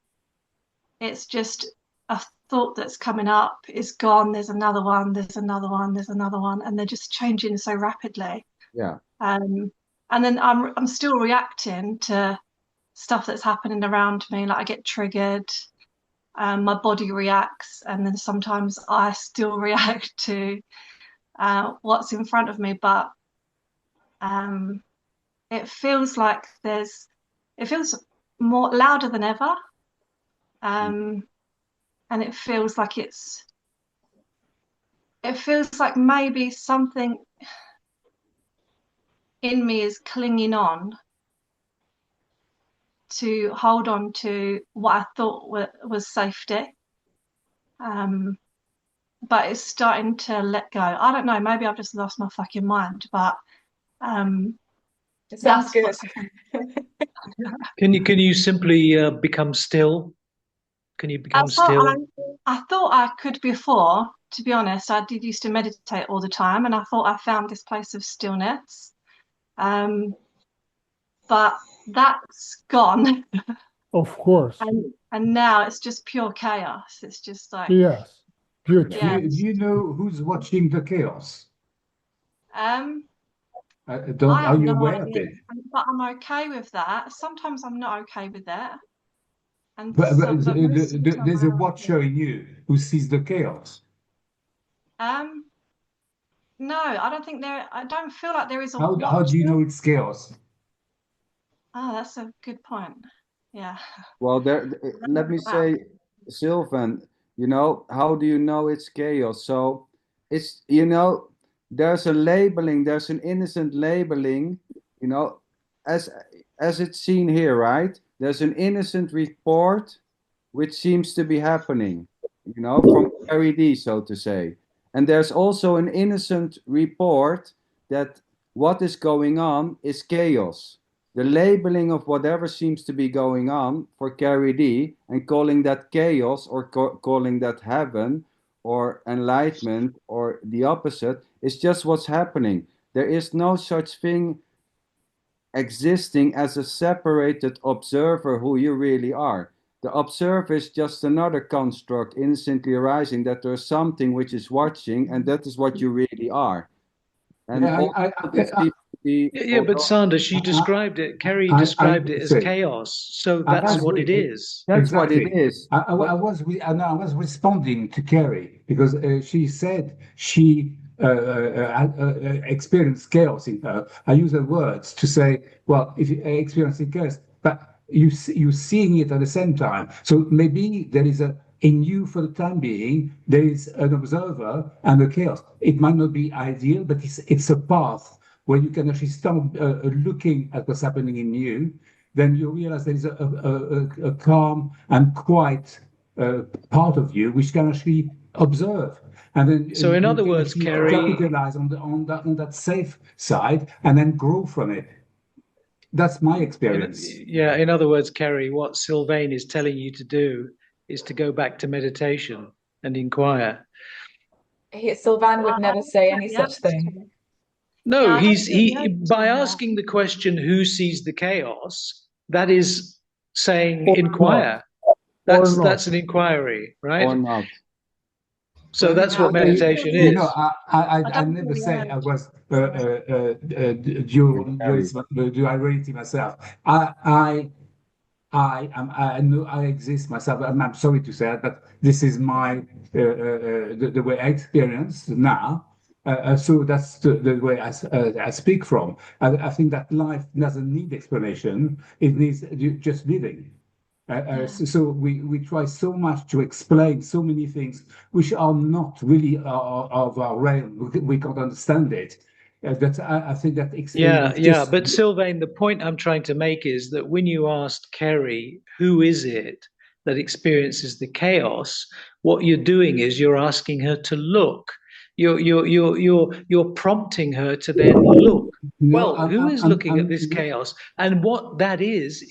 Speaker 8: it's just a thought that's coming up, is gone, there's another one, there's another one, there's another one, and they're just changing so rapidly.
Speaker 3: Yeah.
Speaker 8: And then I'm still reacting to stuff that's happening around me. Like I get triggered, my body reacts, and then sometimes I still react to what's in front of me. But it feels like it feels more louder than ever, and it feels like it feels like maybe something in me is clinging on to hold on to what I thought was safety. But it's starting to let go. I don't know, maybe I've just lost my fucking mind, but
Speaker 2: It sounds good.
Speaker 4: Can you simply become still Can you become still?
Speaker 8: I thought I could before, to be honest. I did used to meditate all the time, and I thought I found this place of stillness. But that's gone.
Speaker 5: Of course.
Speaker 8: And now it's just pure chaos. It's just like,
Speaker 5: Yes. Beautiful.
Speaker 8: yeah.
Speaker 7: Do you know who's watching the chaos?
Speaker 8: I
Speaker 7: Are
Speaker 8: have
Speaker 7: you
Speaker 8: no
Speaker 7: aware of
Speaker 8: idea,
Speaker 7: it?
Speaker 8: but I'm okay with that. Sometimes I'm not okay with that, and
Speaker 7: But
Speaker 8: but most of the time
Speaker 7: there's a
Speaker 8: I am
Speaker 7: watcher
Speaker 8: okay.
Speaker 7: in you who sees the chaos.
Speaker 8: No, I don't think there. I don't feel like there is a
Speaker 7: How do you
Speaker 8: watcher.
Speaker 7: know it's chaos?
Speaker 8: Oh, that's a good point. Yeah.
Speaker 3: Well, let me say, Sylvan, how do you know it's chaos? So it's, there's a labeling, there's an innocent labeling, you know, as as it's seen here, right? There's an innocent report which seems to be happening, from Carrie D, so to say. And there's also an innocent report that what is going on is chaos. The labeling of whatever seems to be going on for Carrie D and calling that chaos or calling that heaven or enlightenment or the opposite is just what's happening. There is no such thing existing as a separated observer who you really are. The observer is just another construct instantly arising that there's something which is watching, and that is what you really are. And
Speaker 7: Yeah,
Speaker 3: all this seems to be,
Speaker 4: Yeah, but Sander, she described it. Carrie described it as chaos. So that's what it is.
Speaker 3: That's what it
Speaker 7: Exactly.
Speaker 3: is.
Speaker 7: I was responding to Kerry because she said she experienced chaos in her. I use the words to say, well, if you experiencing chaos, but you seeing it at the same time. So maybe there is in you for the time being, there is an observer and a chaos. It might not be ideal, but it's a path where you can actually start looking at what's happening in you. Then you realize there is a calm and quiet part of you which can actually observe. And then
Speaker 4: So in
Speaker 7: you
Speaker 4: other
Speaker 7: can
Speaker 4: words,
Speaker 7: actually
Speaker 4: Carrie,
Speaker 7: capitalize on that safe side and then grow from it. That's my experience.
Speaker 4: in other words, Kerry, what Sylvain is telling you to do is to go back to meditation and inquire.
Speaker 2: Sylvan would
Speaker 8: I
Speaker 2: never
Speaker 8: don't
Speaker 2: say
Speaker 8: get
Speaker 2: any
Speaker 8: the
Speaker 2: such
Speaker 8: urge
Speaker 2: thing.
Speaker 8: to. Yeah,
Speaker 4: No,
Speaker 8: I don't get the
Speaker 4: he
Speaker 8: urge
Speaker 4: by
Speaker 8: to.
Speaker 4: asking the question, who sees the chaos, that is saying
Speaker 5: Or not.
Speaker 4: inquire.
Speaker 5: Or
Speaker 4: That's
Speaker 5: not.
Speaker 4: an inquiry,
Speaker 3: or
Speaker 4: right?
Speaker 3: not.
Speaker 4: So that's what
Speaker 8: I don't
Speaker 4: meditation
Speaker 8: feel
Speaker 4: is.
Speaker 8: I
Speaker 7: I
Speaker 8: don't
Speaker 7: never
Speaker 8: feel the
Speaker 7: say I
Speaker 8: urge.
Speaker 7: was
Speaker 8: Sorry.
Speaker 7: duality myself. I know I exist myself. I'm sorry to say that, but this is my the way I experience now. So that's the way I speak from. I think that life doesn't need explanation; it needs just living.
Speaker 8: Yeah.
Speaker 7: So we try so much to explain so many things which are not really of our realm. We can't understand it. That I think that
Speaker 4: Yeah,
Speaker 7: it's
Speaker 4: yeah.
Speaker 7: just
Speaker 4: But Sylvain, the point I'm trying to make is that when you asked Kerry, who is it that experiences the chaos, what you're doing is you're asking her to look. You're prompting her to then look.
Speaker 7: no.
Speaker 4: Well, who is looking at this chaos? And what that is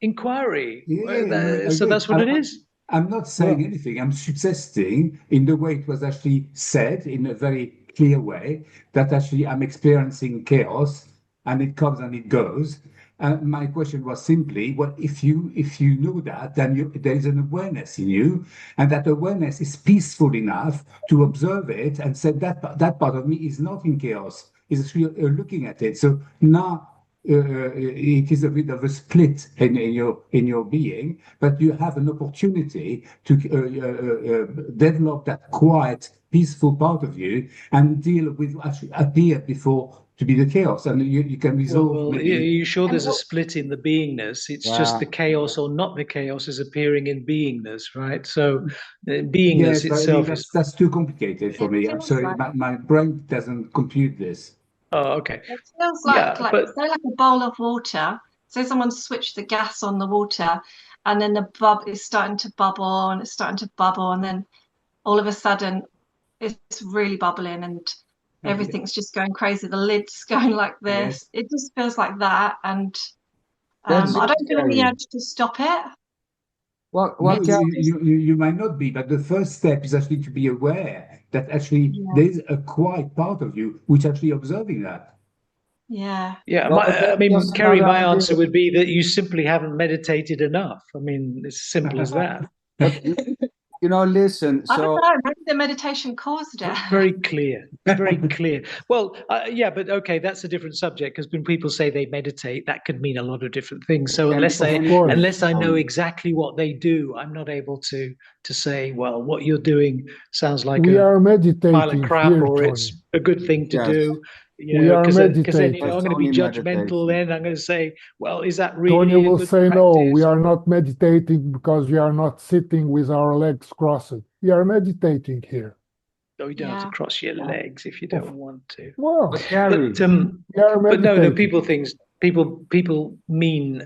Speaker 4: inquiry.
Speaker 7: Yeah, no,
Speaker 4: So
Speaker 7: agreed.
Speaker 4: that's what it is.
Speaker 7: I'm not saying
Speaker 4: Well,
Speaker 7: anything. I'm suggesting, in the way it was actually said, in a very clear way, that actually I'm experiencing chaos, and it comes and it goes. And my question was simply, well, if you know that, then there is an awareness in you, and that awareness is peaceful enough to observe it and say that part of me is not in chaos, is actually looking at it. So now it is a bit of a split in your being, but you have an opportunity to develop that quiet, peaceful part of you and deal with what actually appeared before to be the chaos, and you can resolve
Speaker 4: well, are
Speaker 7: maybe.
Speaker 4: you sure there's a split in the beingness? It's just
Speaker 3: Yeah.
Speaker 4: the chaos or not the chaos is appearing in beingness, right? So beingness
Speaker 7: Yes, but I mean
Speaker 4: itself is.
Speaker 7: that's too complicated for
Speaker 8: It
Speaker 7: me. I'm
Speaker 8: feels
Speaker 7: sorry,
Speaker 8: like
Speaker 7: my brain doesn't compute this.
Speaker 4: Oh, okay.
Speaker 8: it feels
Speaker 4: Yeah,
Speaker 8: like
Speaker 4: but
Speaker 8: say like a bowl of water. Say someone switched the gas on the water, and then the bub is starting to bubble and it's starting to bubble, and then all of a sudden it's really bubbling and everything's just going crazy. The lid's going like
Speaker 7: Yes.
Speaker 8: this. It just feels like that, and
Speaker 3: That's
Speaker 8: I
Speaker 3: it,
Speaker 8: don't feel any
Speaker 3: Carrie.
Speaker 8: urge to stop it.
Speaker 3: What
Speaker 7: No,
Speaker 3: Carrie,
Speaker 7: you might not be, but the first step is actually to be aware that actually
Speaker 8: Yeah.
Speaker 7: there's a quiet part of you which actually observing that.
Speaker 8: Yeah.
Speaker 4: Yeah,
Speaker 3: well, but
Speaker 4: I
Speaker 3: that's
Speaker 4: mean,
Speaker 3: just
Speaker 4: Kerry,
Speaker 3: another
Speaker 4: my
Speaker 3: idea.
Speaker 4: answer would be that you simply haven't meditated enough. I mean, it's simple as that.
Speaker 3: But listen.
Speaker 8: I don't
Speaker 3: So
Speaker 8: know, maybe the meditation caused it.
Speaker 4: Very clear. It's very clear. Well, yeah, but okay, that's a different subject because when people say they meditate, that could mean a lot of different things. So
Speaker 3: can
Speaker 4: unless
Speaker 3: be
Speaker 4: I
Speaker 5: course.
Speaker 4: unless I know
Speaker 3: anything.
Speaker 4: exactly what they do, I'm not able to say, well, what you're doing sounds like
Speaker 5: We
Speaker 4: a
Speaker 5: are
Speaker 4: pile of
Speaker 5: meditating
Speaker 4: crap,
Speaker 5: here,
Speaker 4: or
Speaker 5: Tony.
Speaker 4: it's a good thing to
Speaker 3: Yes,
Speaker 4: do.
Speaker 5: We are
Speaker 4: Because then
Speaker 5: meditating.
Speaker 4: I'm going to be
Speaker 3: Tony
Speaker 4: judgmental.
Speaker 3: meditating.
Speaker 4: Then I'm going to say, well, is that
Speaker 5: Tony
Speaker 4: really a
Speaker 5: will
Speaker 4: good
Speaker 5: say, no, we
Speaker 4: practice?
Speaker 5: are not meditating because we are not sitting with our legs crossed. We are meditating here.
Speaker 4: No, you don't have to
Speaker 8: Yeah.
Speaker 4: cross your legs if you don't want to.
Speaker 5: Well,
Speaker 3: But Carrie,
Speaker 4: But
Speaker 5: we are
Speaker 4: but no,
Speaker 5: meditating.
Speaker 4: people mean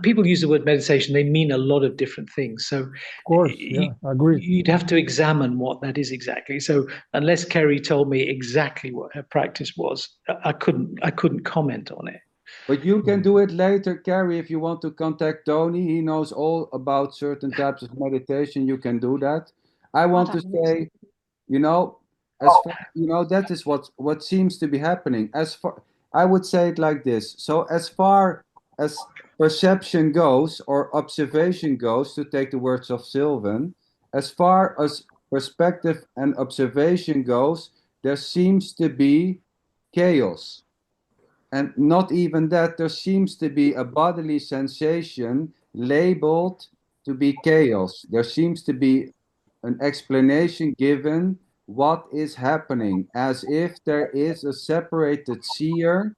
Speaker 4: people use the word meditation. They mean a lot of different things. So
Speaker 5: Of course, yeah, I agree.
Speaker 4: you'd have to examine what that is exactly. So unless Kerry told me exactly what her practice was, I couldn't comment on it.
Speaker 3: but you can do it later, Carrie, if you want to contact Tony. He knows all about certain types of meditation. You can do that. I want to
Speaker 8: don't know.
Speaker 3: say, you know, as far, that is what seems to be happening. As far, I would say it like this. So as far as perception goes or observation goes, to take the words of Sylvan, as far as perspective and observation goes, there seems to be chaos. And not even that, there seems to be a bodily sensation labeled to be chaos. There seems to be an explanation given what is happening, as if there is a separated seer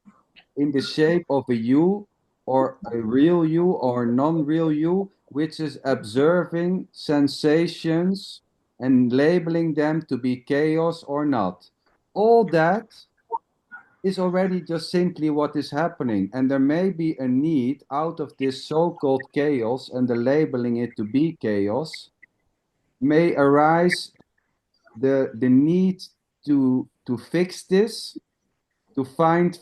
Speaker 3: in the shape of a you, or a real you, or non-real you, which is observing sensations and labeling them to be chaos or not. All that is already just simply what is happening, and there may be a need out of this so-called chaos and the labeling it to be chaos may arise the need to fix this, to find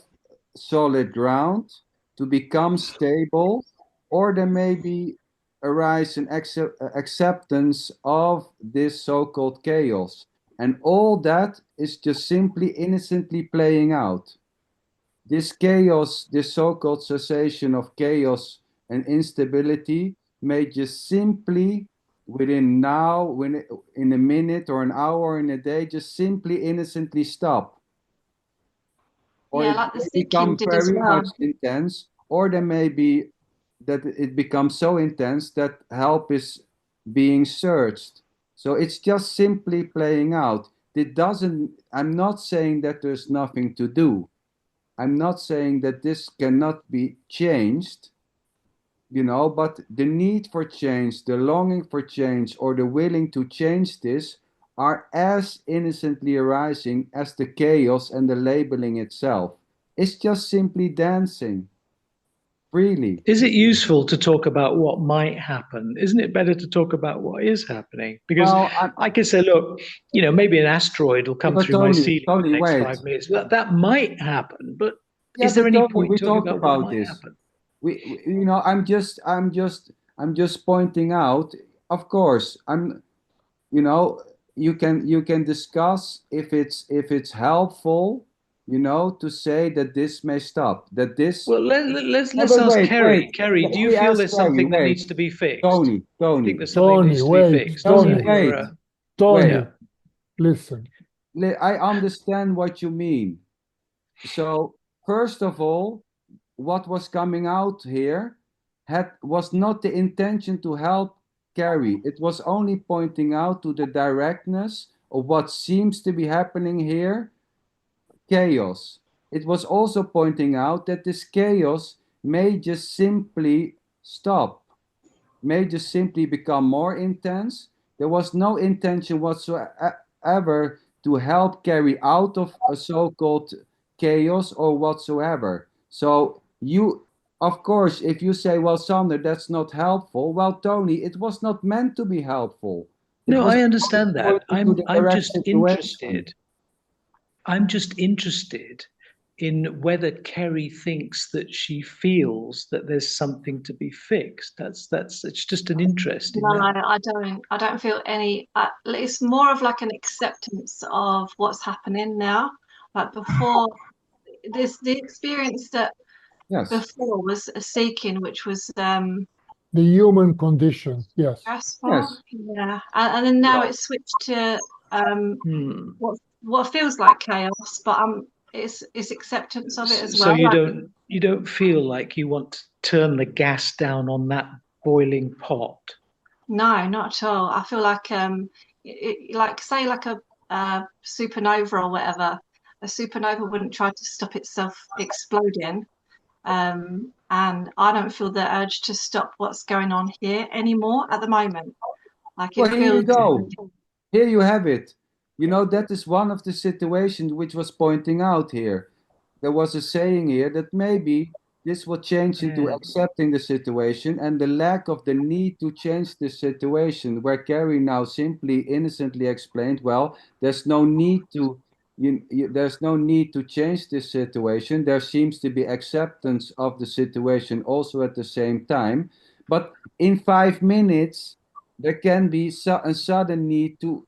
Speaker 3: solid ground, to become stable, or there may be arise an acceptance of this so-called chaos. And all that is just simply innocently playing out. This chaos, this so-called cessation of chaos and instability may just simply within now, when in a minute or an hour or in a day, just simply innocently stop. Or
Speaker 8: Yeah,
Speaker 3: it
Speaker 8: like the
Speaker 3: may become
Speaker 8: seeking did as
Speaker 3: very
Speaker 8: well.
Speaker 3: much intense, or there may be that it becomes so intense that help is being searched. So it's just simply playing out. It doesn't, I'm not saying that there's nothing to do. I'm not saying that this cannot be changed, but the need for change, the longing for change, or the willing to change this are as innocently arising as the chaos and the labeling itself. It's just simply dancing freely.
Speaker 4: Is it useful to talk about what might happen? Isn't it better to talk about what is happening? Because
Speaker 3: Well,
Speaker 4: I can say, look, maybe an asteroid will come
Speaker 3: but
Speaker 4: through my
Speaker 3: Tony,
Speaker 4: ceiling in
Speaker 3: Tony,
Speaker 4: the next
Speaker 3: wait.
Speaker 4: 5 minutes. That might happen, but
Speaker 3: Yeah,
Speaker 4: is there
Speaker 3: but
Speaker 4: any
Speaker 3: Tony,
Speaker 4: point
Speaker 3: we
Speaker 4: talking
Speaker 3: talked
Speaker 4: about what
Speaker 3: about
Speaker 4: might
Speaker 3: this.
Speaker 4: happen?
Speaker 3: I'm just pointing out. Of course, you can discuss if it's helpful, to say that this may stop, that this.
Speaker 4: Well, let's
Speaker 3: No,
Speaker 4: let's
Speaker 3: but
Speaker 4: ask
Speaker 3: wait,
Speaker 4: Kerry.
Speaker 3: wait.
Speaker 4: Kerry, do you
Speaker 3: We
Speaker 4: feel
Speaker 3: ask
Speaker 4: there's
Speaker 3: Carrie.
Speaker 4: something that
Speaker 3: Wait,
Speaker 4: needs to be fixed?
Speaker 3: Tony,
Speaker 4: Do you think
Speaker 3: Tony,
Speaker 4: there's something that
Speaker 5: Tony,
Speaker 4: needs to be
Speaker 5: wait,
Speaker 4: fixed? Is
Speaker 3: Tony,
Speaker 5: Tony,
Speaker 3: wait,
Speaker 5: Tony,
Speaker 3: wait.
Speaker 4: yeah.
Speaker 5: listen.
Speaker 3: I understand what you mean. So first of all, what was coming out here was not the intention to help Carrie. It was only pointing out to the directness of what seems to be happening here, chaos. It was also pointing out that this chaos may just simply stop, may just simply become more intense. There was no intention whatsoever to help Carrie out of a so-called chaos or whatsoever. So of course, if you say, well, Sander, that's not helpful. Well, Tony, it was not meant to be helpful. It
Speaker 4: No,
Speaker 3: was
Speaker 4: I understand that.
Speaker 3: pointing to the
Speaker 4: I'm
Speaker 3: correct
Speaker 4: just
Speaker 3: situation.
Speaker 4: interested. I'm just interested in whether Kerry thinks that she feels that there's something to be fixed. It's just an interest in
Speaker 8: No,
Speaker 4: that.
Speaker 8: I don't feel any. It's more of like an acceptance of what's happening now. Like before, there's the experience that
Speaker 3: Yes.
Speaker 8: before was a seeking, which was
Speaker 5: The human condition, yes.
Speaker 8: stressful.
Speaker 3: Yes.
Speaker 8: Yeah, and then now it's switched to what feels like chaos, but it's acceptance of it as
Speaker 4: So
Speaker 8: well.
Speaker 4: you don't feel like you want to turn the gas down on that boiling pot.
Speaker 8: No, not at all. I feel like like say like a supernova or whatever. A supernova wouldn't try to stop itself exploding. And I don't feel the urge to stop what's going on here anymore at the moment. Like
Speaker 3: Well,
Speaker 8: it
Speaker 3: here you
Speaker 8: feels
Speaker 3: go. Here you have it. You know, that is one of the situations which was pointing out here. There was a saying here that maybe this will change into accepting the situation and the lack of the need to change the situation, where Carrie now simply innocently explained, well, there's no need to there's no need to change this situation. There seems to be acceptance of the situation also at the same time. But in 5 minutes, there can be a sudden need to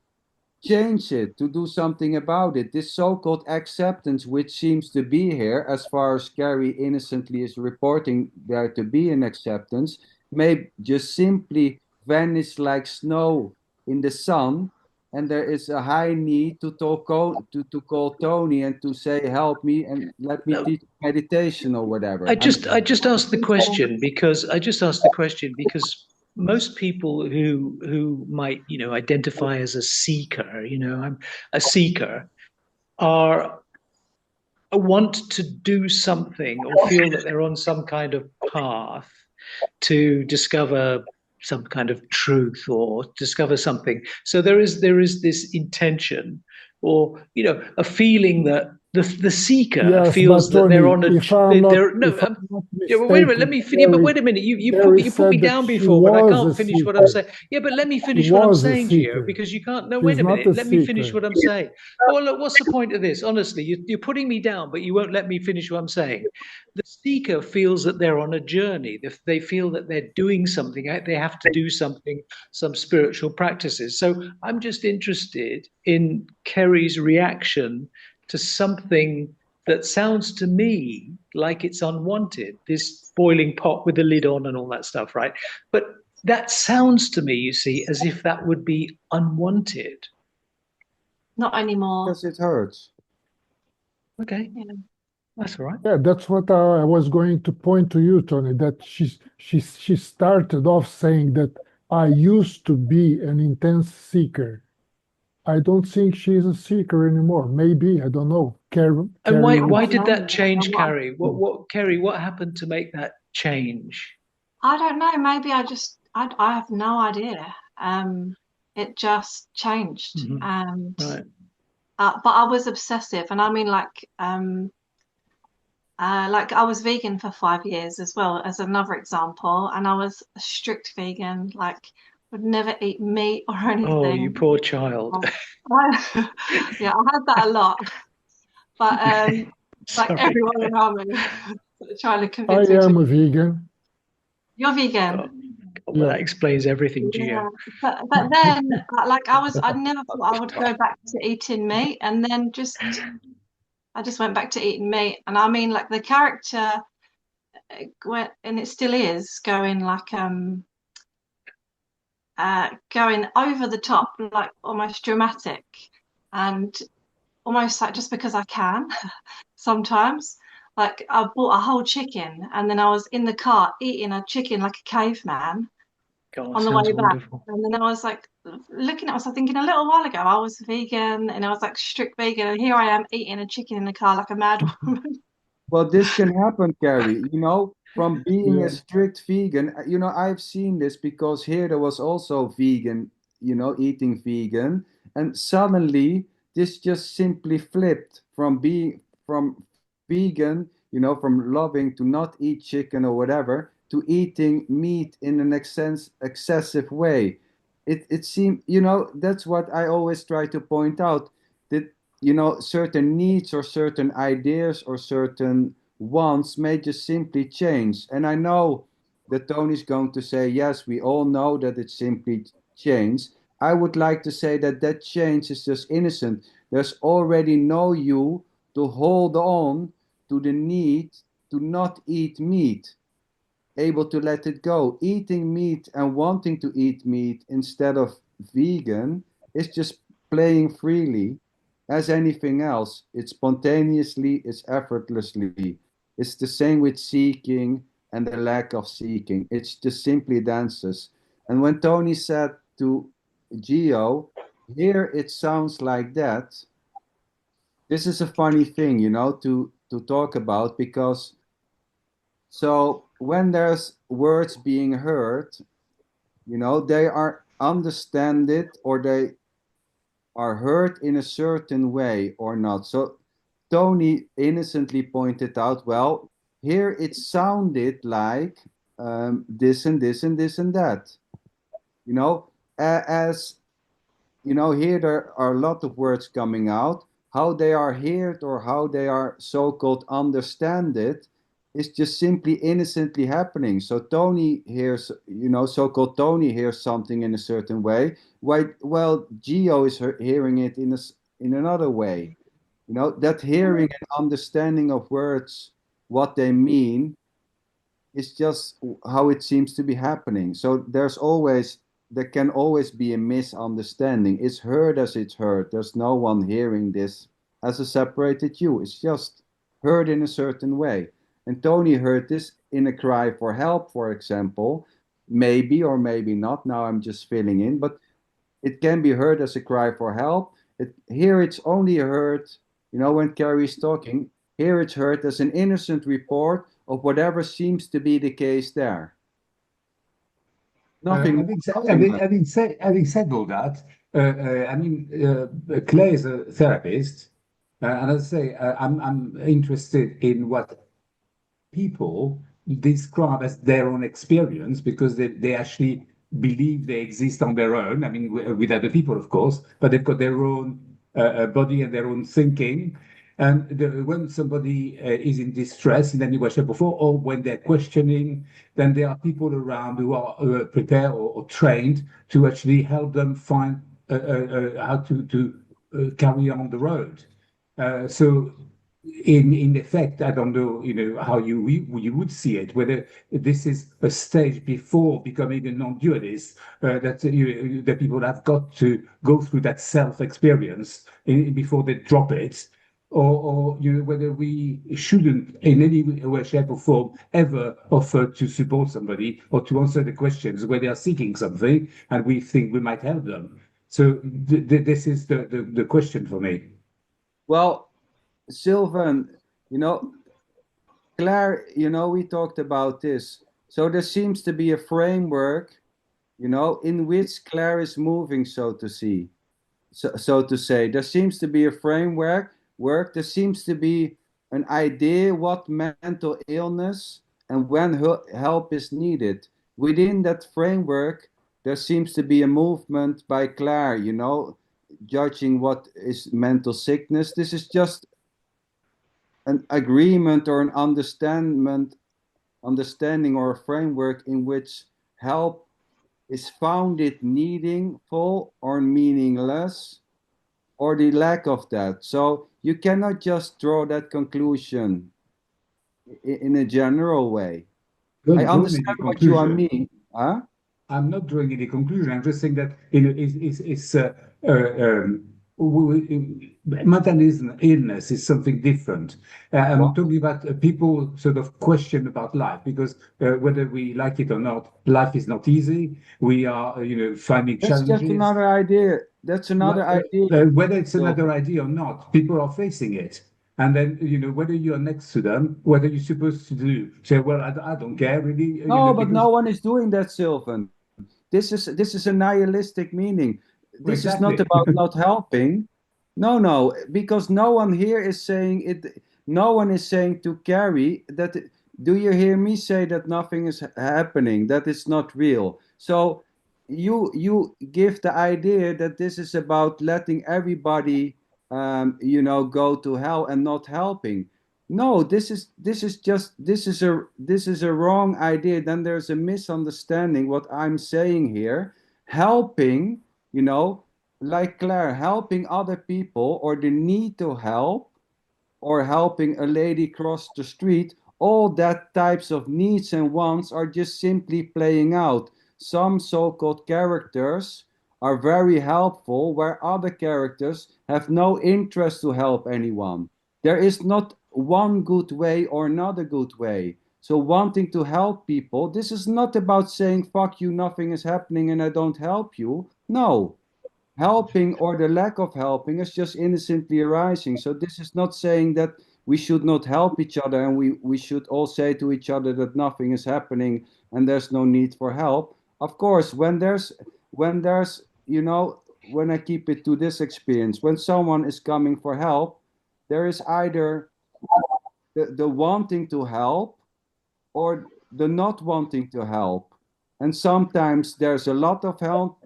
Speaker 3: change it, to do something about it. This so-called acceptance, which seems to be here, as far as Carrie innocently is reporting there to be an acceptance, may just simply vanish like snow in the sun. And there is a high need to call Tony and to say, help me and let me teach meditation or whatever.
Speaker 4: I just asked the question because most people who might identify as a seeker, I'm a seeker, are want to do something or feel that they're on some kind of path to discover some kind of truth or discover something. So there is this intention or a feeling that the seeker
Speaker 5: Yes,
Speaker 4: feels
Speaker 5: but
Speaker 4: that they're
Speaker 5: Tony,
Speaker 4: on a
Speaker 5: if I'm not,
Speaker 4: they're no
Speaker 5: if I'm not
Speaker 4: yeah, but wait a minute. Let
Speaker 5: mistaken,
Speaker 4: me finish. But wait a minute.
Speaker 5: Gary
Speaker 4: You put me
Speaker 5: said that
Speaker 4: down
Speaker 5: she
Speaker 4: before, but I
Speaker 5: was
Speaker 4: can't
Speaker 5: a
Speaker 4: finish what I'm
Speaker 5: seeker.
Speaker 4: saying. Yeah, but let me
Speaker 5: She
Speaker 4: finish what I'm
Speaker 5: was a
Speaker 4: saying, Gio,
Speaker 5: seeker.
Speaker 4: because you can't. No,
Speaker 5: She's
Speaker 4: wait a
Speaker 5: not
Speaker 4: minute.
Speaker 5: a
Speaker 4: Let me finish
Speaker 5: seeker.
Speaker 4: what I'm saying. Well, look, what's the point of this? Honestly, you're putting me down, but you won't let me finish what I'm saying. The seeker feels that they're on a journey. They feel that they're doing something. They have to do something, some spiritual practices. So I'm just interested in Kerry's reaction to something that sounds to me like it's unwanted, this boiling pot with the lid on and all that stuff, right? But that sounds to me, you see, as if that would be unwanted.
Speaker 8: not anymore.
Speaker 3: Because it hurts.
Speaker 4: Okay,
Speaker 8: Yeah.
Speaker 4: that's all right.
Speaker 5: Yeah, that's what I was going to point to you, Tony, that she started off saying that I used to be an intense seeker. I don't think she's a seeker anymore. Maybe, I don't know.
Speaker 4: And
Speaker 5: Carrie
Speaker 4: why
Speaker 5: would.
Speaker 4: did that change, Carrie? Kerry, what happened to make that change?
Speaker 8: I don't know. Maybe I have no idea. It just changed, and
Speaker 4: Right.
Speaker 8: but I was obsessive, and I mean like I was vegan for 5 years as well as another example, and I was a strict vegan, like would never eat meat or
Speaker 4: Oh, you
Speaker 8: anything.
Speaker 4: poor child.
Speaker 8: Yeah, I had that a lot, but like
Speaker 4: Sorry.
Speaker 8: everyone around me trying to
Speaker 5: I
Speaker 8: convince me
Speaker 5: am
Speaker 8: to.
Speaker 5: a vegan.
Speaker 8: You're vegan.
Speaker 4: Oh, well,
Speaker 5: Yeah.
Speaker 4: that explains everything,
Speaker 8: Yeah,
Speaker 4: Gio.
Speaker 8: but then like I never thought I would go back to eating meat, and then I just went back to eating meat, and I mean like the character went, and it still is going like going over the top, like almost dramatic, and almost like just because I can sometimes. Like I bought a whole chicken, and then I was in the car eating a chicken like a caveman
Speaker 4: God,
Speaker 8: on the
Speaker 4: sounds
Speaker 8: way back.
Speaker 4: wonderful.
Speaker 8: And then I was like looking at myself thinking a little while ago I was vegan and I was like strict vegan, and here I am eating a chicken in the car like a mad woman.
Speaker 3: Well, this can happen, Carrie, from being a
Speaker 5: Yeah.
Speaker 3: strict vegan. I've seen this because here there was also vegan, eating vegan. And suddenly this just simply flipped from being from vegan, from loving to not eat chicken or whatever, to eating meat in an excessive way. It seemed, that's what I always try to point out, that certain needs or certain ideas or certain wants may just simply change. And I know that Tony's going to say, yes, we all know that it simply changed. I would like to say that that change is just innocent. There's already no you to hold on to the need to not eat meat, able to let it go. Eating meat and wanting to eat meat instead of vegan is just playing freely as anything else. It's spontaneously, it's effortlessly. It's the same with seeking and the lack of seeking. It's just simply dances. And when Tony said to Geo, here it sounds like that, this is a funny thing, to talk about, because so when there's words being heard, they are understand it, or they are heard in a certain way or not. So Tony innocently pointed out, well, here it sounded like this and this and this and that. As here there are a lot of words coming out. How they are heard or how they are so-called understand it is just simply innocently happening. So Tony hears, so-called Tony hears something in a certain way. Well, Geo is hearing it in another way. That hearing and understanding of words, what they mean, is just how it seems to be happening. So there can always be a misunderstanding. It's heard as it's heard. There's no one hearing this as a separated you. It's just heard in a certain way. And Tony heard this in a cry for help, for example, maybe or maybe not. Now I'm just filling in, but it can be heard as a cry for help. Here it's only heard, when Carrie's talking, here it's heard as an innocent report of whatever seems to be the case there. Nothing.
Speaker 7: Having said all that, Claire is a therapist, and as I say, I'm interested in what people describe as their own experience, because they actually believe they exist on their own. I mean, with other people, of course, but they've got their own body and their own thinking. And when somebody is in distress in any way, shape, or form, or when they're questioning, then there are people around who are prepared or trained to actually help them find how to carry on the road. So in effect, I don't know, how you would see it, whether this is a stage before becoming a non-dualist, that people have got to go through that self-experience before they drop it, or whether we shouldn't in any way, shape, or form ever offer to support somebody or to answer the questions where they are seeking something and we think we might help them. So this is the question for me.
Speaker 3: Well, Sylvan, Claire, we talked about this. So there seems to be a framework, in which Claire is moving, so to see. So to say, there seems to be a framework. There seems to be an idea what mental illness and when help is needed. Within that framework, there seems to be a movement by Claire, judging what is mental sickness. This is just an agreement or an understanding or a framework in which help is found it meaningful or meaningless, or the lack of that. So you cannot just draw that conclusion in a general way. I understand what you mean. Huh?
Speaker 7: I'm not drawing any conclusion. I'm just saying that mental illness is something different. I'm talking about people sort of question about life, because whether we like it or not, life is not easy. We are, finding challenges.
Speaker 3: That's just another idea. That's another idea.
Speaker 7: Whether it's another idea or not, people are facing it. And then, whether you're next to them, whether you're supposed to say, well, I don't care really.
Speaker 3: No, but no one is doing that, Sylvan. This is a nihilistic meaning. This is not about not helping. No, because no one here is saying it. No one is saying to Carrie that. Do you hear me say that nothing is happening? That it's not real. So you give the idea that this is about letting everybody go to hell and not helping. No, this is a wrong idea. Then there's a misunderstanding what I'm saying here. Helping, like Claire, helping other people or the need to help or helping a lady cross the street, all that types of needs and wants are just simply playing out. Some so-called characters are very helpful, where other characters have no interest to help anyone. There is not one good way or another good way. So wanting to help people, this is not about saying, fuck you, nothing is happening and I don't help you. No, helping or the lack of helping is just innocently arising. So this is not saying that we should not help each other and we should all say to each other that nothing is happening and there's no need for help. Of course, when there's when I keep it to this experience, when someone is coming for help, there is either the wanting to help or the not wanting to help. And sometimes there's a lot of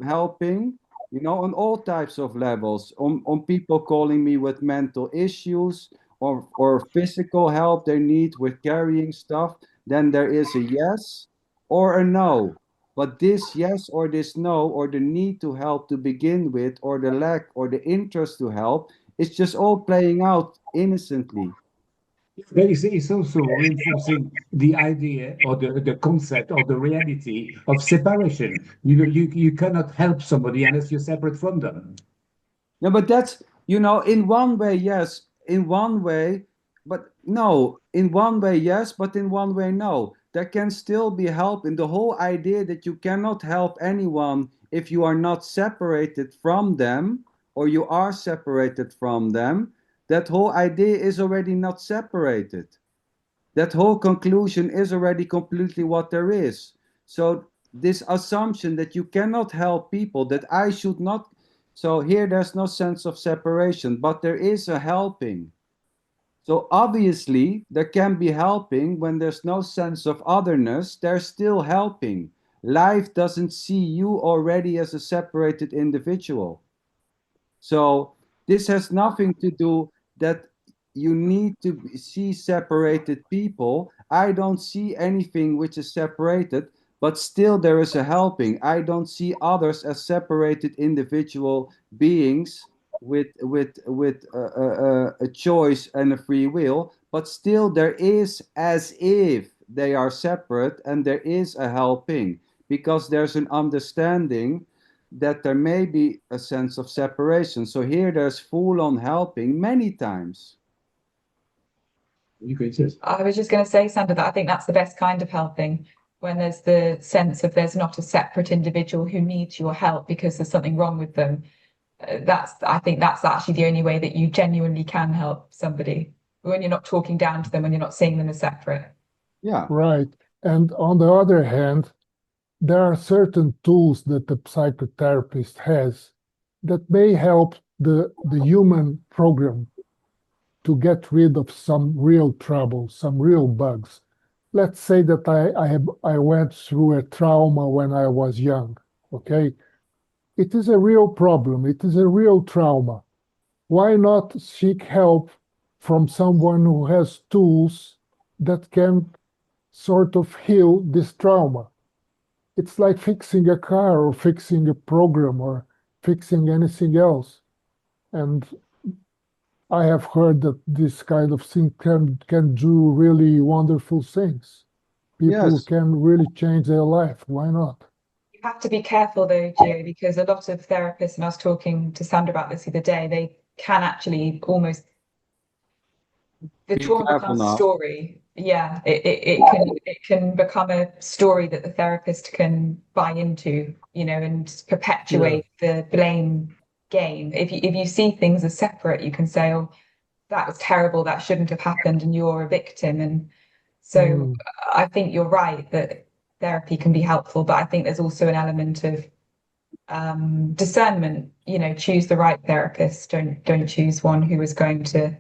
Speaker 3: helping, on all types of levels, on people calling me with mental issues or physical help they need with carrying stuff. Then there is a yes or a no. But this yes or this no, or the need to help to begin with, or the lack or the interest to help, it's just all playing out innocently.
Speaker 7: It's also reinforcing the idea or the concept or the reality of separation. You cannot help somebody unless you're separate from them.
Speaker 3: No, but that's, in one way, yes. In one way, but no. In one way, yes, but in one way, no. There can still be help in the whole idea that you cannot help anyone if you are not separated from them or you are separated from them. That whole idea is already not separated. That whole conclusion is already completely what there is. So this assumption that you cannot help people, that I should not, so here there's no sense of separation, but there is a helping. So obviously there can be helping when there's no sense of otherness, there's still helping. Life doesn't see you already as a separated individual. So this has nothing to do that you need to see separated people. I don't see anything which is separated, but still there is a helping. I don't see others as separated individual beings with a choice and a free will, but still there is as if they are separate and there is a helping because there's an understanding that there may be a sense of separation. So here there's full on helping many times.
Speaker 2: I was just going to say, Sander, that I think that's the best kind of helping, when there's the sense of there's not a separate individual who needs your help because there's something wrong with them. I think that's actually the only way that you genuinely can help somebody, when you're not talking down to them, when you're not seeing them as separate.
Speaker 3: Yeah.
Speaker 5: Right. And on the other hand, there are certain tools that the psychotherapist has that may help the human program to get rid of some real trouble, some real bugs. Let's say that I went through a trauma when I was young, okay? It is a real problem. It is a real trauma. Why not seek help from someone who has tools that can sort of heal this trauma? It's like fixing a car or fixing a program or fixing anything else. And I have heard that this kind of thing can do really wonderful things. People
Speaker 3: Yes.
Speaker 5: can really change their life. Why not?
Speaker 2: You have to be careful though, Gio, because a lot of therapists, and I was talking to Sandra about this the other day, they can actually almost, the
Speaker 3: Be
Speaker 2: trauma
Speaker 3: careful
Speaker 2: becomes a
Speaker 3: now.
Speaker 2: story. Yeah, it can become a story that the therapist can buy into, and perpetuate the blame game. If you see things as separate, you can say, "Oh, that was terrible. That shouldn't have happened," and you're a victim. And so I think you're right that therapy can be helpful, but I think there's also an element of discernment. Choose the right therapist. Don't choose one who is going to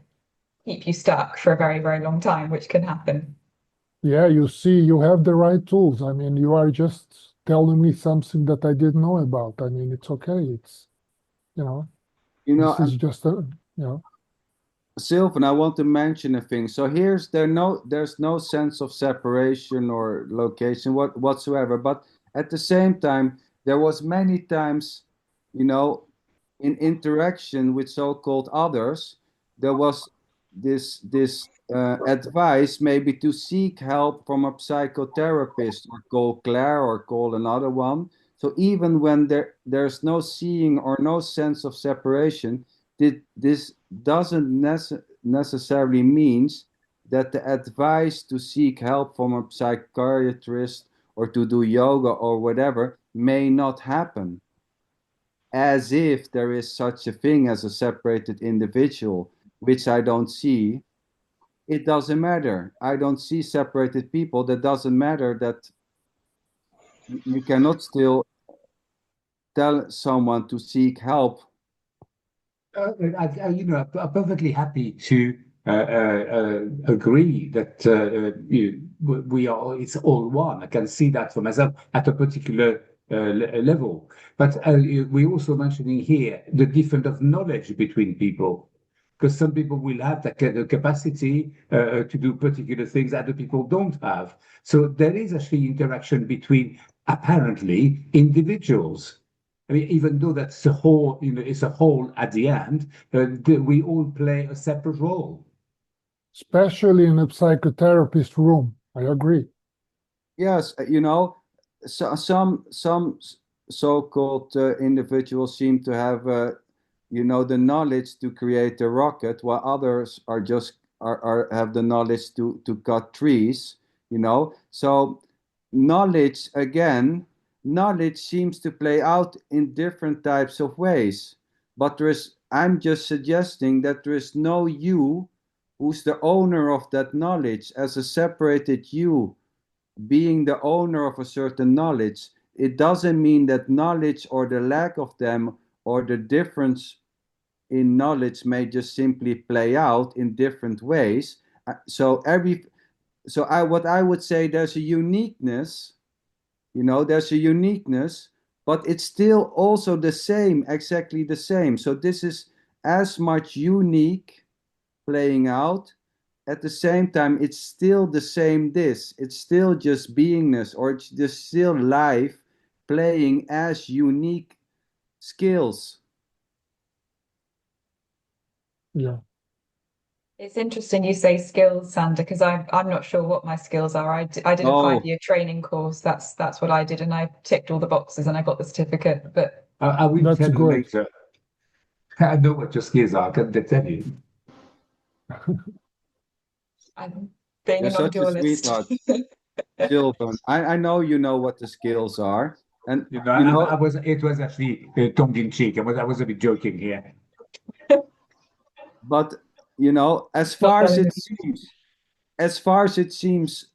Speaker 2: keep you stuck for a very, very long time, which can happen.
Speaker 5: Yeah, you see, you have the right tools. I mean, you are just telling me something that I didn't know about. I mean, it's okay. It's,
Speaker 3: You know,
Speaker 5: this is just a, Yeah.
Speaker 3: Sylvan, I want to mention a thing. So there's no sense of separation or location whatsoever. But at the same time, there was many times, you know, in interaction with so-called others, there was this advice maybe to seek help from a psychotherapist or call Claire or call another one. So even when there's no seeing or no sense of separation, this doesn't necessarily means that the advice to seek help from a psychiatrist or to do yoga or whatever may not happen, as if there is such a thing as a separated individual, which I don't see. It doesn't matter. I don't see separated people. That doesn't matter. That you cannot still tell someone to seek help.
Speaker 7: I'm perfectly happy to agree that we are. It's all one. I can see that for myself at a particular level. But we're also mentioning here the difference of knowledge between people, because some people will have the capacity to do particular things other people don't have. So there is actually interaction between apparently individuals. I mean, even though that's a whole, it's a whole at the end, we all play a separate role.
Speaker 5: Especially in a psychotherapist room. I agree.
Speaker 3: Yes, some so-called individuals seem to have the knowledge to create a rocket, while others are just are have the knowledge to cut trees. So knowledge seems to play out in different types of ways. But I'm just suggesting that there is no you who's the owner of that knowledge as a separated you being the owner of a certain knowledge. It doesn't mean that knowledge or the lack of them or the difference in knowledge may just simply play out in different ways. What I would say, there's a uniqueness, but it's still also the same, exactly the same. So this is as much unique playing out. At the same time, it's still the same it's still just beingness, or it's just still life playing as unique skills.
Speaker 5: Yeah.
Speaker 2: It's interesting you say skills, Sander, because I'm not sure what my skills are. I did a
Speaker 3: Oh,
Speaker 2: 5-year training course. That's what I did, and I ticked all the boxes and I got the certificate. But
Speaker 7: I will
Speaker 5: That's
Speaker 7: tell you
Speaker 5: good.
Speaker 7: later. I know what your skills are. Can they tell you?
Speaker 2: I'm being a
Speaker 3: you're such a
Speaker 2: non-dualist.
Speaker 3: sweetheart, Sylvan. I know you know what the skills are, and
Speaker 7: It was actually tongue in cheek. I was a bit joking here.
Speaker 3: but as
Speaker 2: Not
Speaker 3: far as
Speaker 2: telling
Speaker 3: it
Speaker 2: me.
Speaker 3: seems,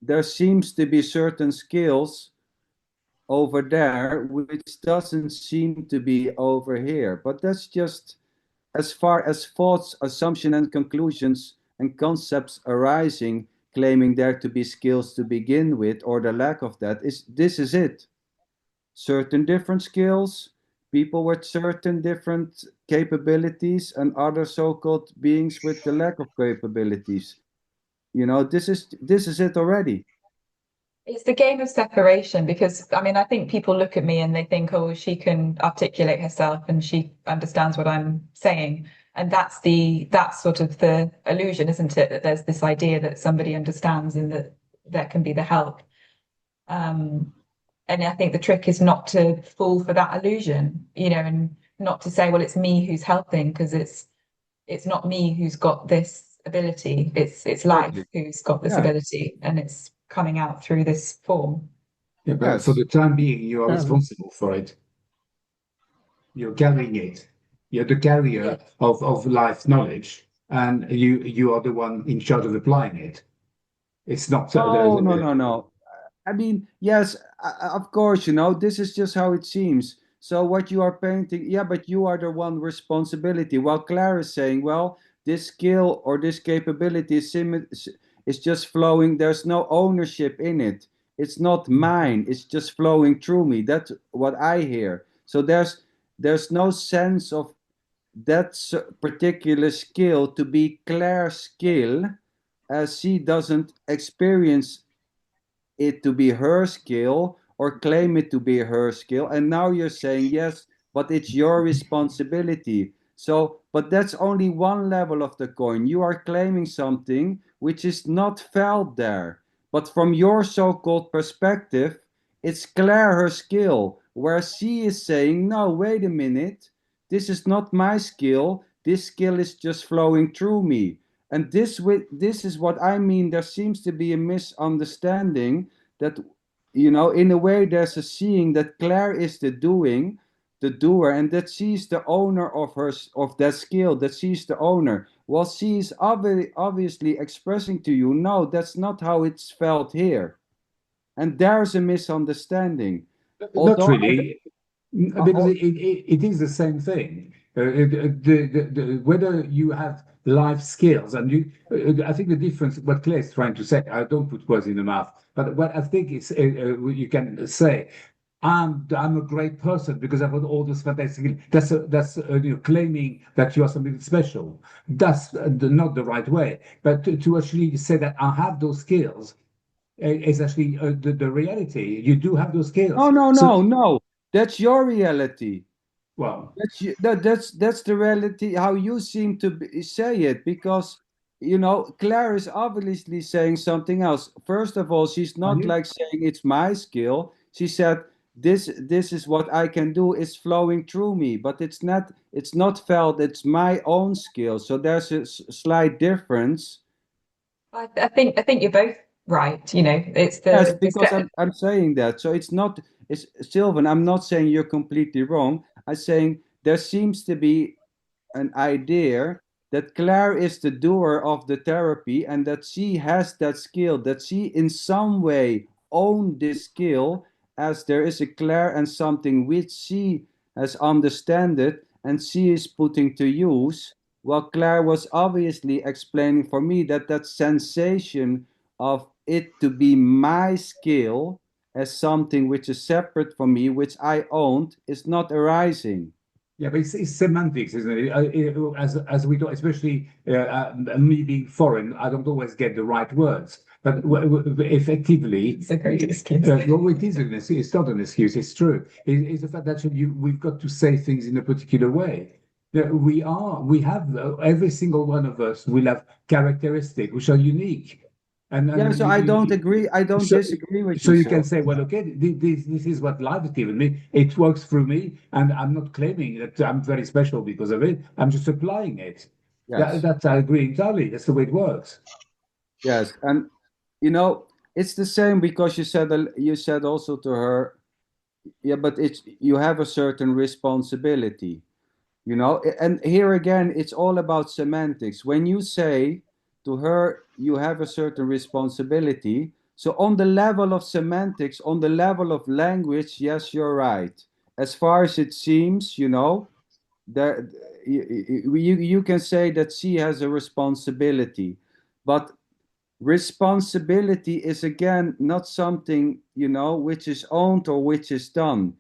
Speaker 3: there seems to be certain skills over there which doesn't seem to be over here. But that's just as far as thoughts, assumptions, and conclusions and concepts arising, claiming there to be skills to begin with, or the lack of that, this is it. Certain different skills, people with certain different capabilities, and other so-called beings with the lack of capabilities. This is it already.
Speaker 2: It's the game of separation because I mean I think people look at me and they think, oh, she can articulate herself and she understands what I'm saying. And that's sort of the illusion, isn't it? That there's this idea that somebody understands and that there can be the help. Um, and I think the trick is not to fall for that illusion, and not to say, well, it's me who's helping, because it's not me who's got this ability. It's life
Speaker 3: Exactly.
Speaker 2: who's got this
Speaker 3: Yeah.
Speaker 2: ability, and it's coming out through this form.
Speaker 7: Yeah, but
Speaker 3: Yes.
Speaker 7: for the time being, you are
Speaker 5: And
Speaker 7: responsible for it. You're carrying it. You're the carrier of life knowledge, and you are the one in charge of applying it. It's not.
Speaker 3: No. I mean, yes, of course, this is just how it seems. So what you are painting, yeah, but you are the one responsibility. While Claire is saying, well, this skill or this capability is just flowing. There's no ownership in it. It's not mine. It's just flowing through me. That's what I hear. So there's no sense of that particular skill to be Claire's skill, as she doesn't experience it to be her skill or claim it to be her skill. And now you're saying, yes, but it's your responsibility. So, but that's only one level of the coin. You are claiming something which is not felt there. But from your so-called perspective, it's Claire her skill, where she is saying, no, wait a minute, this is not my skill. This skill is just flowing through me. And this is what I mean. There seems to be a misunderstanding that, in a way, there's a seeing that Claire is the doer, and that she's the owner of that skill, that she's the owner. Well, she's obviously expressing to you, no, that's not how it's felt here. And there's a misunderstanding.
Speaker 7: Not
Speaker 3: Although
Speaker 7: really, because it is the same thing. Whether you have life skills, and I think the difference, what Claire is trying to say, I don't put words in the mouth, but what I think is, you can say, I'm a great person because I've got all this fantastic. That's claiming that you are something special. That's not the right way. But to actually say that I have those skills is actually the reality. You do have those skills.
Speaker 3: no. That's your reality.
Speaker 7: Well,
Speaker 3: That's the reality how you seem to say it, because Claire is obviously saying something else. First of all, she's
Speaker 7: are
Speaker 3: not
Speaker 7: you?
Speaker 3: like saying it's my skill. She said this is what I can do, is flowing through me, but it's not felt, it's my own skill. So there's a slight difference.
Speaker 2: I think you're both right. It's
Speaker 3: Yes,
Speaker 2: the
Speaker 3: because I'm saying that. So it's Sylvan, I'm not saying you're completely wrong. I'm saying there seems to be an idea that Claire is the doer of the therapy, and that she has that skill, that she in some way owned this skill, as there is a Claire and something which she has understand it and she is putting to use. Well, Claire was obviously explaining for me that that sensation of it to be my skill as something which is separate from me, which I owned, is not arising.
Speaker 7: Yeah, but it's semantics, isn't it? As we do, especially me being foreign, I don't always get the right words. But effectively,
Speaker 2: it's a great excuse.
Speaker 7: well, it is an excuse. It's not an excuse. It's true. It's the fact that we've got to say things in a particular way. We have every single one of us will have characteristics which are unique,
Speaker 3: Yeah,
Speaker 7: and
Speaker 3: so I don't agree. I don't
Speaker 7: so,
Speaker 3: disagree with
Speaker 7: so
Speaker 3: you,
Speaker 7: you can
Speaker 3: sir.
Speaker 7: say, well, okay, this is what life has given me. It works through me, and I'm not claiming that I'm very special because of it. I'm just applying it.
Speaker 3: Yes,
Speaker 7: That's I agree entirely. That's the way it works.
Speaker 3: yes, and it's the same, because you said also to her, yeah, but you have a certain responsibility. And here again, it's all about semantics. When you say to her, you have a certain responsibility, so on the level of semantics, on the level of language, yes, you're right. As far as it seems, that you can say that she has a responsibility, but responsibility is again not something which is owned or which is done.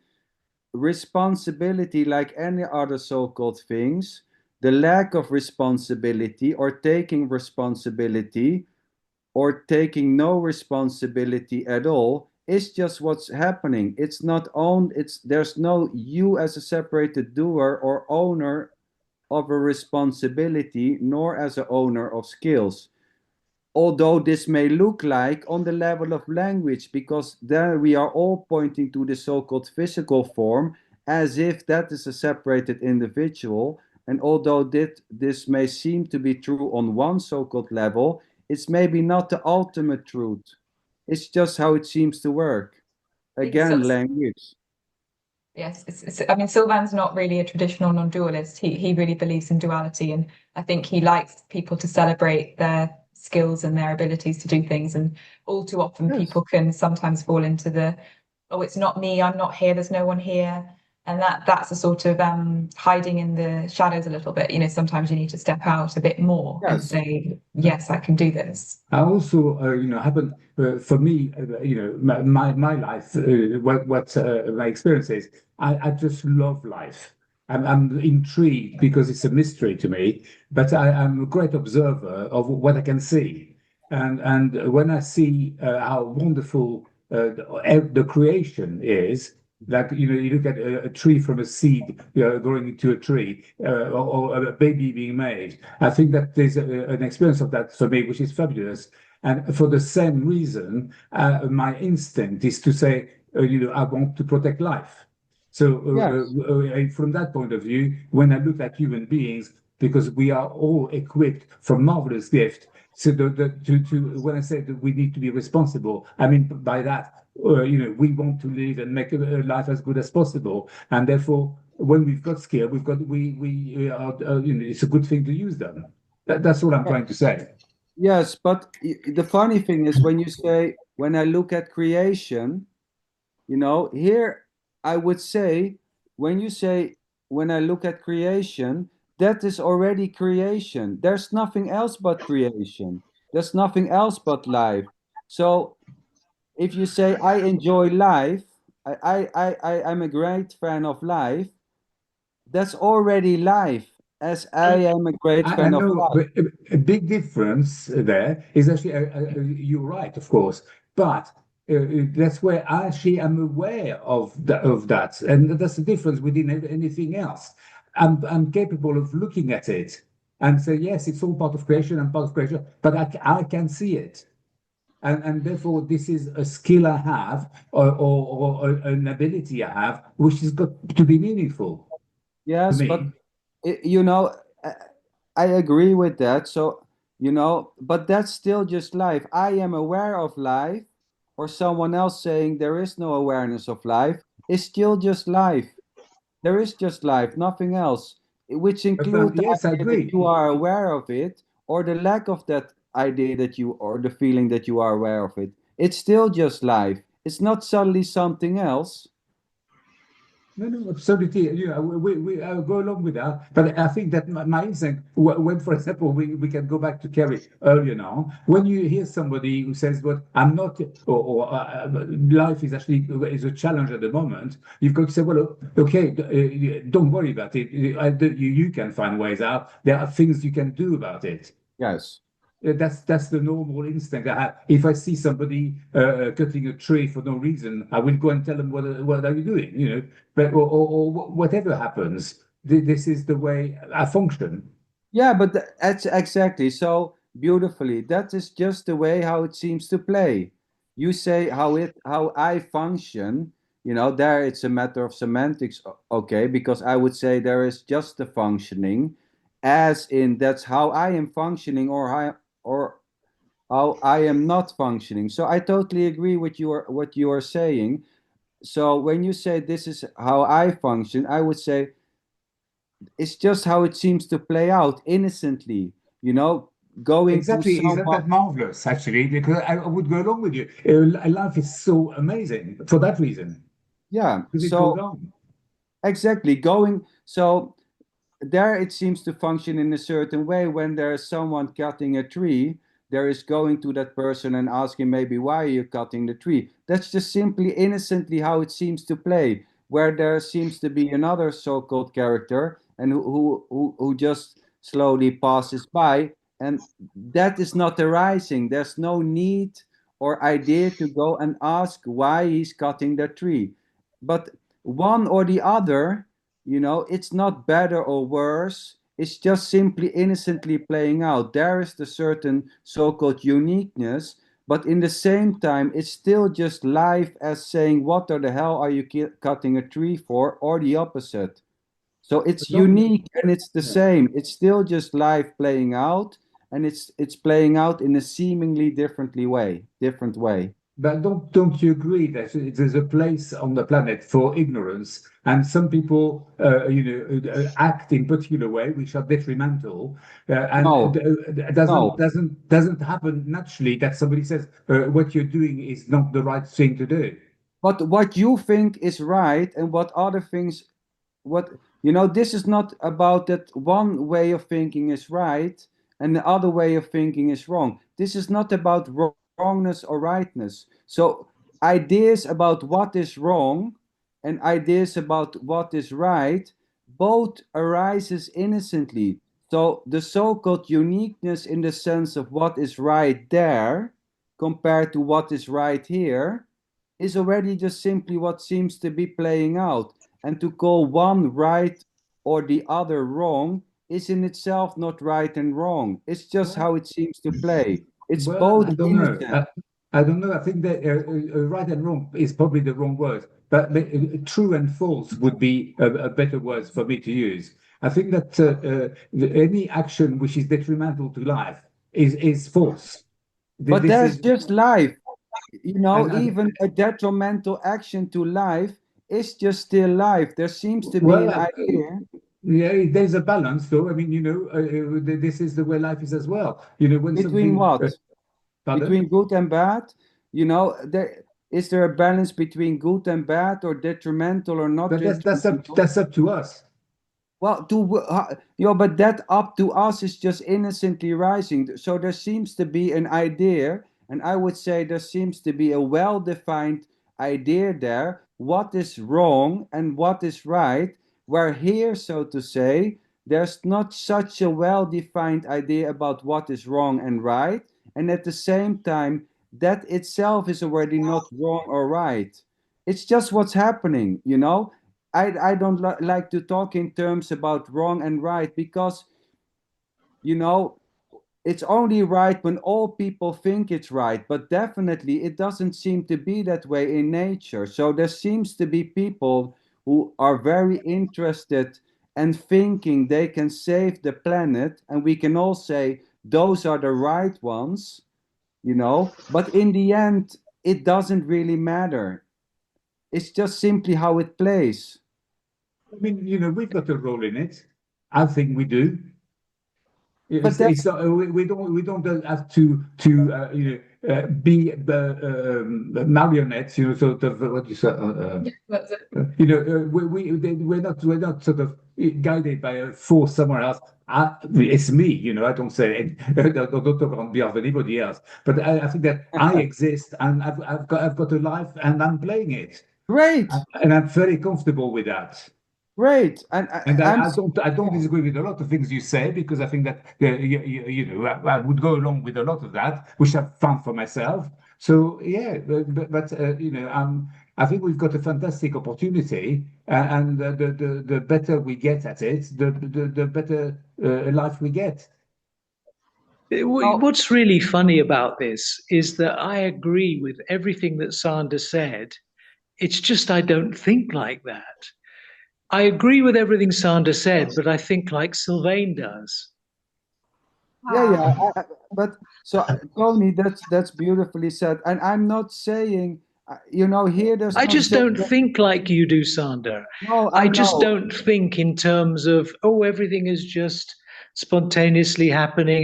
Speaker 3: Responsibility, like any other so-called things, the lack of responsibility or taking responsibility or taking no responsibility at all is just what's happening. It's not owned. There's no you as a separated doer or owner of a responsibility, nor as a owner of skills. Although this may look like on the level of language, because there we are all pointing to the so-called physical form as if that is a separated individual. And although this may seem to be true on one so-called level, it's maybe not the ultimate truth. It's just how it seems to work. Again, language.
Speaker 2: Yes, I mean, Sylvan's not really a traditional non-dualist. He really believes in duality, and I think he likes people to celebrate their skills and their abilities to do things. And all too often,
Speaker 3: Yes.
Speaker 2: people can sometimes fall into the, oh, it's not me, I'm not here, there's no one here, and that's a sort of hiding in the shadows a little bit. Sometimes you need to step out a bit more and
Speaker 3: Yes.
Speaker 2: say, yes, I can do this.
Speaker 7: I also, happened for me, my life, what my experience is. I just love life. I'm intrigued because it's a mystery to me, but I'm a great observer of what I can see. And when I see how wonderful the creation is, like, you look at a tree from a seed, growing into a tree, or a baby being made. I think that there's an experience of that for me, which is fabulous. And for the same reason, my instinct is to say, I want to protect life. So,
Speaker 3: Yes.
Speaker 7: from that point of view, when I look at human beings, because we are all equipped from marvelous gift, so when I say that we need to be responsible, I mean by that, we want to live and make life as good as possible, and therefore, when we've got skill, we are, it's a good thing to use them. That's all I'm trying to say.
Speaker 3: Yes, but the funny thing is when you say, when I look at creation, here I would say, when you say, when I look at creation, that is already creation. There's nothing else but creation. There's nothing else but life. So if you say, I enjoy life, I'm a great fan of life, that's already life, as I am a great
Speaker 7: I
Speaker 3: fan of
Speaker 7: know,
Speaker 3: life.
Speaker 7: but a big difference there is actually, you're right, of course, but that's where I actually am aware of that, and that's the difference within anything else. I'm capable of looking at it and say, yes, it's all part of creation and part of creation, but I can see it. And therefore, this is a skill I have, or an ability I have, which has got to be meaningful to
Speaker 3: Yes, but
Speaker 7: me.
Speaker 3: i- you know, I I agree with that. So, but that's still just life. I am aware of life, or someone else saying there is no awareness of life, is still just life. There is just life, nothing else, which include the
Speaker 7: Yes, I
Speaker 3: idea that you
Speaker 7: agree.
Speaker 3: are aware of it, or the lack of that idea that you, or the feeling that you are aware of it. It's still just life. It's not suddenly something else.
Speaker 7: No, no, absolutely. We go along with that. But I think that my instinct, when, for example, we can go back to Kerry earlier now, when you hear somebody who says, "But I'm not," or life is actually is a challenge at the moment, you've got to say, "Well, okay, don't worry about it. You can find ways out. There are things you can do about it."
Speaker 3: Yes.
Speaker 7: That's the normal instinct I have. If I see somebody cutting a tree for no reason, I will go and tell them, what are you doing? But or whatever happens, this is the way I function.
Speaker 3: Yeah, but that's exactly so beautifully. That is just the way how it seems to play. You say how I function, there it's a matter of semantics, okay, because I would say there is just the functioning, as in that's how I am functioning, or how I am not functioning. So I totally agree with what you are saying. So when you say this is how I function, I would say it's just how it seems to play out innocently, you know, going to
Speaker 7: Exactly. Isn't
Speaker 3: someone.
Speaker 7: that marvelous, actually? Because I would go along with you. Life is so amazing for that reason,
Speaker 3: Yeah.
Speaker 7: because it goes
Speaker 3: So
Speaker 7: on.
Speaker 3: exactly going. So there it seems to function in a certain way. When there is someone cutting a tree, there is going to that person and asking maybe, why are you cutting the tree? That's just simply innocently how it seems to play. Where there seems to be another so-called character, and who just slowly passes by, and that is not arising. There's no need or idea to go and ask why he's cutting the tree. But one or the other, it's not better or worse. It's just simply innocently playing out. There is the certain so-called uniqueness, but in the same time, it's still just life, as saying, what the hell are you cutting a tree for, or the opposite. So it's
Speaker 7: But don't,
Speaker 3: unique and it's the
Speaker 7: yeah.
Speaker 3: same. It's still just life playing out, and it's playing out in a seemingly different way.
Speaker 7: But don't you agree that there's a place on the planet for ignorance, and some people, act in particular way which are detrimental, and
Speaker 3: No,
Speaker 7: it
Speaker 3: no.
Speaker 7: doesn't happen naturally that somebody says what you're doing is not the right thing to do.
Speaker 3: But what you think is right, and what other things, what this is not about that one way of thinking is right and the other way of thinking is wrong. This is not about wrongness or rightness. So ideas about what is wrong and ideas about what is right, both arises innocently. So the so-called uniqueness in the sense of what is right there compared to what is right here is already just simply what seems to be playing out. And to call one right or the other wrong is in itself not right and wrong. It's just how it seems to play. It's
Speaker 7: Well,
Speaker 3: both
Speaker 7: I don't know.
Speaker 3: innocent.
Speaker 7: I don't know. I think that right and wrong is probably the wrong word, but true and false would be a better word for me to use. I think that any action which is detrimental to life is false.
Speaker 3: But
Speaker 7: This
Speaker 3: there's
Speaker 7: is,
Speaker 3: just life. You know,
Speaker 7: and
Speaker 3: even a detrimental action to life is just still life. There seems to be
Speaker 7: well,
Speaker 3: an idea
Speaker 7: yeah, there's a balance, though. I mean, this is the way life is as well. When
Speaker 3: between
Speaker 7: something,
Speaker 3: what?
Speaker 7: pardon?
Speaker 3: Between good and bad? There a balance between good and bad or detrimental or not
Speaker 7: But
Speaker 3: detrimental?
Speaker 7: that's up to us.
Speaker 3: Well, but that up to us is just innocently rising. So there seems to be an idea, and I would say there seems to be a well-defined idea there. What is wrong and what is right? Where here, so to say, there's not such a well-defined idea about what is wrong and right, and at the same time, that itself is already not wrong or right. It's just what's happening, you know? I don't like to talk in terms about wrong and right because, you know, it's only right when all people think it's right, but definitely it doesn't seem to be that way in nature. So there seems to be people who are very interested and thinking they can save the planet, and we can all say those are the right ones, but in the end, it doesn't really matter. It's just simply how it plays.
Speaker 7: I mean, we've got a role in it. I think we do.
Speaker 3: But
Speaker 7: It's not, we don't have to be marionettes, sort of what you say.
Speaker 2: That's it.
Speaker 7: We're not sort of guided by a force somewhere else. It's me, I don't say don't talk on behalf of anybody else, but I think that I exist and I've got a life and I'm playing it,
Speaker 3: Great,
Speaker 7: and I'm very comfortable with that.
Speaker 3: great.
Speaker 7: And
Speaker 3: I'm
Speaker 7: I don't disagree with a lot of things you say, because I think that I would go along with a lot of that, which I've found for myself. So yeah, I think we've got a fantastic opportunity, and the better we get at it, the better life we get.
Speaker 4: What's really funny about this is that I agree with everything that Sander said. It's just I don't think like that. I agree with everything Sander said, but I think like Sylvain does.
Speaker 3: yeah. But so Tony, that's beautifully said. And I'm not saying, here there's
Speaker 4: I
Speaker 3: not
Speaker 4: just
Speaker 3: saying
Speaker 4: don't
Speaker 3: that,
Speaker 4: think like you do, Sander.
Speaker 3: no, I
Speaker 4: I just
Speaker 3: know.
Speaker 4: don't think in terms of, oh, everything is just spontaneously happening.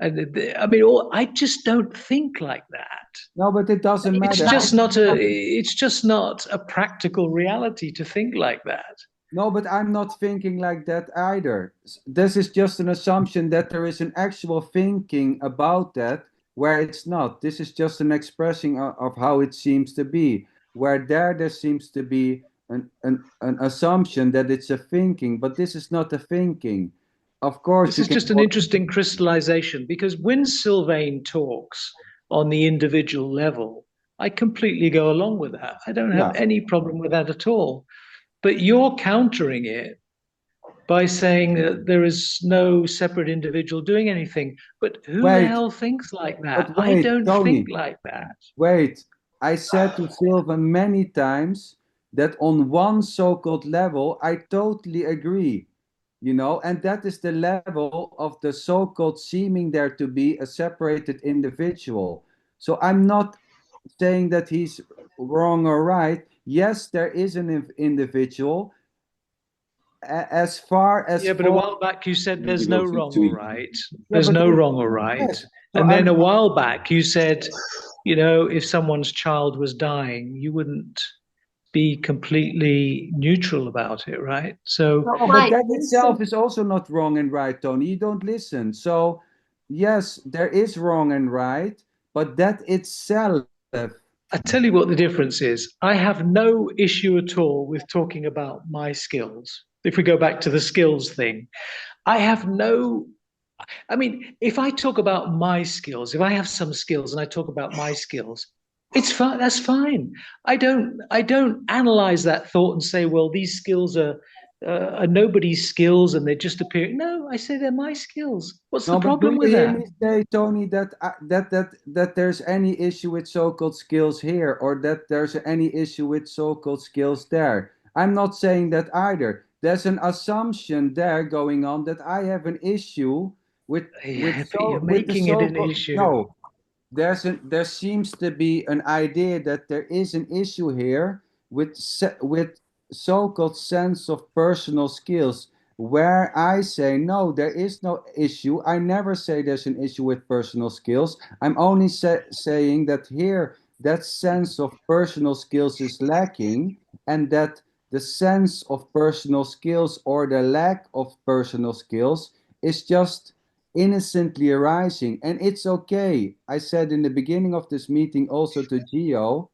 Speaker 4: I mean, I just don't think like that.
Speaker 3: No, but it doesn't
Speaker 4: It's
Speaker 3: matter.
Speaker 4: just not a practical reality to think like that.
Speaker 3: No, but I'm not thinking like that either. This is just an assumption that there is an actual thinking about that where it's not. This is just an expressing of how it seems to be. Where there seems to be an assumption that it's a thinking, but this is not a thinking. Of course,
Speaker 4: This
Speaker 3: you
Speaker 4: is
Speaker 3: can.
Speaker 4: just an interesting crystallization, because when Sylvain talks on the individual level, I completely go along with that. I don't have
Speaker 3: Yeah.
Speaker 4: any problem with that at all. But you're countering it by saying that there is no separate individual doing anything. But who the
Speaker 3: Wait,
Speaker 4: hell thinks like that?
Speaker 3: but
Speaker 4: I
Speaker 3: wait,
Speaker 4: don't think
Speaker 3: Tony.
Speaker 4: like that.
Speaker 3: Wait, I said to Silva many times that on one so-called level, I totally agree, and that is the level of the so-called seeming there to be a separated individual. So I'm not saying that he's wrong or right. Yes, there is an individual as far as
Speaker 4: Yeah, but a
Speaker 3: for,
Speaker 4: while back you said there's
Speaker 7: Go
Speaker 4: no wrong or
Speaker 7: to
Speaker 4: right.
Speaker 3: yeah,
Speaker 4: There's
Speaker 3: but
Speaker 4: no wrong or right.
Speaker 3: yes. So
Speaker 4: And then
Speaker 3: I'm
Speaker 4: a while back you said, if someone's child was dying, you wouldn't be completely neutral about it, right? So
Speaker 3: No, but that itself is also not wrong and right, Tony. You don't listen. So, yes, there is wrong and right, but that itself,
Speaker 4: I tell you what the difference is. I have no issue at all with talking about my skills, if we go back to the skills thing, I have no, I mean, if I talk about my skills, if I have some skills and I talk about my skills, it's fine. That's fine. I don't analyze that thought and say, well, these skills are nobody's skills and they're just appearing. No, I say they're my skills. What's the
Speaker 3: No, but do
Speaker 4: problem
Speaker 3: you
Speaker 4: with
Speaker 3: hear
Speaker 4: that?
Speaker 3: me say, Tony, that there's any issue with so-called skills here, or that there's any issue with so-called skills there? I'm not saying that either. There's an assumption there going on that I have an issue with
Speaker 4: Yeah, but you're
Speaker 3: with the
Speaker 4: making it an
Speaker 3: so-called
Speaker 4: issue.
Speaker 3: no. There seems to be an idea that there is an issue here with so-called sense of personal skills, where I say no, there is no issue. I never say there's an issue with personal skills. I'm only saying that here that sense of personal skills is lacking, and that the sense of personal skills or the lack of personal skills is just innocently arising. And it's okay. I said in the beginning of this meeting also to Gio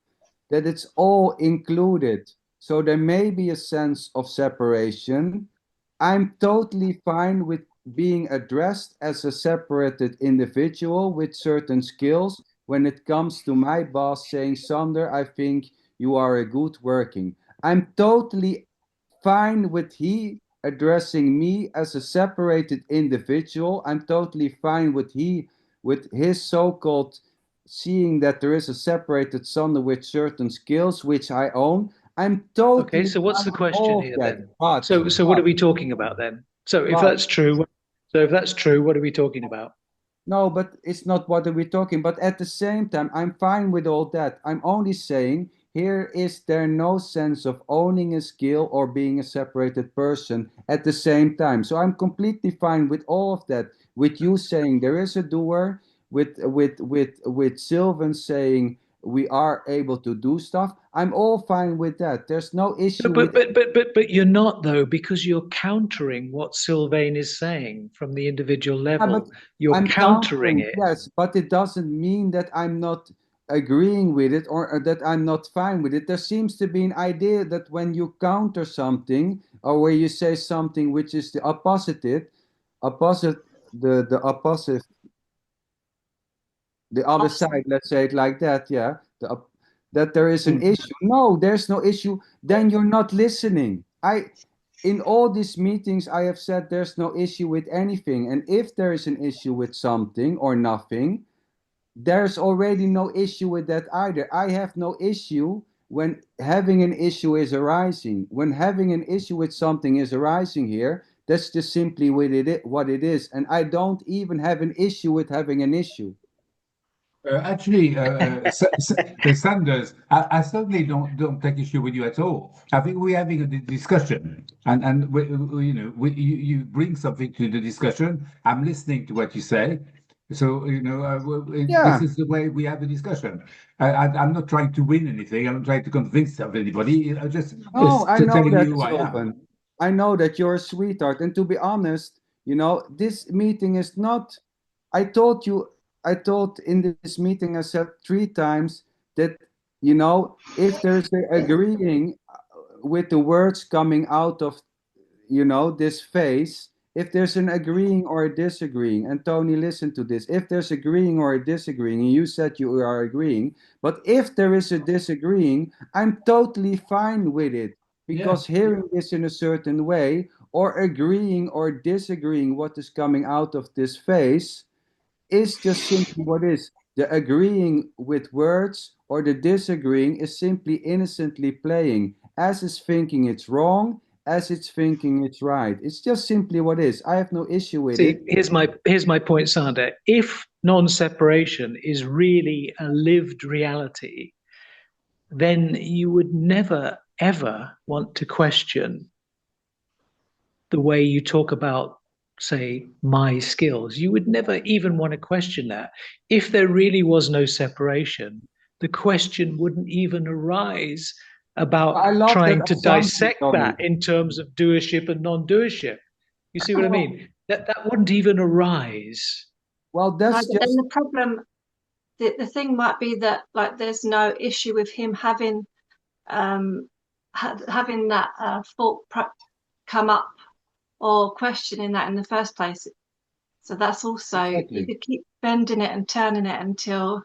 Speaker 3: that it's all included. So there may be a sense of separation. I'm totally fine with being addressed as a separated individual with certain skills when it comes to my boss saying, Sander, I think you are a good working. I'm totally fine with he addressing me as a separated individual. I'm totally fine with his so-called seeing that there is a separated Sander with certain skills which I own. I'm
Speaker 4: Okay,
Speaker 3: totally
Speaker 4: so what's
Speaker 3: fine
Speaker 4: the
Speaker 3: with
Speaker 4: question
Speaker 3: all of
Speaker 4: here
Speaker 3: that.
Speaker 4: then?
Speaker 3: But
Speaker 4: So what are we talking about then? So if
Speaker 3: but
Speaker 4: that's true, what are we talking about?
Speaker 3: no, but it's not what are we talking. But at the same time, I'm fine with all that. I'm only saying here is there no sense of owning a skill or being a separated person at the same time. So I'm completely fine with all of that. With you saying there is a doer, with Sylvan saying we are able to do stuff. I'm all fine with that. There's no
Speaker 4: No,
Speaker 3: issue with.
Speaker 4: but you're not though, because you're countering what Sylvain is saying from the individual
Speaker 3: Yeah, but
Speaker 4: level. You're
Speaker 3: I'm
Speaker 4: countering
Speaker 3: countering,
Speaker 4: it.
Speaker 3: yes, but it doesn't mean that I'm not agreeing with it, or that I'm not fine with it. There seems to be an idea that when you counter something or where you say something which is the opposite, the opposite, the other side, let's say it like that, yeah, that there is an
Speaker 4: Mm.
Speaker 3: issue. No, there's no issue. Then you're not listening. In all these meetings, I have said there's no issue with anything. And if there is an issue with something or nothing, there's already no issue with that either. I have no issue when having an issue is arising. When having an issue with something is arising here, that's just simply what it is. And I don't even have an issue with having an issue.
Speaker 7: Actually, Sanders, I certainly don't take issue with you at all. I think we're having a discussion, and you bring something to the discussion. I'm listening to what you say, so this
Speaker 3: Yeah.
Speaker 7: is the way we have a discussion. I'm not trying to win anything. I'm not trying to convince anybody. I'm just
Speaker 3: No, I know
Speaker 7: telling
Speaker 3: that,
Speaker 7: you who I am.
Speaker 3: Sylvan. I know that you're a sweetheart. And to be honest, this meeting is not. I told you, I told in this meeting, I said 3 times that, if there's a agreeing with the words coming out of this phase, if there's an agreeing or a disagreeing, and Tony, listen to this, if there's agreeing or a disagreeing, and you said you are agreeing, but if there is a disagreeing, I'm totally fine with it,
Speaker 7: Yeah.
Speaker 3: because hearing this in a certain way, or agreeing or disagreeing what is coming out of this phase, is just simply what is. The agreeing with words or the disagreeing is simply innocently playing, as is thinking it's wrong, as it's thinking it's right. It's just simply what is. I have no issue with
Speaker 4: See,
Speaker 3: it.
Speaker 4: here's my point, Sander. If non-separation is really a lived reality, then you would never ever want to question the way you talk about, say, my skills. You would never even want to question that. If there really was no separation, the question wouldn't even arise about
Speaker 3: I love that
Speaker 4: trying to
Speaker 3: assumption,
Speaker 4: dissect
Speaker 3: Tony.
Speaker 4: that in terms of doership and non-doership. You see what I
Speaker 3: Well,
Speaker 4: mean? That wouldn't even arise.
Speaker 3: well,
Speaker 8: No,
Speaker 3: that's
Speaker 8: but then
Speaker 3: just.
Speaker 8: the problem, the thing might be that like there's no issue with him having having that thought come up or questioning that in the first place. So that's also,
Speaker 3: Exactly.
Speaker 8: you could keep bending it and turning it until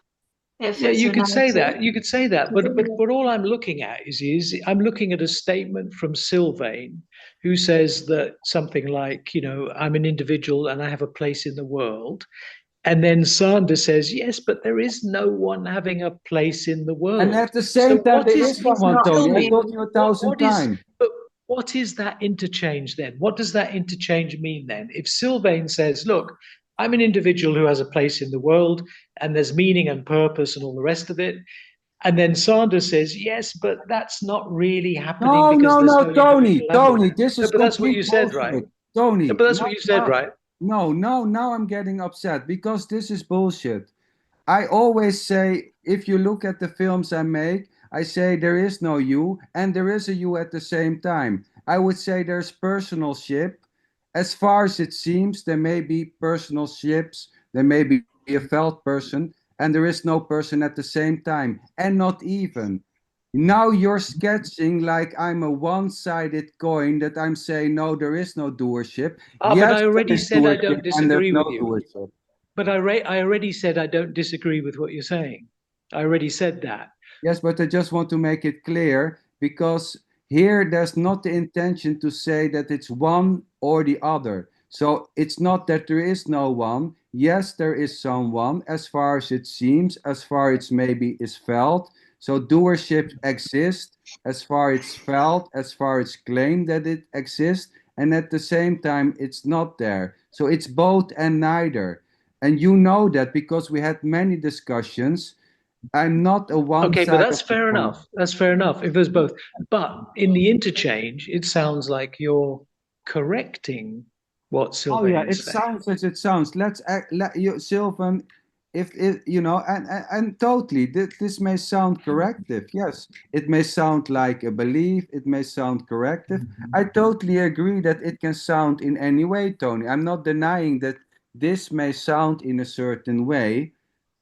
Speaker 8: it fits
Speaker 4: Yeah, you
Speaker 8: your
Speaker 4: could say
Speaker 8: narrative.
Speaker 4: that. You could say that. But all I'm looking at is I'm looking at a statement from Sylvain, who says that something like, I'm an individual and I have a place in the world. And then Sander says, yes, but there is no one having a place in the world.
Speaker 3: And at the same time, there is someone, Tony. I told you 1,000 times.
Speaker 4: But what is that interchange then? What does that interchange mean then? If Sylvain says, look, I'm an individual who has a place in the world and there's meaning and purpose and all the rest of it. And then Sanders says, yes, but that's not really happening because there's no
Speaker 3: Tony,
Speaker 4: individual.
Speaker 3: this is
Speaker 4: but that's what
Speaker 3: complete
Speaker 4: you said,
Speaker 3: bullshit.
Speaker 4: right?
Speaker 3: Tony,
Speaker 4: But that's what you said, right?
Speaker 3: No, now I'm getting upset because this is bullshit. I always say, if you look at the films I make, I say there is no you and there is a you at the same time. I would say there's personalship. As far as it seems, there may be personalships, there may be a felt person, and there is no person at the same time, and not even. Now you're sketching like I'm a one-sided coin, that I'm saying, no, there is no doership.
Speaker 4: But I already said I don't disagree with you.
Speaker 3: Doership.
Speaker 4: But I already said I don't disagree with what you're saying. I already said that.
Speaker 3: Yes, but I just want to make it clear, because here there's not the intention to say that it's one or the other. So it's not that there is no one. Yes, there is someone, as far as it seems, as far as maybe is felt. So doership exists, as far it's felt, as far it's claimed that it exists, and at the same time it's not there. So it's both and neither. And you know that because we had many discussions. I'm not a one.
Speaker 4: Okay, but that's fair enough. That's fair enough if there's both. But in the interchange, it sounds like you're correcting what Sylvain is saying.
Speaker 3: Sounds as it sounds. Let you, Sylvain, if it, and totally, this may sound corrective. Yes, it may sound like a belief. It may sound corrective. I totally agree that it can sound in any way, Tony. I'm not denying that this may sound in a certain way,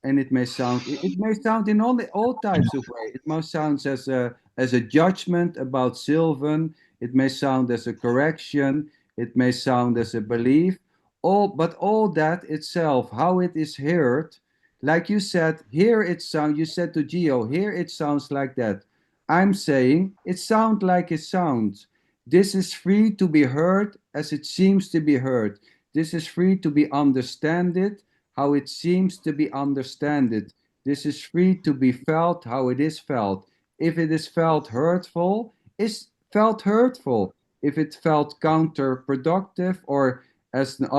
Speaker 3: and it may sound in all types of ways. It may sound as a judgment about Sylvan. It may sound as a correction. It may sound as a belief. But all that itself, how it is heard, like you said, here it sounds. You said to Gio, here it sounds like that. I'm saying it sounds like it sounds. This is free to be heard as it seems to be heard. This is free to be understood how it seems to be understood. This is free to be felt how it is felt. If it is felt hurtful, is felt hurtful. If it felt counterproductive or as an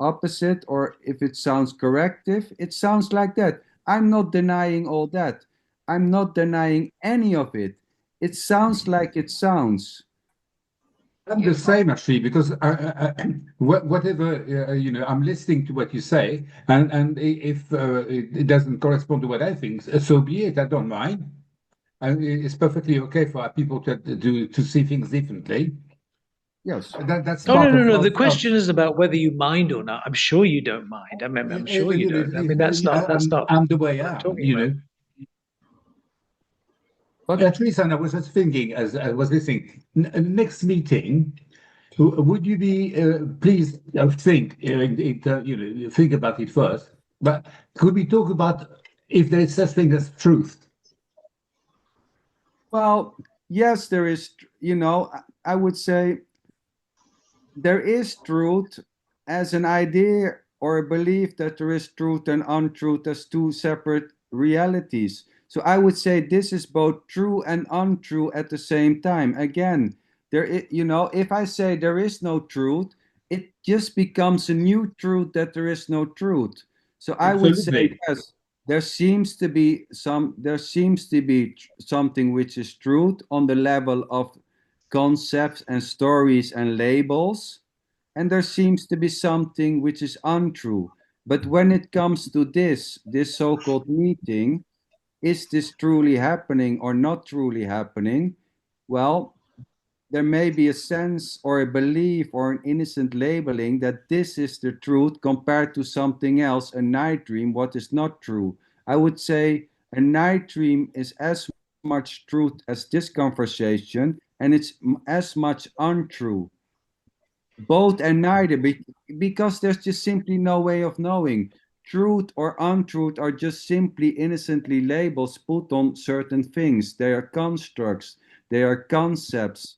Speaker 3: opposite, or if it sounds corrective, it sounds like that. I'm not denying all that. I'm not denying any of it. It sounds like it sounds.
Speaker 7: I'm the same actually, because whatever I'm listening to what you say, and if it doesn't correspond to what I think, so be it. I don't mind. It's perfectly okay for people to see things differently.
Speaker 3: Yes,
Speaker 7: that's
Speaker 4: no. The question is about whether you mind or not. I'm sure you don't mind. I'm sure you don't. I mean, that's not.
Speaker 7: I'm the way I am, you know. But at least, and I was just thinking as I was listening, next meeting, would you be please think think about it first? But could we talk about if there is such thing as truth?
Speaker 3: Well, yes, there is. I would say there is truth as an idea or a belief that there is truth and untruth as two separate realities. So I would say this is both true and untrue at the same time. Again, if I say there is no truth, it just becomes a new truth that there is no truth. So I would say yes, there seems to be something which is truth on the level of concepts and stories and labels, and there seems to be something which is untrue. But when it comes to this so-called meeting, is this truly happening or not truly happening? Well, there may be a sense or a belief or an innocent labeling that this is the truth compared to something else, a night dream, what is not true. I would say a night dream is as much truth as this conversation, and it's as much untrue. both and neither, because there's just simply no way of knowing. Truth or untruth are just simply innocently labels put on certain things. They are constructs, they are concepts.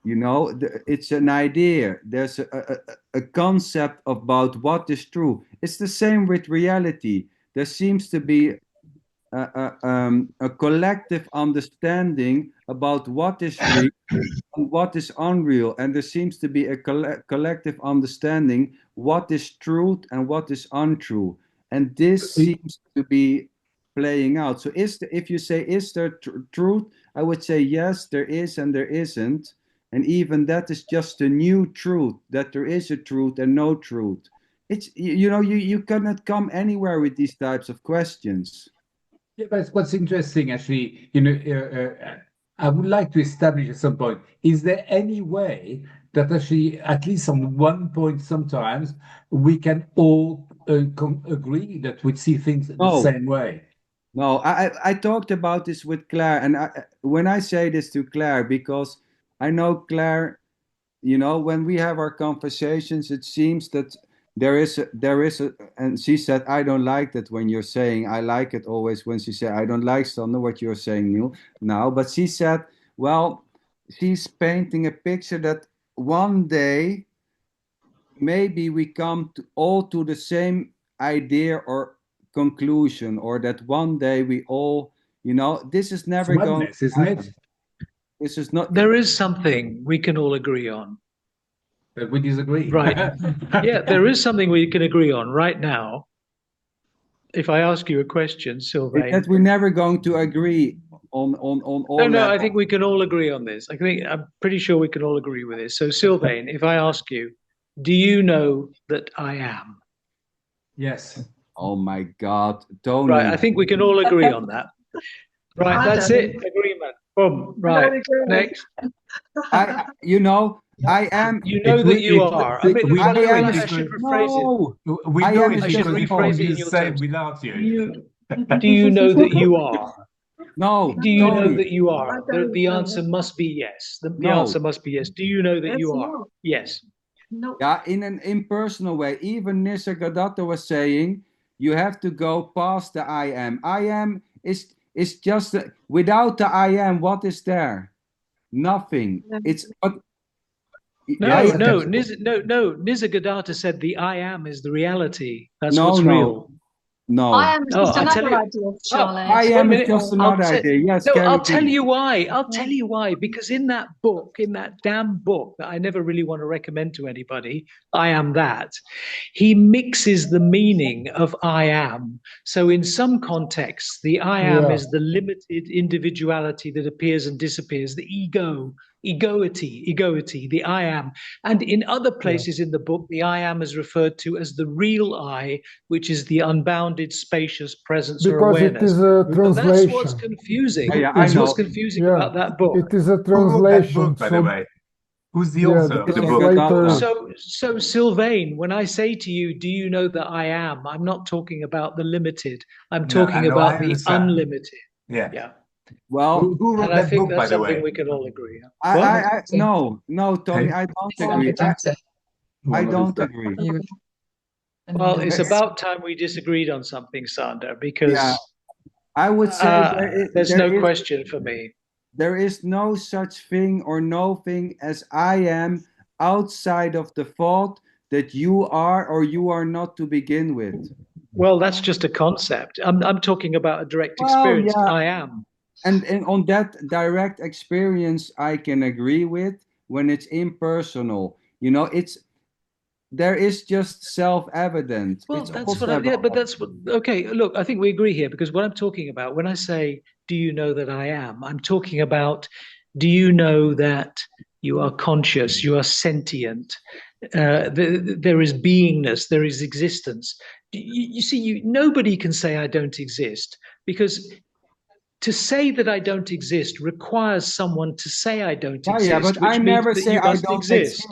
Speaker 3: You know, it's an idea. There's a concept about what is true. It's the same with reality. There seems to be a collective understanding about what is real and what is unreal, and there seems to be a collective understanding what is truth and what is untrue, and this seems to be playing out. So if you say, is there truth, I would say yes, there is and there isn't, and even that is just a new truth, that there is a truth and no truth. It's, you cannot come anywhere with these types of questions.
Speaker 7: Yeah, but what's interesting, actually, I would like to establish at some point, is there any way that actually, at least on one point sometimes, we can all agree that we see things the
Speaker 3: No.
Speaker 7: same way?
Speaker 3: No, I talked about this with Claire, and when I say this to Claire, because I know Claire, when we have our conversations, it seems that and she said, I don't like that when you're saying, I like it always when she said, I don't like, Sander, what you're saying now, but she said, well, she's painting a picture that one day maybe we come all to the same idea or conclusion, or that one day we all, this is never going
Speaker 7: Madness, isn't it?
Speaker 3: This is not.
Speaker 4: There is something we can all agree on.
Speaker 7: That we disagree.
Speaker 4: Right. Yeah, there is something we can agree on right now. If I ask you a question, Sylvain.
Speaker 3: That we're never going to agree on all
Speaker 4: No,
Speaker 3: levels.
Speaker 4: I think we can all agree on this. I'm pretty sure we can all agree with this. So, Sylvain, if I ask you, do you know that I am?
Speaker 7: Yes.
Speaker 3: Oh my God, Tony.
Speaker 4: Right, I think we can all agree on that. Right, that's it. Agreement. Boom. Right. Next.
Speaker 3: I am.
Speaker 4: You know that you are. I mean, by the way, I should rephrase it.
Speaker 7: We know it
Speaker 4: I should
Speaker 7: because
Speaker 4: rephrase it in
Speaker 7: you
Speaker 4: your
Speaker 7: say
Speaker 4: terms.
Speaker 7: without you.
Speaker 4: Do you know that you are?
Speaker 3: No.
Speaker 4: Do you know
Speaker 3: Tony.
Speaker 4: that you are? The answer must be yes. The
Speaker 3: No.
Speaker 4: answer must be yes. Do you know that you are? Yes.
Speaker 8: No.
Speaker 3: Yeah, in an impersonal way. Even Nisargadatta was saying, you have to go past the I am. I am is just without the I am. What is there? Nothing. It's but.
Speaker 4: No. Nisargadatta said the I am is the reality. That's
Speaker 3: No,
Speaker 4: what's
Speaker 3: no.
Speaker 4: real.
Speaker 3: No.
Speaker 8: I am just
Speaker 4: I tell
Speaker 8: another
Speaker 4: you-
Speaker 8: idea, Charlie.
Speaker 3: I am is just another
Speaker 4: I'll
Speaker 3: idea. Yes,
Speaker 4: No,
Speaker 3: carry
Speaker 4: I'll
Speaker 3: on.
Speaker 4: tell you why. I'll tell you why. Because in that book, in that damn book that I never really want to recommend to anybody, I Am That, he mixes the meaning of I am. So in some contexts, the I am
Speaker 5: Yeah.
Speaker 4: is the limited individuality that appears and disappears, the egoity, the I am. And in other places in the book, the I am is referred to as the real I, which is the unbounded, spacious presence or
Speaker 5: Because
Speaker 4: awareness.
Speaker 5: it is a
Speaker 4: And that's what's
Speaker 5: translation.
Speaker 4: confusing.
Speaker 3: Yeah, I
Speaker 4: That's
Speaker 3: know.
Speaker 4: what's confusing
Speaker 5: Yeah,
Speaker 4: about that book.
Speaker 5: it is a
Speaker 7: Who wrote that
Speaker 5: translation.
Speaker 7: book, by the way? Who's the
Speaker 5: Yeah,
Speaker 7: author
Speaker 5: the
Speaker 7: of the book?
Speaker 5: translator.
Speaker 4: So Sylvain, when I say to you, do you know that I am? I'm not talking about the limited. I'm talking
Speaker 7: No, I
Speaker 4: about the
Speaker 7: understand.
Speaker 4: unlimited.
Speaker 7: Yeah.
Speaker 4: Yeah.
Speaker 3: Well,
Speaker 7: Who wrote
Speaker 4: And I
Speaker 7: that
Speaker 4: think
Speaker 7: book, by
Speaker 4: that's
Speaker 7: the
Speaker 4: something
Speaker 7: way?
Speaker 4: we can all agree on.
Speaker 3: no, Tony,
Speaker 7: Hey.
Speaker 3: I don't agree. I don't agree.
Speaker 4: Well, it's about time we disagreed on something, Sander, because
Speaker 3: Yeah, I would say
Speaker 4: there's no question for me.
Speaker 3: There is no such thing or no thing as I am outside of the thought that you are or you are not to begin with.
Speaker 4: Well, that's just a concept. I'm talking about a direct
Speaker 3: Well,
Speaker 4: experience.
Speaker 3: yeah.
Speaker 4: I am.
Speaker 3: And on that direct experience, I can agree with when it's impersonal. There is just self-evident.
Speaker 4: Well,
Speaker 3: It's
Speaker 4: that's
Speaker 3: also
Speaker 4: what but that's what, okay. Look, I think we agree here because what I'm talking about when I say, do you know that I am? I'm talking about, do you know that you are conscious, you are sentient, there is beingness, there is existence. You see, nobody can say I don't exist because to say that I don't exist requires someone to say I don't exist,
Speaker 3: yeah, but
Speaker 4: which
Speaker 3: I
Speaker 4: means
Speaker 3: never
Speaker 4: that
Speaker 3: say
Speaker 4: you
Speaker 3: I
Speaker 4: must
Speaker 3: don't
Speaker 4: exist.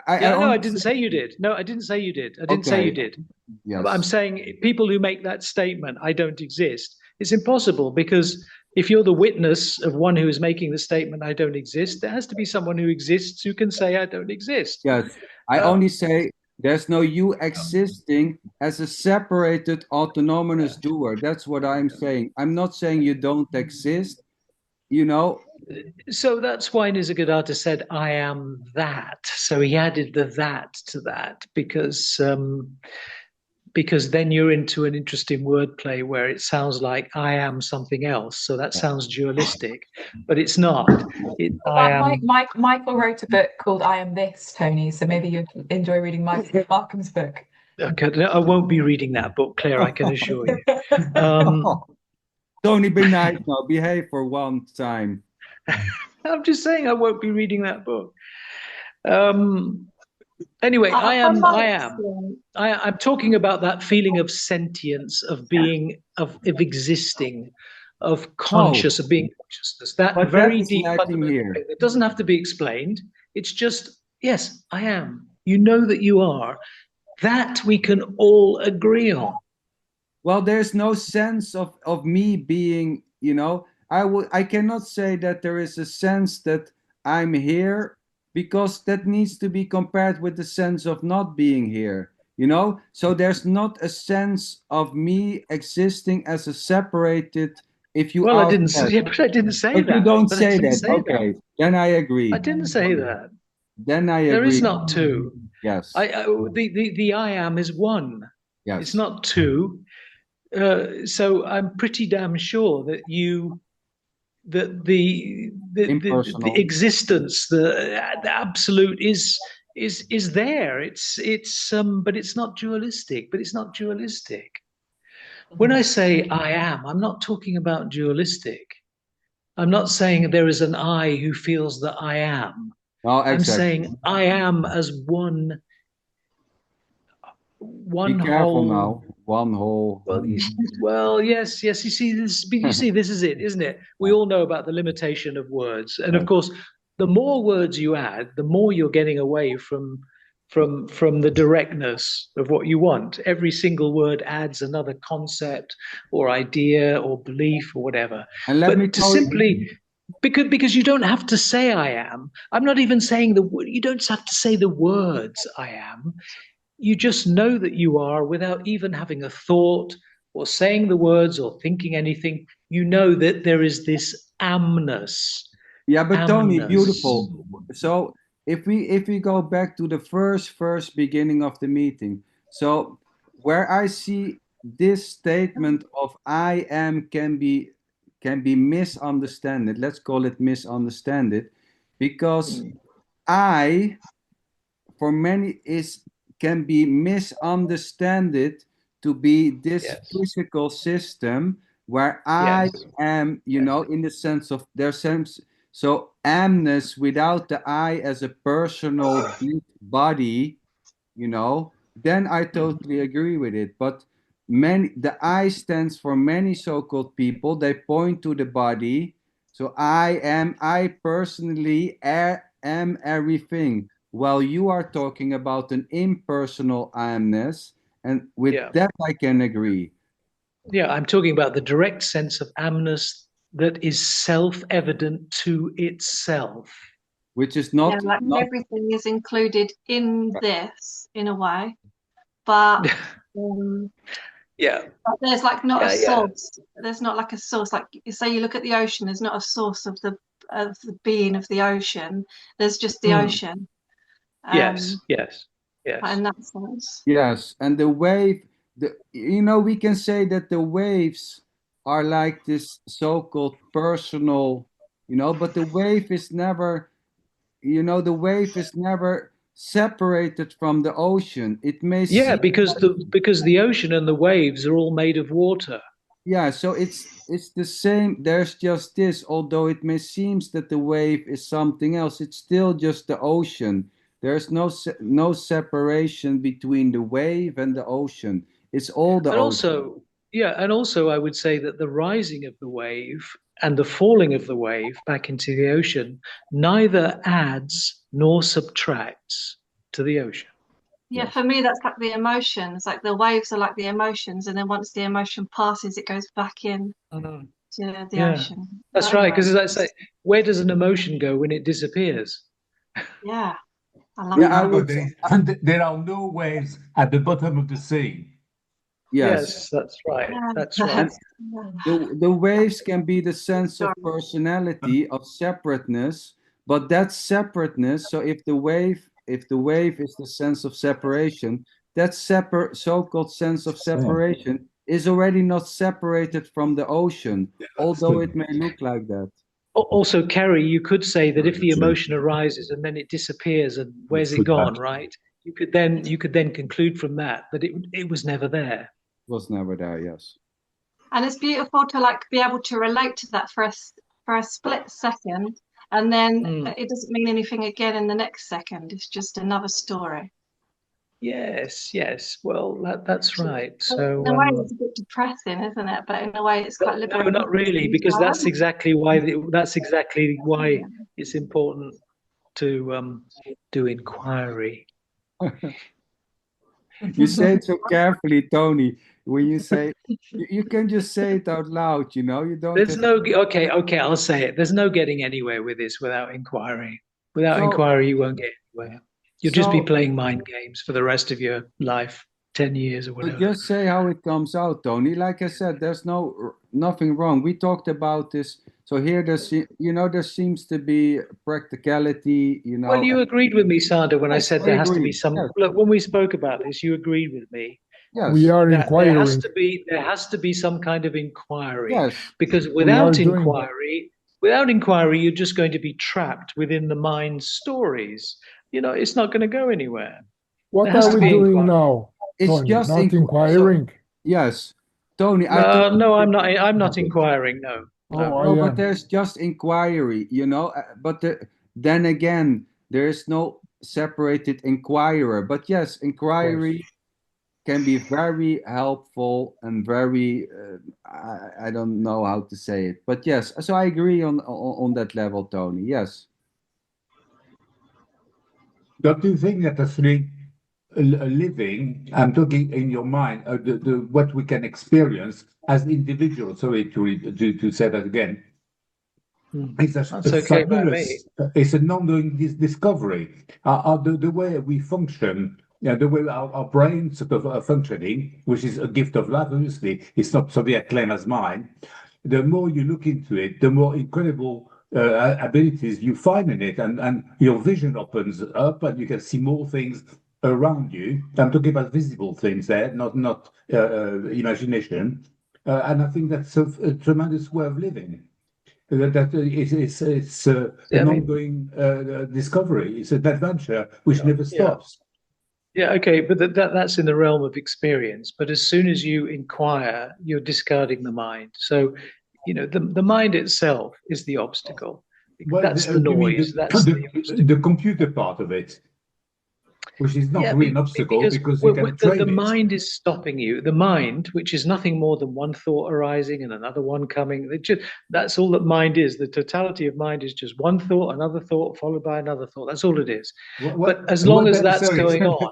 Speaker 3: I
Speaker 4: I didn't say you did. No, I didn't say you did. I didn't say
Speaker 3: Okay.
Speaker 4: you did.
Speaker 3: Yes.
Speaker 4: I'm saying people who make that statement, I don't exist, it's impossible because if you're the witness of one who is making the statement, I don't exist, there has to be someone who exists who can say I don't exist.
Speaker 3: Yes, I only say there's no you existing as a separated autonomous doer. That's what I'm saying. I'm not saying you don't exist, you know.
Speaker 4: So that's why Nisargadatta said, I am that. So he added the that to that because then you're into an interesting wordplay where it sounds like I am something else. So that sounds dualistic, but it's not.
Speaker 2: Michael wrote a book called I Am This, Tony. So maybe you'd enjoy reading Markham's book.
Speaker 4: Okay, no, I won't be reading that book, Claire, I can assure you.
Speaker 3: Tony, be nice now. Behave for one time.
Speaker 4: I'm just saying I won't be reading that book. Anyway, I'm talking about that feeling of sentience, of being, of existing, of conscious, of being consciousness. That
Speaker 3: But
Speaker 4: very
Speaker 3: that is
Speaker 4: deep
Speaker 3: lacking
Speaker 4: fundamental
Speaker 3: here.
Speaker 4: thing. It doesn't have to be explained. It's just, yes, I am. You know that you are. That we can all agree on.
Speaker 3: Well, there's no sense of me being, you know, I cannot say that there is a sense that I'm here, because that needs to be compared with the sense of not being here, you know? So there's not a sense of me existing as a separated, if you
Speaker 4: Well, I
Speaker 3: ask
Speaker 4: didn't say,
Speaker 3: that.
Speaker 4: yeah, but I didn't say
Speaker 3: But
Speaker 4: that.
Speaker 3: you don't
Speaker 4: But I
Speaker 3: say
Speaker 4: didn't
Speaker 3: that.
Speaker 4: say
Speaker 3: Okay,
Speaker 4: that.
Speaker 3: then I agree.
Speaker 4: I didn't say that.
Speaker 3: Then I agree.
Speaker 4: There is not two.
Speaker 3: Yes.
Speaker 4: The I am is one.
Speaker 3: Yes.
Speaker 4: It's not two. So I'm pretty damn sure that the
Speaker 3: Impersonal.
Speaker 4: existence, the absolute is there. But it's not dualistic. But it's not dualistic. When I say I am, I'm not talking about dualistic. I'm not saying there is an I who feels that I am.
Speaker 3: Oh, exactly.
Speaker 4: I'm saying I am as one
Speaker 3: Be careful
Speaker 4: whole.
Speaker 3: now. One whole.
Speaker 4: Well, yes. You see this. You see, this is it, isn't it? We all know about the limitation of words, and of course, the more words you add, the more you're getting away from the directness of what you want. Every single word adds another concept or idea or belief or whatever.
Speaker 3: And let me
Speaker 4: But to
Speaker 3: tell you,
Speaker 4: simply because you don't have to say I am. I'm not even saying you don't have to say the words I am. You just know that you are without even having a thought or saying the words or thinking anything. You know that there is this amness.
Speaker 3: yeah, but Tony,
Speaker 4: Amness.
Speaker 3: beautiful. So if we go back to the first beginning of the meeting, so where I see this statement of I am can be misunderstood. Let's call it misunderstood, because I, for many, can be misunderstood to be this physical system where I am, you know, in the sense of their sense. So amness without the I as a personal deep body, you know, then I totally agree with it. But the I stands for many so-called people. They point to the body. So I personally am everything. While you are talking about an impersonal I amness, and with that I can agree.
Speaker 4: Yeah, I'm talking about the direct sense of amness that is self-evident to itself.
Speaker 3: Which is not,
Speaker 8: like everything is included in this in a way, but but there's like not a source. There's not like a source. Like say you look at the ocean, there's not a source of the being of the ocean. There's just the ocean.
Speaker 4: Yes.
Speaker 8: In that sense.
Speaker 3: Yes, and the wave, you know, we can say that the waves are like this so-called personal, you know, but the wave is never, you know, the wave is never separated from the ocean. It may seem
Speaker 4: because the ocean and the waves are all made of water.
Speaker 3: Yeah, so it's the same. There's just this, although it may seems that the wave is something else, it's still just the ocean. There's no separation between the wave and the ocean. It's all the ocean.
Speaker 4: And also I would say that the rising of the wave and the falling of the wave back into the ocean neither adds nor subtracts to the ocean.
Speaker 8: Yeah, for me that's like the emotions. Like the waves are like the emotions, and then once the emotion passes, it goes back in. to the
Speaker 4: Yeah,
Speaker 8: ocean.
Speaker 4: that's
Speaker 8: But
Speaker 4: right.
Speaker 8: anyway,
Speaker 4: Because as I say, where does an emotion go when it disappears?
Speaker 8: yeah, I love
Speaker 3: Yeah, I
Speaker 8: that.
Speaker 7: Remember,
Speaker 3: would.
Speaker 7: there are no waves at the bottom of the sea.
Speaker 3: Yes,
Speaker 4: Yes, that's right.
Speaker 8: Yeah,
Speaker 4: That's right.
Speaker 3: and the waves can be the sense of
Speaker 8: story.
Speaker 3: personality, of separateness, but that separateness. So if the wave is the sense of separation, that so-called sense of separation is already not separated from the ocean, although it may look like that.
Speaker 4: Also, Kerry, you could say that if the
Speaker 7: True.
Speaker 4: emotion arises and then it disappears, and where's it
Speaker 7: True
Speaker 4: gone,
Speaker 7: that.
Speaker 4: right? You could then conclude from that it was never there.
Speaker 3: Was never there. Yes.
Speaker 8: And it's beautiful to like be able to relate to that for a split second, and then it doesn't mean anything again in the next second. It's just another story.
Speaker 4: Yes, yes. Well, that's right. So,
Speaker 8: in a way, it's a bit depressing, isn't it? But in a way, it's quite
Speaker 4: no,
Speaker 8: liberating.
Speaker 4: not really, because that's exactly why it's important to do inquiry.
Speaker 3: You say it so carefully, Tony. When you say, you can just say it out loud. You don't.
Speaker 4: There's no okay. I'll say it. There's no getting anywhere with this without inquiry. Without
Speaker 3: So-
Speaker 4: inquiry, you won't get anywhere. You'll just be
Speaker 3: So-
Speaker 4: playing mind games for the rest of your life, 10 years or
Speaker 3: But
Speaker 4: whatever.
Speaker 3: just say how it comes out, Tony. Like I said, there's nothing wrong. We talked about this. So here, there seems to be practicality.
Speaker 4: Well, you agreed with me, Sander, when I
Speaker 3: Yes,
Speaker 4: said
Speaker 3: I
Speaker 4: there has to
Speaker 3: agree.
Speaker 4: be some.
Speaker 3: Yes.
Speaker 4: Look, when we spoke about this, you agreed with me.
Speaker 3: Yes.
Speaker 5: We are
Speaker 4: That there has
Speaker 5: inquiring.
Speaker 4: to be some kind of inquiry.
Speaker 3: Yes.
Speaker 4: Because
Speaker 5: are
Speaker 4: without
Speaker 5: doing-
Speaker 4: inquiry, you're just going to be trapped within the mind's stories. It's not going to go anywhere.
Speaker 5: What
Speaker 4: There has
Speaker 5: are
Speaker 4: to
Speaker 5: we
Speaker 4: be
Speaker 5: doing
Speaker 4: inquiry.
Speaker 5: now,
Speaker 3: It's
Speaker 5: Tony?
Speaker 3: just
Speaker 5: Not inquiring?
Speaker 3: Yes, Tony.
Speaker 4: No, I'm not. I'm not inquiring. No.
Speaker 5: Oh, I
Speaker 3: No, but
Speaker 5: am.
Speaker 3: there's just inquiry, but then again, there is no separated inquirer. But yes, inquiry can be very helpful and very, I don't know how to say it. But yes, so I agree on that level, Tony. Yes.
Speaker 7: Don't you think that actually a living, I'm talking in your mind, what we can experience as individuals, sorry to say that again, it's
Speaker 4: That's okay by me.
Speaker 7: it's an ongoing discovery. The way we function, the way our brains sort of are functioning, which is a gift of life, obviously, it's not something I claim as mine. The more you look into it, the more incredible abilities you find in it, and your vision opens up, and you can see more things around you. I'm talking about visible things there, not imagination. And I think that's a tremendous way of living. It's an ongoing discovery. It's an adventure which never stops.
Speaker 4: Yeah, okay, but that's in the realm of experience. But as soon as you inquire, you're discarding the mind. So, the mind itself is the obstacle.
Speaker 7: Well,
Speaker 4: That's the
Speaker 7: you mean
Speaker 4: noise. That's the obstacle.
Speaker 7: the computer part of it, which is not really an obstacle because you can train
Speaker 4: the
Speaker 7: it.
Speaker 4: mind is stopping you. The mind, which is nothing more than one thought arising and another one coming. That's all that mind is. The totality of mind is just one thought, another thought, followed by another thought. That's all it is. But as long as that's going on.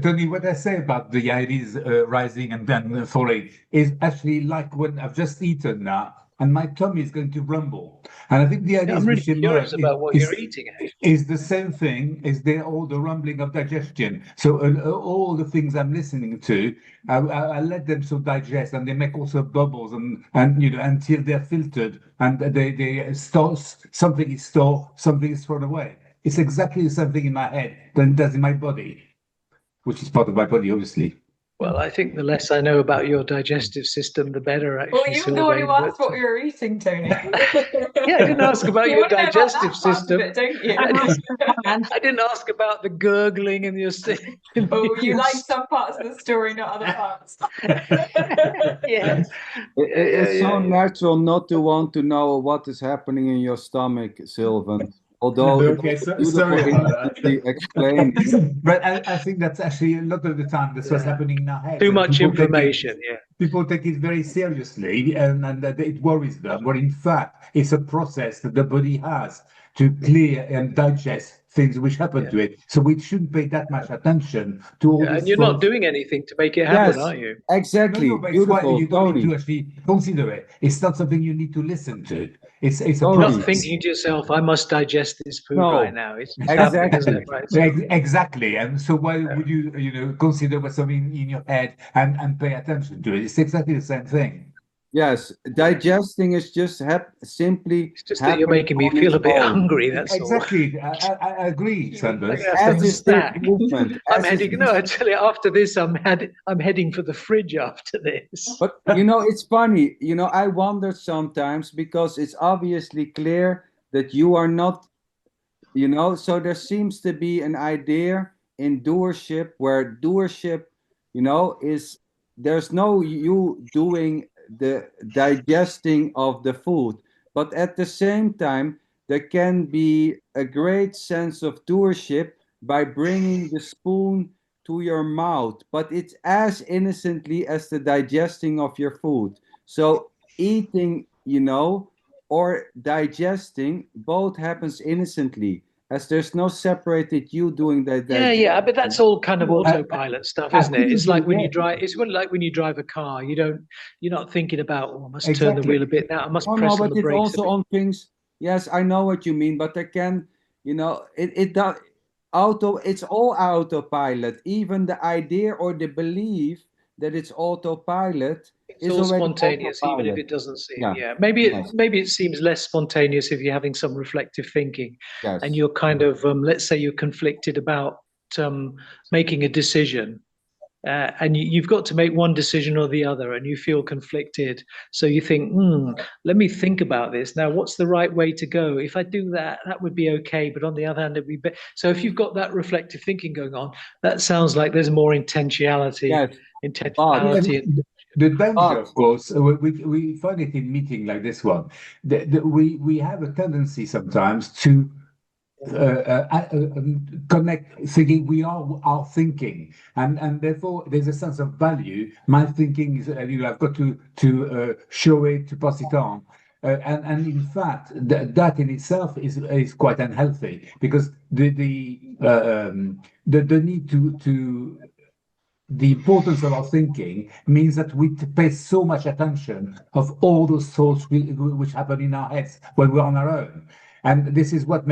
Speaker 7: Tony, what I say about the ideas rising and then falling is actually like when I've just eaten now and my tummy is going to rumble. And I think the ideas
Speaker 4: I'm really
Speaker 7: which emerge
Speaker 4: curious about what you're eating.
Speaker 7: is the same thing as all the rumbling of digestion. So all the things I'm listening to, I let them so digest, and they make also bubbles, and until they're filtered, and they store, something is stored, something is thrown away. It's exactly the same thing in my head than it does in my body, which is part of my body, obviously.
Speaker 4: Well, I think the less I know about your digestive system, the better, actually.
Speaker 2: Well, you're the one who asked what we were eating, Tony.
Speaker 4: Yeah, I didn't ask about your digestive system.
Speaker 2: Don't you?
Speaker 4: I didn't ask about the gurgling and your.
Speaker 2: Oh, you like some parts of the story, not other parts.
Speaker 4: Yeah.
Speaker 3: It's so natural not to want to know what is happening in your stomach, Sylvan. Although
Speaker 7: okay, sorry about that.
Speaker 3: Explain.
Speaker 7: But I think that's actually a lot of the time that's what's happening in our heads.
Speaker 4: Too much information.
Speaker 7: People take it very seriously, and it worries them. But in fact, it's a process that the body has to clear and digest things which happen to it. So we shouldn't pay that much attention to all
Speaker 4: And
Speaker 7: these
Speaker 4: you're not
Speaker 7: thoughts.
Speaker 4: doing anything to make it happen,
Speaker 3: Yes,
Speaker 4: are you?
Speaker 3: exactly.
Speaker 7: No, but it's why
Speaker 3: Beautiful,
Speaker 7: you don't need
Speaker 3: Tony.
Speaker 7: to actually consider it. It's not something you need to listen to. It's a
Speaker 3: Tony.
Speaker 4: You're not
Speaker 7: process.
Speaker 4: thinking to yourself, I must digest this food
Speaker 3: No,
Speaker 4: right now. It's just happening, isn't
Speaker 3: exactly.
Speaker 4: it, by itself?
Speaker 7: Exactly. And so why would you consider what's something in your head and pay attention to it? It's exactly the same thing.
Speaker 3: Yes, digesting is just simply
Speaker 4: It's just that you're
Speaker 3: happening
Speaker 4: making me
Speaker 3: on
Speaker 4: feel
Speaker 3: its
Speaker 4: a bit
Speaker 3: own.
Speaker 4: hungry, that's all.
Speaker 7: Exactly. I agree, Sander.
Speaker 4: I'm gonna have to have
Speaker 3: As
Speaker 4: a
Speaker 3: is this
Speaker 4: snack.
Speaker 3: movement.
Speaker 4: I'm
Speaker 3: As is
Speaker 4: heading.
Speaker 3: this.
Speaker 4: No, actually, after this, I'm heading for the fridge after this.
Speaker 3: But it's funny. I wonder sometimes because it's obviously clear that you are not. So there seems to be an idea in doership where doership, is there's no you doing the digesting of the food, but at the same time, there can be a great sense of doership by bringing the spoon to your mouth, but it's as innocently as the digesting of your food. So eating, or digesting both happens innocently, as there's no separated you doing that
Speaker 4: Yeah, but that's all kind of
Speaker 7: Well,
Speaker 4: autopilot stuff, isn't it? It's like when you
Speaker 7: absolutely,
Speaker 4: drive. It's like when you drive a car. You're not thinking about, oh, I must turn the
Speaker 7: exactly.
Speaker 4: wheel a bit now. I must
Speaker 3: Oh no,
Speaker 4: press on
Speaker 3: but
Speaker 4: the
Speaker 3: it's
Speaker 4: brakes a
Speaker 3: also
Speaker 4: bit.
Speaker 3: on things. Yes, I know what you mean, but there can, it does it's all autopilot. Even the idea or the belief that it's autopilot
Speaker 4: It's
Speaker 3: is
Speaker 4: all
Speaker 3: already
Speaker 4: spontaneous, even if
Speaker 3: autopilot.
Speaker 4: it doesn't seem.
Speaker 3: Yeah.
Speaker 4: Yeah,
Speaker 3: Yes.
Speaker 4: maybe it seems less spontaneous if you're having some reflective thinking, and
Speaker 3: Yes.
Speaker 4: you're kind of, let's say, you're conflicted about making a decision, and you've got to make one decision or the other, and you feel conflicted. So you think, let me think about this. Now, what's the right way to go? If I do that, that would be okay. But on the other hand, it'd be better. So if you've got that reflective thinking going on, that sounds like there's more intentionality.
Speaker 3: Yes.
Speaker 4: Intentionality.
Speaker 7: The danger,
Speaker 3: But
Speaker 7: of course, we find it in meeting like this one. We have a tendency sometimes to connect thinking we are our thinking, and therefore there's a sense of value. My thinking is, I've got to show it, to pass it on. And in fact, that in itself is quite unhealthy, because the need to the importance of our thinking means that we pay so much attention of all those thoughts which happen in our heads when we're on our own. And this is what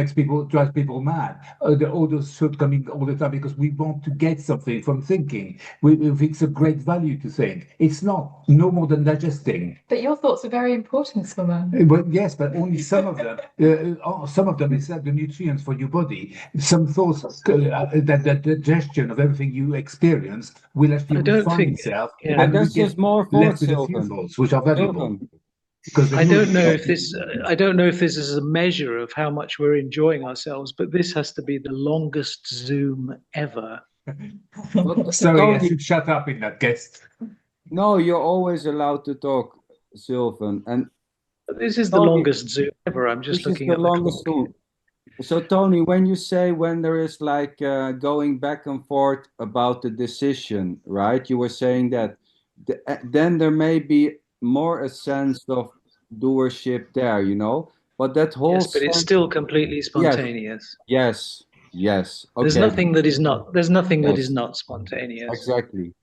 Speaker 7: drives people mad. All those thoughts coming all the time because we want to get something from thinking. It's a great value to think. It's not, no more than digesting.
Speaker 2: But your thoughts are very important, Swimmer.
Speaker 7: But yes, but only some of them. Some of them is the nutrients for your body. Some thoughts, that the digestion of everything you experience will actually
Speaker 4: I don't
Speaker 7: refine
Speaker 4: think.
Speaker 7: itself,
Speaker 4: Yeah.
Speaker 7: and we
Speaker 3: that's
Speaker 7: get
Speaker 3: just more
Speaker 7: left
Speaker 3: thoughts,
Speaker 7: with a few
Speaker 3: Sylvan.
Speaker 7: thoughts which are valuable.
Speaker 3: Sylvan.
Speaker 7: Because
Speaker 4: I don't know if this. I don't know if this is a measure of how much we're enjoying ourselves, but this has to be the longest Zoom ever.
Speaker 7: Sorry, I
Speaker 3: Tony,
Speaker 7: should shut up in that case.
Speaker 3: no, you're always allowed to talk, Sylvan. And
Speaker 4: This is the
Speaker 3: Tony,
Speaker 4: longest Zoom ever. I'm just
Speaker 3: this is
Speaker 4: looking
Speaker 3: the
Speaker 4: at the
Speaker 3: longest
Speaker 4: clock.
Speaker 3: Zoom. So, Tony, when you say when there is like going back and forth about the decision, right? You were saying that then there may be more a sense of doership there, But that whole
Speaker 4: Yes, but it's
Speaker 3: sense,
Speaker 4: still completely
Speaker 3: yes,
Speaker 4: spontaneous.
Speaker 3: yes.
Speaker 4: There's
Speaker 3: Okay,
Speaker 4: nothing that is not. There's nothing that is
Speaker 3: yes,
Speaker 4: not spontaneous.
Speaker 3: exactly.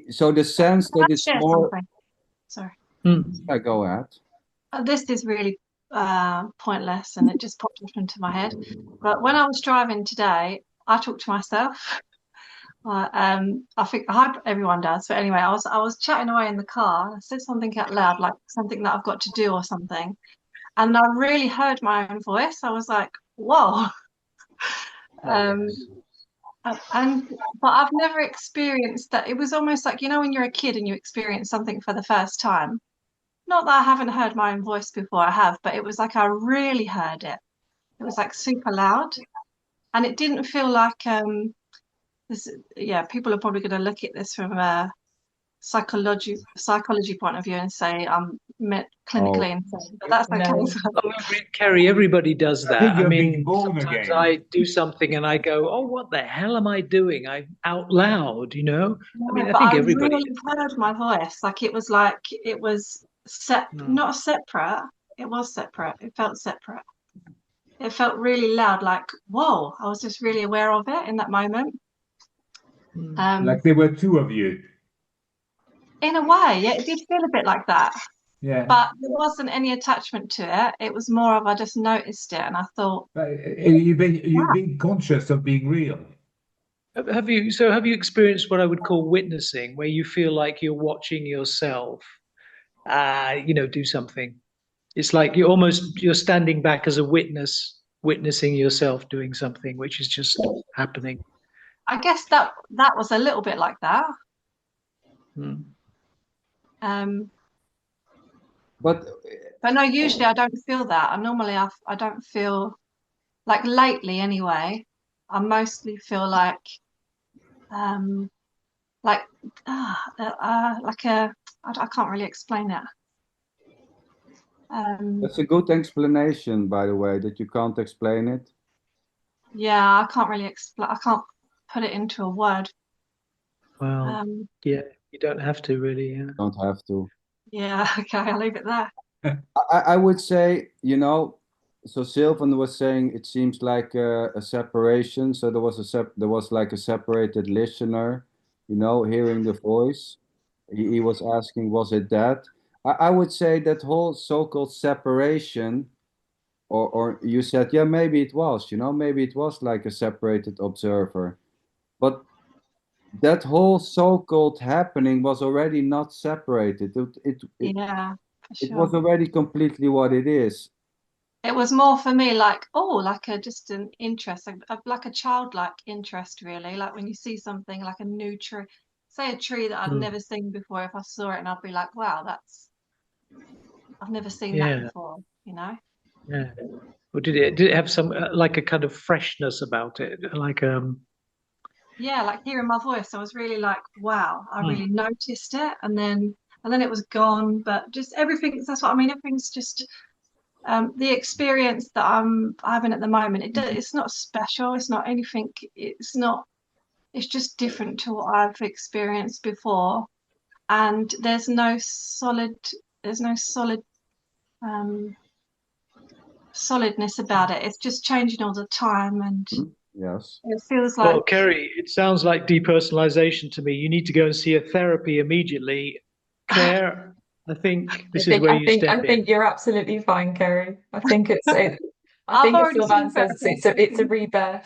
Speaker 3: So the sense
Speaker 8: Can
Speaker 3: that
Speaker 8: I
Speaker 3: it's
Speaker 8: share
Speaker 3: more,
Speaker 8: something? Sorry.
Speaker 3: I go ahead.
Speaker 8: This is really pointless and it just popped up into my head. But when I was driving today, I talked to myself. I think I hope everyone does. But anyway, I was chatting away in the car. I said something out loud, like something that I've got to do or something, and I really heard my own voice. I was like, "Whoa!" Um, but I've never experienced that. It was almost like, when you're a kid and you experience something for the first time. Not that I haven't heard my own voice before, I have, but it was like I really heard it. It was like super loud, and it didn't feel like this. Yeah, people are probably going to look at this from a psychology point of view and say I'm clinically insane, but that's okay.
Speaker 2: No.
Speaker 4: Oh, Kerry, everybody does that.
Speaker 7: You're
Speaker 4: I mean,
Speaker 7: being born
Speaker 4: sometimes
Speaker 7: again.
Speaker 4: I do something and I go, "Oh, what the hell am I doing?" I out loud, I mean, I
Speaker 8: But
Speaker 4: think
Speaker 8: I
Speaker 4: everybody
Speaker 8: really heard my voice. Like it was
Speaker 4: does.
Speaker 8: not separate. It was separate. It felt separate. it felt really loud, like, whoa, I was just really aware of it in that moment.
Speaker 7: Like there were two of you.
Speaker 8: In a way, yeah, it did feel a bit like that.
Speaker 7: Yeah.
Speaker 8: But there wasn't any attachment to it. It was more of I just noticed it and I thought,
Speaker 7: You've been conscious of being real.
Speaker 4: Have you experienced what I would call witnessing, where you feel like you're watching yourself, do something? It's like you're standing back as a witness, witnessing yourself doing something, which is just happening.
Speaker 8: I guess that was a little bit like that.
Speaker 3: But
Speaker 8: no, usually I don't feel that. I don't feel like lately anyway. I mostly feel like I can't really explain it.
Speaker 3: That's a good explanation, by the way, that you can't explain it.
Speaker 8: Yeah, I can't really explain. I can't put it into a word.
Speaker 4: Well, yeah, you don't have to really. Yeah.
Speaker 3: Don't have to.
Speaker 8: Yeah, okay, I'll leave it there.
Speaker 3: I would say, so Sylvan was saying it seems like a separation. So there was like a separated listener, hearing the voice. He was asking, was it that? I would say that whole so-called separation, or you said, yeah, maybe it was, maybe it was like a separated observer. But that whole so-called happening was already not separated.
Speaker 8: Yeah, for
Speaker 3: It
Speaker 8: sure.
Speaker 3: was already completely what it is.
Speaker 8: It was more for me like, just an interest, like a childlike interest, really. Like when you see something like a new tree, say a tree that I'd never seen before, if I saw it and I'd be like, wow, I've never seen that before,
Speaker 4: Yeah. Or did it have some like a kind of freshness about it?
Speaker 8: Yeah, like hearing my voice, I was really like, wow, I really noticed it, and then it was gone. But just everything, that's what I mean. Everything's just the experience that I'm having at the moment. It's not special. It's not anything. It's not. It's just different to what I've experienced before, and there's no solid solidness about it. It's just changing all the time, and
Speaker 3: yes,
Speaker 8: it feels like.
Speaker 4: Well, Kerry, it sounds like depersonalization to me. You need to go and see a therapy immediately. Claire, I think this is where you step in.
Speaker 2: I think you're absolutely fine, Kerry. I think it's. I
Speaker 8: I've
Speaker 2: think as
Speaker 8: already
Speaker 2: Sylvain
Speaker 8: seen
Speaker 2: says, it's a rebirth.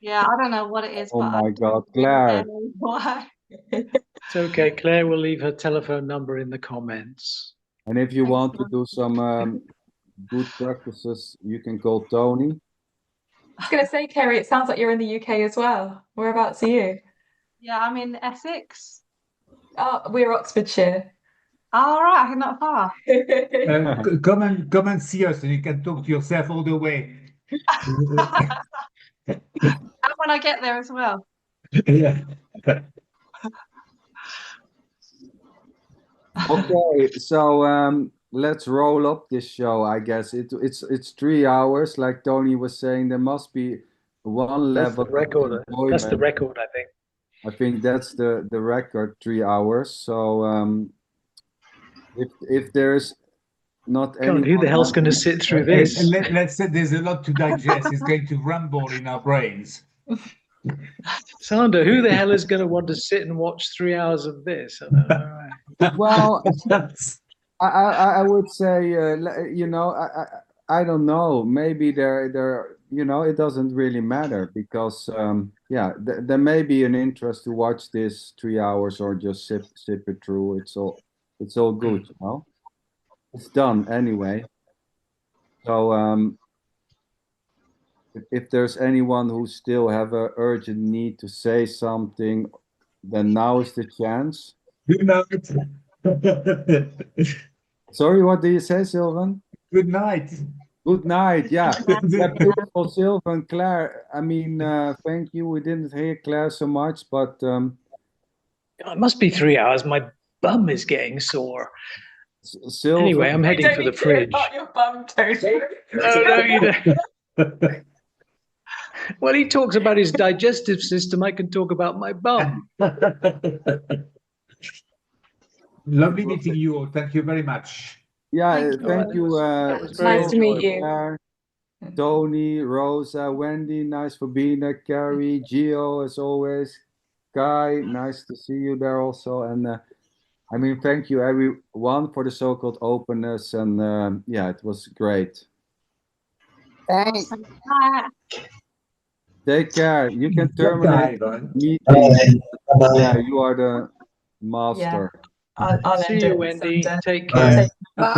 Speaker 8: Yeah, I don't know what it is,
Speaker 3: oh
Speaker 8: but
Speaker 3: my God, Claire.
Speaker 8: Why?
Speaker 4: It's okay. Claire will leave her telephone number in the comments.
Speaker 3: And if you
Speaker 8: Thanks,
Speaker 3: want to
Speaker 8: man.
Speaker 3: do some good practices, you can call Tony.
Speaker 2: I was going to say, Kerry, it sounds like you're in the UK as well. Whereabouts are you?
Speaker 8: Yeah, I'm in Essex.
Speaker 2: Oh, we're Oxfordshire.
Speaker 8: All right, not far.
Speaker 7: Come and see us, and you can talk to yourself all the way.
Speaker 8: And when I get there as well.
Speaker 7: Yeah.
Speaker 3: Okay, so let's roll up this show. I guess it's 3 hours, like Tony was saying. There must be one level
Speaker 4: That's the record.
Speaker 3: of enjoyment.
Speaker 4: That's the record, I think.
Speaker 3: I think that's the record, 3 hours. So if there's not
Speaker 4: God, who the hell's going to sit through this?
Speaker 7: And let's say there's a lot to digest. It's going to rumble in our brains.
Speaker 4: Sander, who the hell is going to want to sit and watch 3 hours of this? I don't know.
Speaker 3: Well, I would say, I don't know. Maybe there, it doesn't really matter because, there may be an interest to watch this 3 hours or just sip it through. It's all good, It's done anyway. So, if there's anyone who still have an urgent need to say something, then now is the chance.
Speaker 7: Good night.
Speaker 3: Sorry, what do you say, Sylvan?
Speaker 7: Good night.
Speaker 3: Good night. Yeah, beautiful, Sylvan. Claire, I mean, thank you. We didn't hear Claire so much, but
Speaker 4: it must be 3 hours. My bum is getting sore.
Speaker 3: Sylvan,
Speaker 4: anyway, I'm heading for the fridge.
Speaker 2: Your bum, Tony.
Speaker 4: No, you don't. Well, he talks about his digestive system. I can talk about my bum.
Speaker 7: Lovely meeting you all. Thank you very much.
Speaker 3: Yeah, thank you.
Speaker 2: Nice to meet you.
Speaker 3: Tony, Rosa, Wendy, nice for being there. Carrie, Gio, as always. Guy, nice to see you there also. And I mean, thank you everyone for the so-called openness. And yeah, it was great.
Speaker 6: Thanks.
Speaker 8: Awesome. Bye.
Speaker 3: Take care. You can
Speaker 7: Goodbye,
Speaker 3: terminate
Speaker 7: Ivan.
Speaker 3: meeting. Yeah, you are the master.
Speaker 2: I'll
Speaker 4: See
Speaker 2: end
Speaker 4: you,
Speaker 2: it.
Speaker 4: Wendy.
Speaker 2: Sander.
Speaker 4: Take care.
Speaker 2: Bye.